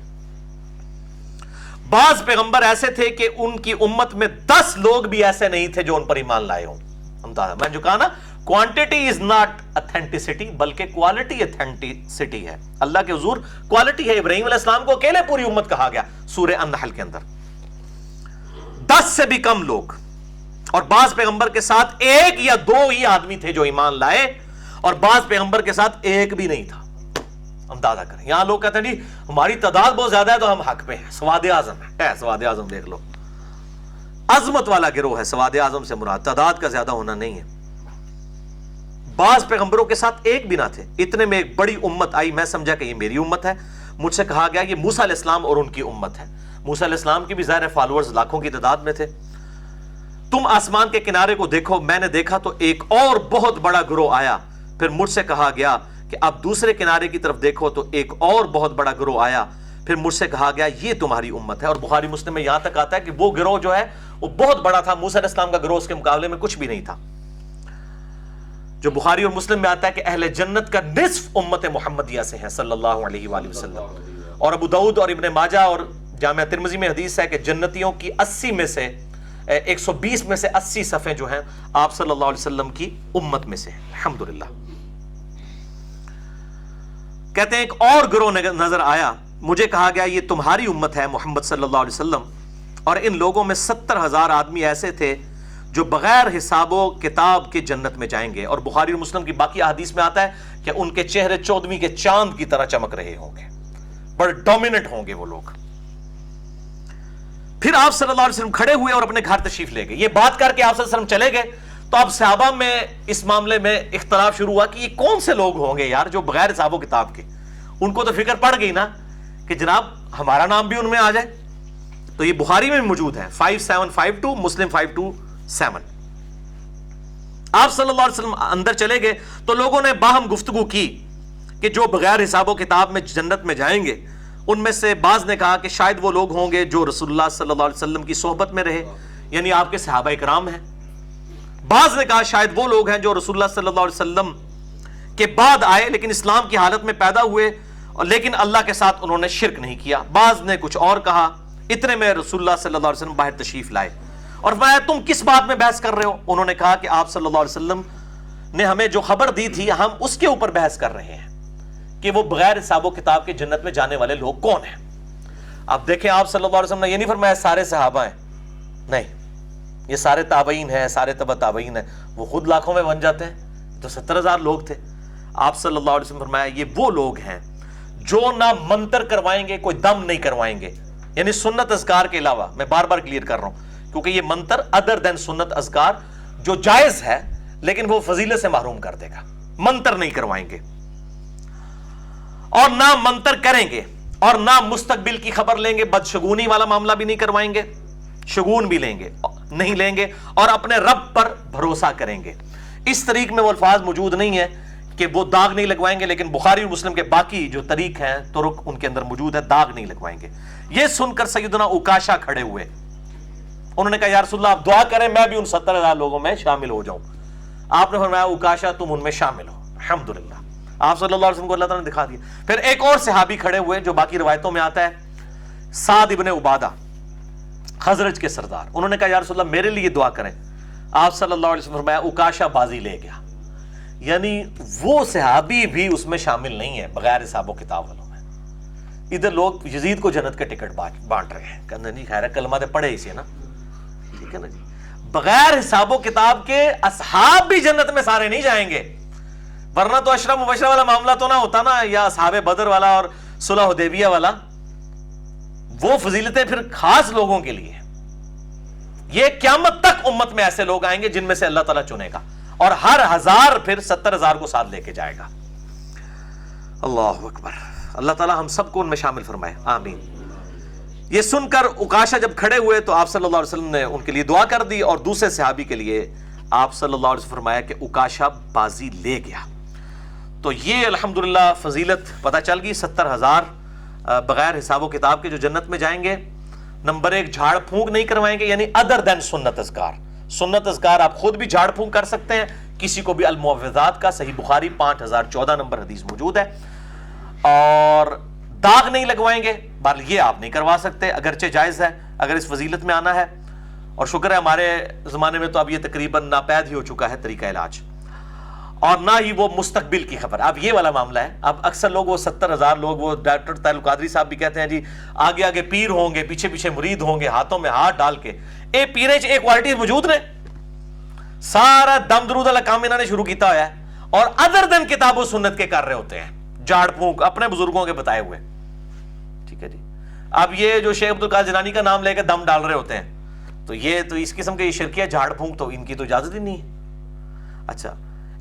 بعض پیغمبر ایسے تھے کہ ان کی امت میں 10 لوگ بھی ایسے نہیں تھے جو ان پر ایمان لائے ہوں. میں جو کہا نا، کوانٹٹی از ناٹ اتھینٹسٹی، بلکہ کوالٹی اتھینٹسٹی ہے. اللہ کے حضور کوالٹی ہے. ابراہیم علیہ السلام کو اکیلے پوری امت کہا گیا سورہ النحل کے اندر. 10 سے بھی کم لوگ، اور بعض پیغمبر کے ساتھ 1 یا 2 ہی آدمی تھے جو ایمان لائے، اور بعض پیغمبر کے ساتھ 1 بھی نہیں تھا. اندازہ کریں. یہاں لوگ کہتے ہیں جی ہماری تعداد بہت زیادہ ہے تو ہم حق پہ ہیں. سواد اعظم ہے، سواد اعظم دیکھ لو، عظمت والا گروہ ہے. سواد اعظم سے مراد تعداد کا زیادہ ہونا نہیں ہے. بعض پیغمبروں کے ساتھ 1 بھی نہ تھے. اتنے میں ایک بڑی امت آئی، میں سمجھا کہ یہ میری امت ہے. مجھ سے کہا گیا یہ موسیٰ علیہ السلام اور ان کی امت ہے. موسیٰ علیہ السلام کی بھی ظاہر فالوورز لاکھوں کی تعداد میں تھے. تم آسمان کے کنارے کو دیکھو. میں نے دیکھا تو ایک اور بہت بڑا گروہ آیا. پھر مجھ سے کہا گیا کہ اب دوسرے کنارے کی طرف دیکھو تو ایک اور بہت بڑا گروہ آیا. پھر مجھ سے کہا گیا یہ تمہاری امت ہے. اور بخاری مسلم میں یہاں تک آتا ہے کہ وہ گروہ جو ہے وہ بہت بڑا تھا. موسیٰ علیہ السلام کا گروہ اس کے مقابلے میں کچھ بھی نہیں تھا. جو بخاری اور مسلم میں آتا ہے کہ اہل جنت کا نصف امت محمدیہ سے ہیں صلی اللہ علیہ وآلہ وسلم. اور ابو داؤد اور ابن ماجہ اور جامعہ ترمذی میں حدیث ہے کہ جنتیوں کی 80 میں سے 120 میں سے 80 صفیں جو ہیں آپ صلی اللہ علیہ وسلم کی امت میں سے ہیں. الحمدللہ. کہتے ہیں ایک اور گروہ نظر آیا. مجھے کہا گیا یہ تمہاری امت ہے محمد صلی اللہ علیہ وسلم. اور ان لوگوں میں 70,000 آدمی ایسے تھے جو بغیر حساب و کتاب کے جنت میں جائیں گے. اور بخاری اور مسلم کی باقی احادیث میں آتا ہے کہ ان کے چہرے 14ویں کے چاند کی طرح چمک رہے ہوں گے. بڑے ڈومیننٹ ہوں گے وہ لوگ. پھر آپ صلی اللہ علیہ وسلم کھڑے ہوئے اور اپنے گھر تشریف لے گئے. یہ بات کر کے آپ صلی اللہ علیہ وسلم چلے گئے تو اب صحابہ میں اس معاملے میں اختلاف شروع ہوا کہ یہ کون سے لوگ ہوں گے یار جو بغیر حساب و کتاب کے. ان کو تو فکر پڑ گئی نا کہ جناب ہمارا نام بھی ان میں آ جائے. تو یہ بخاری میں موجود ہے 5752، مسلم 527. آپ صلی اللہ علیہ وسلم اندر چلے گئے تو لوگوں نے باہم گفتگو کی کہ جو بغیر حساب و کتاب میں جنت میں جائیں گے. ان میں سے بعض نے کہا کہ شاید وہ لوگ ہوں گے جو رسول اللہ صلی اللہ علیہ وسلم کی صحبت میں رہے، یعنی آپ کے صحابہ کرام ہیں. بعض نے کہا شاید وہ لوگ ہیں جو رسول اللہ صلی اللہ علیہ وسلم کے بعد آئے لیکن اسلام کی حالت میں پیدا ہوئے لیکن اللہ کے ساتھ انہوں نے شرک نہیں کیا. بعض نے کچھ اور کہا. اتنے میں رسول اللہ صلی اللہ علیہ وسلم باہر تشریف لائے اور فرمایا تم کس بات میں بحث کر رہے ہو؟ انہوں نے کہا کہ آپ صلی اللہ علیہ وسلم نے ہمیں جو خبر دی تھی ہم اس کے اوپر بحث کر رہے ہیں کہ وہ بغیر حساب و کتاب کے جنت میں جانے والے لوگ کون ہیں. اب دیکھیں آپ صلی اللہ علیہ وسلم نے یہ نہیں فرمایا سارے صحابہ ہیں، نہیں، یہ سارے تابعین ہیں، سارے تبع تابعین ہیں. وہ خود لاکھوں میں بن جاتے ہیں تو 70,000 لوگ تھے. آپ صلی اللہ علیہ وسلم فرمایا یہ وہ لوگ ہیں جو نہ منتر کروائیں گے، کوئی دم نہیں کروائیں گے، یعنی سنت اذکار کے علاوہ. میں بار بار کلیئر کر رہا ہوں کیونکہ یہ منتر ادر دین سنت اذکار جو جائز ہے لیکن وہ فضیلت سے محروم کر دے گا. منتر نہیں کروائیں گے اور نہ منتر کریں گے اور نہ مستقبل کی خبر لیں گے. بدشگونی والا معاملہ بھی نہیں کروائیں گے، شگون بھی نہیں لیں گے اور اپنے رب پر بھروسہ کریں گے. اس طریق میں وہ الفاظ موجود نہیں ہے کہ وہ داغ نہیں لگوائیں گے، لیکن بخاری اور مسلم کے باقی جو طریق ہیں طرق ان کے اندر موجود ہے، داغ نہیں لگوائیں گے. یہ سن کر سیدنا عکاشہ کھڑے ہوئے. انہوں نے کہا یا رسول اللہ آپ دعا کریں میں بھی ان 70,000 لوگوں میں شامل ہو جاؤں. آپ نے فرمایا عکاشہ تم ان میں شامل ہو. الحمدللہ. آپ صلی اللہ علیہ وسلم کو اللہ تعالیٰ نے دکھا دیا. پھر ایک اور صحابی کھڑے ہوئے جو باقی روایتوں میں آتا ہے، سعد ابن عبادہ، خزرج کے سردار. انہوں نے کہا یا رسول اللہ میرے لیے دعا کریں. آپ صلی اللہ علیہ وسلم فرمایا عکاشہ بازی لے گیا. یعنی وہ صحابی بھی اس میں شامل نہیں ہے بغیر حساب و کتاب والوں میں. ادھر لوگ یزید کو جنت کے ٹکٹ بانٹ رہے ہیں. کہنا نہیں خیر ہے کلمہ دے پڑھے اسے نا، ٹھیک ہے نا جی. بغیر حساب و کتاب کے اصحاب بھی جنت میں سارے نہیں جائیں گے، ورنہ تو اشرا مبشرہ والا معاملہ تو نہ ہوتا نا، یا اصحاب بدر والا اور صلح حدیبیہ والا. وہ فضیلتیں پھر خاص لوگوں کے لیے. یہ قیامت تک امت میں ایسے لوگ آئیں گے جن میں سے اللہ تعالیٰ چنے گا اور ہر 1000 پھر 70,000 کو ساتھ لے کے جائے گا. اللہ اکبر. اللہ تعالیٰ ہم سب کو ان میں شامل فرمائے، آمین. یہ سن کر عکاشہ جب کھڑے ہوئے تو آپ صلی اللہ علیہ وسلم نے ان کے لیے دعا کر دی اور دوسرے صحابی کے لیے آپ صلی اللہ علیہ وسلم فرمایا کہ عکاشہ بازی لے گیا. تو یہ الحمدللہ فضیلت پتہ چل گئی. 70,000 بغیر حساب و کتاب کے جو جنت میں جائیں گے. نمبر 1 جھاڑ پھونک نہیں کروائیں گے، یعنی ادر دین سنت اذکار. سنت اذکار آپ خود بھی جھاڑ پھونک کر سکتے ہیں. کسی کو بھی المعوذات کا صحیح بخاری 5014 نمبر حدیث موجود ہے. اور داغ نہیں لگوائیں گے، بال یہ آپ نہیں کروا سکتے، اگرچہ جائز ہے اگر اس فضیلت میں آنا ہے. اور شکر ہے ہمارے زمانے میں تو اب یہ تقریباً ناپید ہی ہو چکا ہے طریقہ علاج. اور نہ ہی وہ مستقبل کی خبر. اب یہ والا معاملہ ہے. اب اکثر لوگ وہ 70,000 لوگ، وہ ڈاکٹر طاہر القادری صاحب بھی کہتے ہیں جی آگے آگے پیر ہوں گے، پیچھے پیچھے مرید ہوں گے، ہاتھوں میں ہاتھ ڈال کے. اے پیرے چ ایک کوالٹی موجود نے، سارا دم درود والا کام انہوں نے شروع کیتا ہوا ہے، اور ادر دن کتاب و سنت کے کر رہے ہوتے ہیں، جھاڑ پھونک اپنے بزرگوں کے بتائے ہوئے. ٹھیک ہے جی. اب یہ جو شیخ عبدالقادر جیلانی کا نام لے کے دم ڈال رہے ہوتے ہیں، تو یہ تو اس قسم کے یہ شرکیہ جھاڑ پھونک تو ان کی تو اجازت ہی نہیں ہے. اچھا،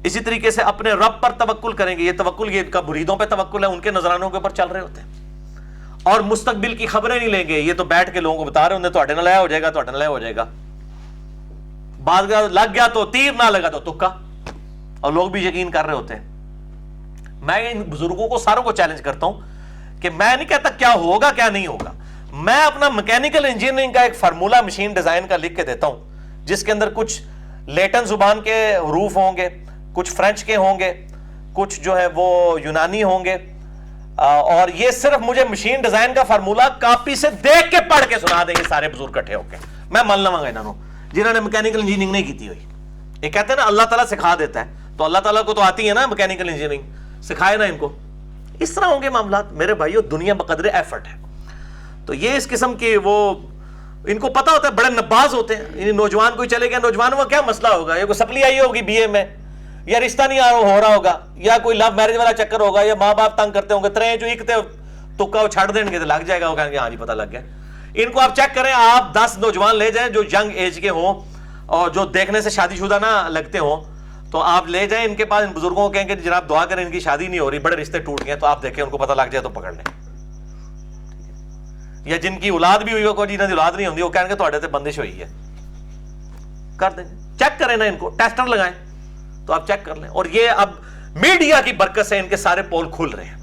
اسی طریقے سے اپنے رب پر توکل کریں گے. یہ توکل یہ ان کا مریدوں پہ توکل ہے، ان کے نذرانوں کے اوپر چل رہے ہوتے ہیں. اور مستقبل کی خبریں نہیں لیں گے. یہ تو بیٹھ کے لوگوں کو بتا رہے ہوتے ہیں تواڈے نال ہو جائے گا، تواڈے نال ہو جائے گا. بعد لگ گیا تو تیر، نہ لگا تو تکا، اور لوگ بھی یقین کر رہے ہوتے ہیں. میں ان بزرگوں کو ساروں کو چیلنج کرتا ہوں کہ میں نہیں کہتا کیا ہوگا کیا نہیں ہوگا. میں اپنا میکینیکل انجینئرنگ کا ایک فارمولا مشین ڈیزائن کا لکھ کے دیتا ہوں، جس کے اندر کچھ لیٹن زبان کے حروف ہوں گے، کچھ فرینچ کے ہوں گے، کچھ جو ہے وہ یونانی ہوں گے. اور یہ صرف مجھے مشین ڈیزائن کا فارمولا کاپی سے دیکھ کے پڑھ کے سنا دیں گے سارے بزرگ کٹھے ہو کے. میں مان لوں گا انہوں جنہوں نے میکینیکل انجینئرنگ نہیں کی ہوئی. یہ کہتے ہیں نا اللہ تعالیٰ سکھا دیتا ہے، تو اللہ تعالیٰ کو تو آتی ہے نا میکینیکل انجینئرنگ، سکھائے نا ان کو. اس طرح ہوں گے معاملات میرے بھائیو. دنیا بقدر ایفرٹ ہے. تو یہ اس قسم کے وہ ان کو پتا ہوتا ہے، بڑے نباز ہوتے ہیں. نوجوان کوئی چلے گیا، نوجوانوں کا کیا مسئلہ ہوگا؟ یہ کوئی سپلی آئی ہوگی بی اے میں، یا رشتہ نہیں ہو رہا ہوگا، یا کوئی لو میرج والا چکر ہوگا، یا ماں باپ تنگ کرتے ہوں گے، ترے جو ایک تکا وہ چھڑ دیں گے تو لگ جائے گا. وہ کہیں گے ہاں جی پتہ لگ گیا. ان کو آپ چیک کریں، آپ 10 نوجوان لے جائیں جو ینگ ایج کے ہوں اور جو دیکھنے سے شادی شدہ نہ لگتے ہوں، تو آپ لے جائیں ان کے پاس، ان بزرگوں کو کہیں کہ جناب دعا کریں ان کی شادی نہیں ہو رہی، بڑے رشتے ٹوٹ گئے، تو آپ دیکھیں ان کو پتہ لگ جائے تو پکڑ لیں. یا جن کی اولاد بھی ہوئی ہو، کوئی جنہوں کی اولاد نہیں ہوتی، وہ کہیں گے تھوڑے تے بندش ہوئی ہے، کر دیں گے. چیک کریں نا ان کو، ٹیسٹر لگائیں تو آپ چیک کر لیں. اور یہ اب میڈیا کی برکت سے ان کے سارے پول کھل رہے ہیں،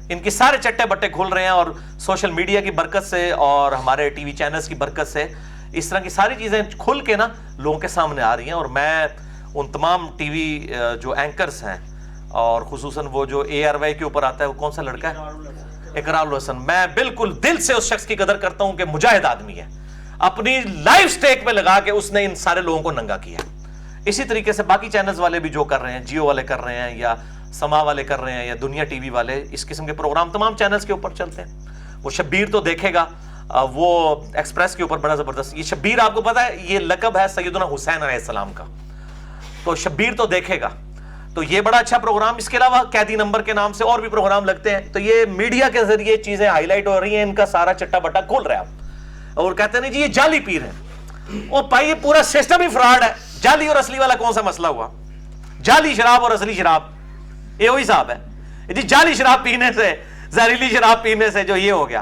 ان کے سارے چٹے بٹے کھل رہے ہیں، اور سوشل میڈیا کی برکت سے اور ہمارے ٹی وی چینلز کی برکت سے اس طرح کی ساری چیزیں کھل کے نا لوگوں کے سامنے آ رہی ہیں. اور میں ان تمام ٹی وی جو اینکرز ہیں، اور خصوصاً وہ جو اے آر وائی کے اوپر آتا ہے، وہ کون سا لڑکا ہے، اقرار الحسن، میں بالکل دل سے اس شخص کی قدر کرتا ہوں کہ مجاہد آدمی ہے. اپنی لائف سٹیک پہ لگا کے اس نے ان سارے لوگوں کو ننگا کیا. اسی طریقے سے باقی چینلز والے بھی جو کر رہے ہیں، جیو والے کر رہے ہیں، یا سما والے کر رہے ہیں، یا دنیا ٹی وی والے، اس قسم کے پروگرام تمام چینلز کے اوپر چلتے ہیں. وہ شبیر تو دیکھے گا، وہ ایکسپریس کے اوپر بڑا زبردست. یہ شبیر آپ کو پتا ہے یہ لقب ہے سیدنا حسین علیہ السلام کا، تو شبیر تو دیکھے گا. تو یہ بڑا اچھا پروگرام. اس کے علاوہ قیدی نمبر کے نام سے اور بھی پروگرام لگتے ہیں. تو یہ میڈیا کے ذریعے چیزیں ہائی لائٹ ہو رہی ہیں، ان کا سارا چٹا بٹا کھل رہا ہے. اور کہتے ہیں جی یہ جعلی پیر ہے. او بھائی یہ پورا سسٹم ہی فراڈ ہے. جعلی اور اصلی والا کون سا مسئلہ ہوا؟ جعلی شراب اور اصلی شراب یہ وہی صاحب ہے جی. جعلی شراب پینے سے، زہریلی شراب پینے سے جو یہ ہو گیا،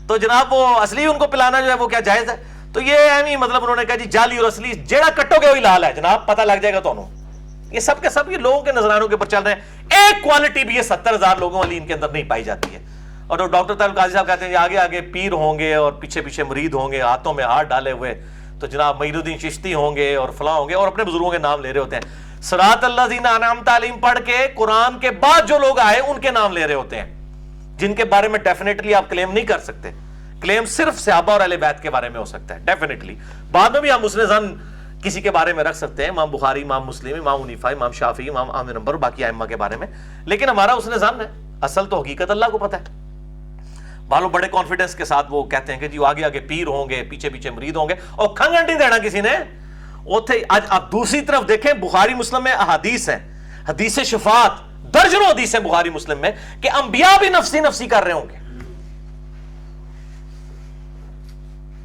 تو جناب وہ اصلی ان کو پلانا جو ہے وہ کیا جائز ہے؟ تو یہ اہم مطلب انہوں نے کہا جی جعلی اور اصلی جیڑا کٹو گے وہی لال ہے جناب، پتہ لگ جائے گا تو. یہ سب کے سب یہ لوگوں کے نظرانوں کے اوپر چل رہے ہیں. ایک کوالٹی بھی یہ 70,000 لوگوں والی ان کے اندر نہیں پائی جاتی ہے. اور ڈاکٹر طاہر القادری صاحب کہتے ہیں آگے آگے پیر ہوں گے اور پیچھے پیچھے مرید ہوں گے ہاتھوں میں ہاتھ ڈالے ہوئے، تو جناب معین الدین چشتی ہوں گے اور فلاں ہوں گے، اور اپنے بزرگوں کے نام لے رہے ہوتے ہیں. صراط الذین انعمت علیہم پڑھ کے قرآن کے بعد جو لوگ آئے ان کے نام لے رہے ہوتے ہیں، جن کے بارے میں ڈیفینیٹلی آپ کلیم نہیں کر سکتے. کلیم صرف صحابہ اور اہل بیت کے بارے میں ہو سکتا ہے ڈیفینیٹلی. بعد میں بھی ہم حسن ظن کسی کے بارے میں رکھ سکتے ہیں، امام بخاری، امام مسلم، امام حنیفہ، امام شافعی، امام احمد بن حنبل، باقی ائمہ کے بارے میں. لیکن ہمارا حسن ظن ہے، اصل تو حقیقت اللہ کو پتہ ہے. بالو بڑے کانفیڈنس کے ساتھ وہ کہتے ہیں کہ جی آگے آگے پیر ہوں گے، پیچھے پیچھے مرید ہوں گے، اور کھنگن نہیں دینا کسی نے. آج آپ دوسری طرف دیکھیں بخاری مسلم میں احادیث ہیں، حدیث شفاعت، درجنوں حدیث ہیں بخاری مسلم میں کہ انبیاء بھی نفسی نفسی کر رہے ہوں گے.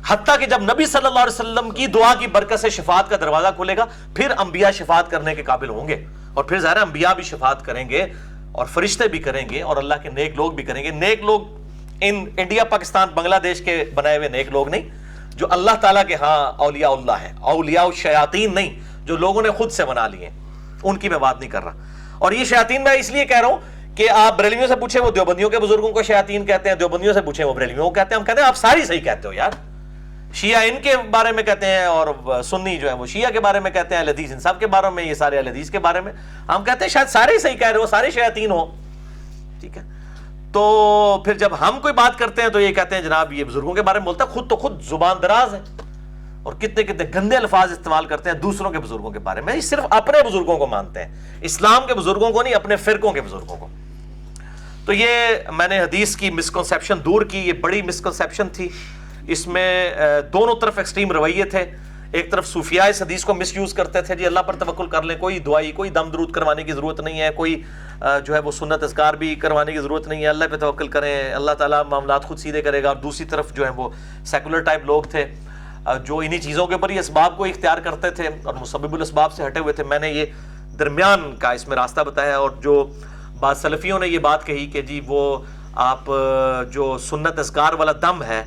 حتیٰ کہ جب نبی صلی اللہ علیہ وسلم کی دعا کی برکت سے شفاعت کا دروازہ کھلے گا، پھر انبیاء شفاعت کرنے کے قابل ہوں گے، اور پھر ظاہر انبیاء بھی شفاعت کریں گے، اور فرشتے بھی کریں گے، اور اللہ کے نیک لوگ بھی کریں گے. نیک لوگ ان انڈیا پاکستان بنگلہ دیش کے بنائے ہوئے نیک لوگ نہیں، جو اللہ تعالیٰ کے ہاں اولیاء اللہ ہیں، اولیاء الشیاطین نہیں، جو لوگوں نے خود سے بنا لیے ہیں، ان کی میں بات نہیں کر رہا. اور یہ شیاطین میں اس لیے کہہ رہا ہوں کہ آپ بریلویوں سے پوچھیں وہ دیوبندیوں کے بزرگوں کو شیاطین کہتے ہیں، دیوبندیوں سے پوچھیں وہ بریلویوں کو کہتے ہیں. ہم کہتے ہیں آپ ساری صحیح کہتے ہو یار، شیعہ ان کے بارے میں کہتے ہیں اور سنی جو ہے وہ شیعہ کے بارے میں کہتے ہیں، اہل حدیث ان سب کے بارے میں، یہ سارے اہل حدیث کے بارے میں. ہم کہتے ہیں شاید سارے ہی صحیح کہہ رہے ہو، سارے شیاطین ہو. ٹھیک ہے، تو پھر جب ہم کوئی بات کرتے ہیں تو یہ کہتے ہیں جناب یہ بزرگوں کے بارے میں بولتا ہے، خود تو خود زبان دراز ہے اور کتنے کتنے گندے الفاظ استعمال کرتے ہیں دوسروں کے بزرگوں کے بارے میں. صرف اپنے بزرگوں کو مانتے ہیں، اسلام کے بزرگوں کو نہیں، اپنے فرقوں کے بزرگوں کو. تو یہ میں نے حدیث کی مسکنسیپشن دور کی، یہ بڑی مسکنسیپشن تھی. اس میں دونوں طرف ایکسٹریم رویے تھے. ایک طرف صوفیاء اس حدیث کو مس یوز کرتے تھے، جی اللہ پر توکل کر لیں، کوئی دعائی کوئی دم درود کروانے کی ضرورت نہیں ہے، کوئی جو ہے وہ سنت اذکار بھی کروانے کی ضرورت نہیں ہے، اللہ پہ توکل کریں، اللہ تعالیٰ معاملات خود سیدھے کرے گا. اور دوسری طرف جو ہے وہ سیکولر ٹائپ لوگ تھے جو انہی چیزوں کے اوپر ہی اسباب کو اختیار کرتے تھے اور مسبب الاسباب سے ہٹے ہوئے تھے. میں نے یہ درمیان کا اس میں راستہ بتایا. اور جو بعض سلفیوں نے یہ بات کہی کہ جی وہ آپ جو سنت اذکار والا دم ہے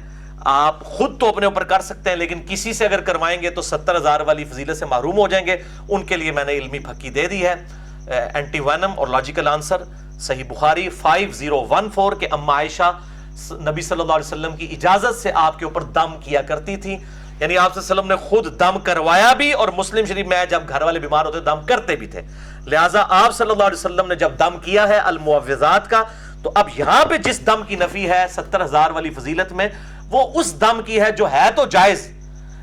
آپ خود تو اپنے اوپر کر سکتے ہیں، لیکن کسی سے اگر کروائیں گے تو 70,000 والی فضیلت سے محروم ہو جائیں گے. ان کے لیے میں نے علمی پھکی دے دی ہے. اینٹی وینم اور لاجیکل آنسر، صحیح بخاری 5014 کہ اما عائشہ نبی صلی اللہ علیہ وسلم کی اجازت سے آپ کے اوپر دم کیا کرتی تھی، یعنی آپ صلی اللہ علیہ وسلم نے خود دم کروایا بھی، اور مسلم شریف میں جب گھر والے بیمار ہوتے دم کرتے بھی تھے. لہٰذا آپ صلی اللہ علیہ وسلم نے جب دم کیا ہے المعوذات کا، تو اب یہاں پہ جس دم کی نفی ہے 70,000 والی فضیلت میں، وہ اس دم کی ہے جو ہے تو جائز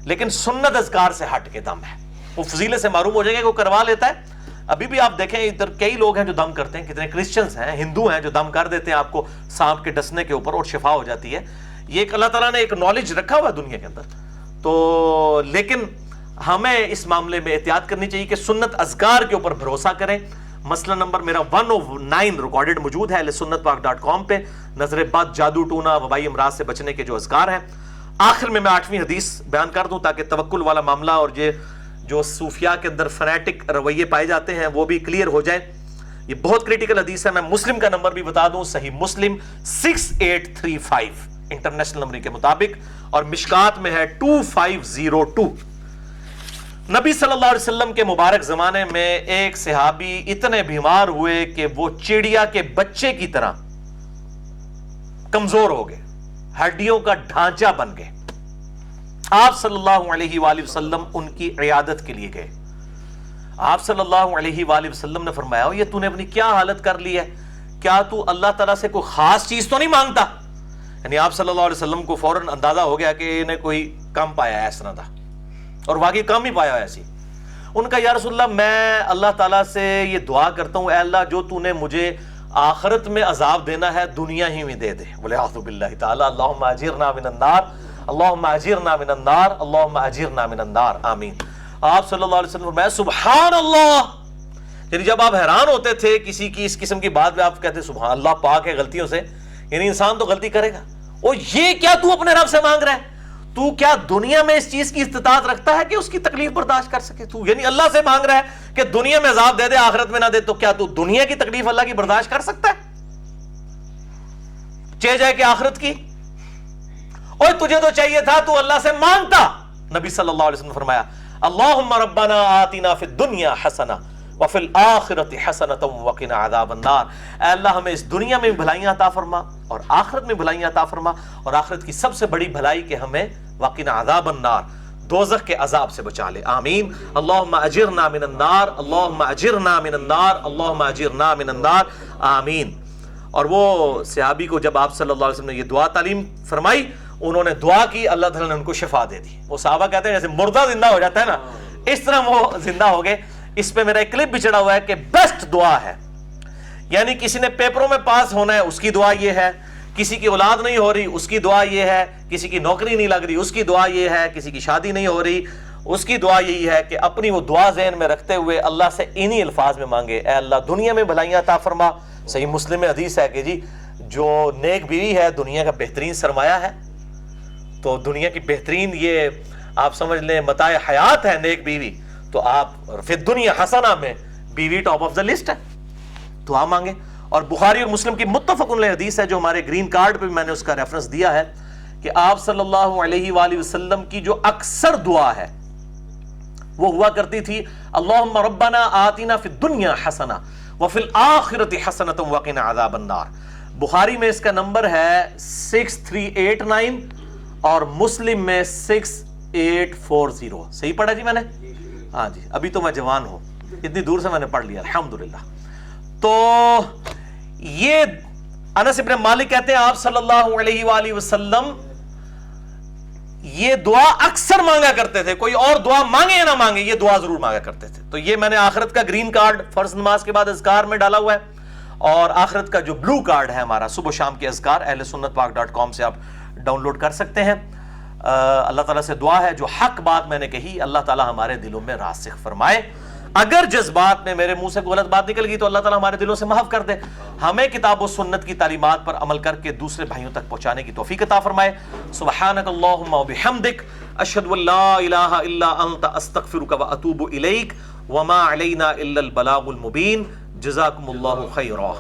لیکن سنت اذکار سے ہٹ کے دم ہے. وہ فضیلت سے معروم ہو جائیں گے، وہ کروا لیتا ہے. ابھی بھی آپ دیکھیں ادھر کئی لوگ ہیں جو دم کرتے ہیں، کتنے کرسچنز ہیں، ہندو ہیں جو دم کر دیتے ہیں آپ کو سانپ کے ڈسنے کے اوپر اور شفا ہو جاتی ہے. یہ ایک اللہ تعالیٰ نے ایک نالج رکھا ہوا ہے دنیا کے اندر. تو لیکن ہمیں اس معاملے میں احتیاط کرنی چاہیے کہ سنت اذکار کے اوپر بھروسہ کریں. مسئلہ نمبر میرا 109 ریکارڈڈ موجود ہے sunnatpak.com پہ. نظر بد، جادو ٹونا، وبائی امراض سے بچنے کے جو اذکار ہیں. آخر میں 8ویں حدیث بیان کر دوں تاکہ توکل والا معاملہ اور یہ جو صوفیاء کے اندر فنیٹک رویے پائے جاتے ہیں وہ بھی کلیئر ہو جائے. یہ بہت کریٹیکل حدیث ہے. میں مسلم کا نمبر بھی بتا دوں، صحیح مسلم 6835 انٹرنیشنل نمبر کے مطابق، اور مشکات میں ہے 2502. نبی صلی اللہ علیہ وسلم کے مبارک زمانے میں ایک صحابی اتنے بیمار ہوئے کہ وہ چڑیا کے بچے کی طرح کمزور ہو گئے، ہڈیوں کا ڈھانچہ بن گئے. آپ صلی اللہ علیہ وآلہ وسلم ان کی عیادت کے لیے گئے. آپ صلی اللہ علیہ وآلہ وسلم نے فرمایا یہ تو نے اپنی کیا حالت کر لی ہے، کیا تو اللہ تعالیٰ سے کوئی خاص چیز تو نہیں مانگتا؟ یعنی آپ صلی اللہ علیہ وسلم کو فوراً اندازہ ہو گیا کہ انہیں کوئی کم پایا ہے اس طرح تھا، اور واقعی کم ہی پایا ہے ایسی. ان کا یا رسول اللہ میں اللہ تعالیٰ سے یہ دعا کرتا ہوں، اے اللہ جو تو نے مجھے آخرت میں عذاب دینا ہے دنیا ہی میں دے دے. بولے اعوذ باللہ تعالی، اللہم اجرنا من النار، اللہم اجرنا من النار، اللہم اجرنا من النار، آمین. آپ صلی اللہ علیہ وسلم فرمایا سبحان اللہ. یعنی جب آپ حیران ہوتے تھے کسی کی اس قسم کی بات پہ، آپ کہتے سبحان اللہ، پاک ہے غلطیوں سے. یعنی انسان تو غلطی کرے گا. اور یہ کیا تو اپنے رب سے مانگ رہا ہے؟ تو کیا دنیا میں اس چیز کی استطاعت رکھتا ہے کہ اس کی تکلیف برداشت کر سکے؟ تو یعنی اللہ سے مانگ رہا ہے کہ دنیا میں عذاب دے دے آخرت میں نہ دے، تو کیا تو دنیا کی تکلیف اللہ کی برداشت کر سکتا ہے؟ چاہے جائے کہ آخرت کی. اور تجھے تو چاہیے تھا تو اللہ سے مانگتا. نبی صلی اللہ علیہ وسلم نے فرمایا اللہم ربنا آتنا فی الدنیا حسنہ وفی الآخرۃ حسنۃ وقنا عذاب النار. اے اللہ ہمیں اس دنیا میں بھی بھلائیاں عطا فرما اور آخرت میں بھلائیاں عطا فرما، اور آخرت کی سب سے بڑی بھلائی کہ ہمیں وقنا عذاب النار، دوزخ کے عذاب سے بچا لے. آمین. اللہم اجرنا من النار، اللہم اجرنا من النار، اللہم اجرنا من النار، آمین. اور وہ صحابی کو جب آپ صلی اللہ علیہ وسلم نے یہ دعا تعلیم فرمائی، انہوں نے دعا کی، اللہ تعالیٰ نے ان کو شفا دے دی. وہ صحابہ کہتے ہیں جیسے مردہ زندہ ہو جاتا ہے نا، اس طرح وہ زندہ ہو گئے. اس پہ میرا ایک کلپ بھی چڑھا ہوا ہے کہ بیسٹ دعا ہے. یعنی کسی نے پیپروں میں پاس ہونا ہے اس کی دعا یہ ہے، کسی کی اولاد نہیں ہو رہی اس کی دعا یہ ہے، کسی کی نوکری نہیں لگ رہی اس کی دعا یہ ہے، کسی کی شادی نہیں ہو رہی اس کی دعا یہی ہے کہ اپنی وہ دعا ذہن میں رکھتے ہوئے اللہ سے انہی الفاظ میں مانگے، اے اللہ دنیا میں بھلائیاں عطا فرما. صحیح مسلم میں حدیث ہے کہ جی جو نیک بیوی ہے دنیا کا بہترین سرمایہ ہے. تو دنیا کی بہترین یہ آپ سمجھ لیں متاع حیات ہے نیک بیوی، تو آپ فی الدنیا حسنہ میں بیوی ٹاپ آف دا لسٹ ہے. تو آپ مانگیں. اور بخاری اور مسلم کی متفق علیہ حدیث ہے جو ہمارے گرین کارڈ پہ بھی میں نے اس کا ریفرنس دیا ہے کہ آپ صلی اللہ علیہ وآلہ وسلم کی جو اکثر دعا ہے وہ ہوا کرتی تھی اللہم ربنا آتنا فی الدنیا حسنہ وفی الآخرۃ حسنۃ وقنا عذاب النار. بخاری میں اس کا نمبر ہے 6389 اور مسلم میں 6840. صحیح پڑھا جی میں نے؟ ہاں جی، ابھی تو میں جوان ہوں، اتنی دور سے میں نے پڑھ لیا الحمدللہ. تو یہ انس ابن مالک کہتے ہیں آپ صلی اللہ علیہ وآلہ وسلم یہ دعا اکثر مانگا کرتے تھے، کوئی اور دعا مانگے یا نہ مانگے یہ دعا ضرور مانگا کرتے تھے. تو یہ میں نے آخرت کا گرین کارڈ فرض نماز کے بعد اذکار میں ڈالا ہوا ہے، اور آخرت کا جو بلو کارڈ ہے ہمارا صبح و شام کے اذکار اہل سنت پاک .com سے آپ ڈاؤن لوڈ کر سکتے ہیں. اللہ تعالیٰ سے دعا ہے جو حق بات میں نے کہی اللہ تعالیٰ ہمارے دلوں میں راسخ فرمائے. اگر جذبات میں میرے منہ سے غلط بات نکل گئی تو اللہ تعالیٰ ہمارے دلوں سے محو کر دے. ہمیں کتاب و سنت کی تعلیمات پر عمل کر کے دوسرے بھائیوں تک پہنچانے کی توفیق عطا فرمائے. سبحانک اللہم و بحمدک اشہد ان لا الہ الا انت استغفرک و اتوب الیک وما علینا الا البلاغ المبین. جزاکم اللہ خیرا.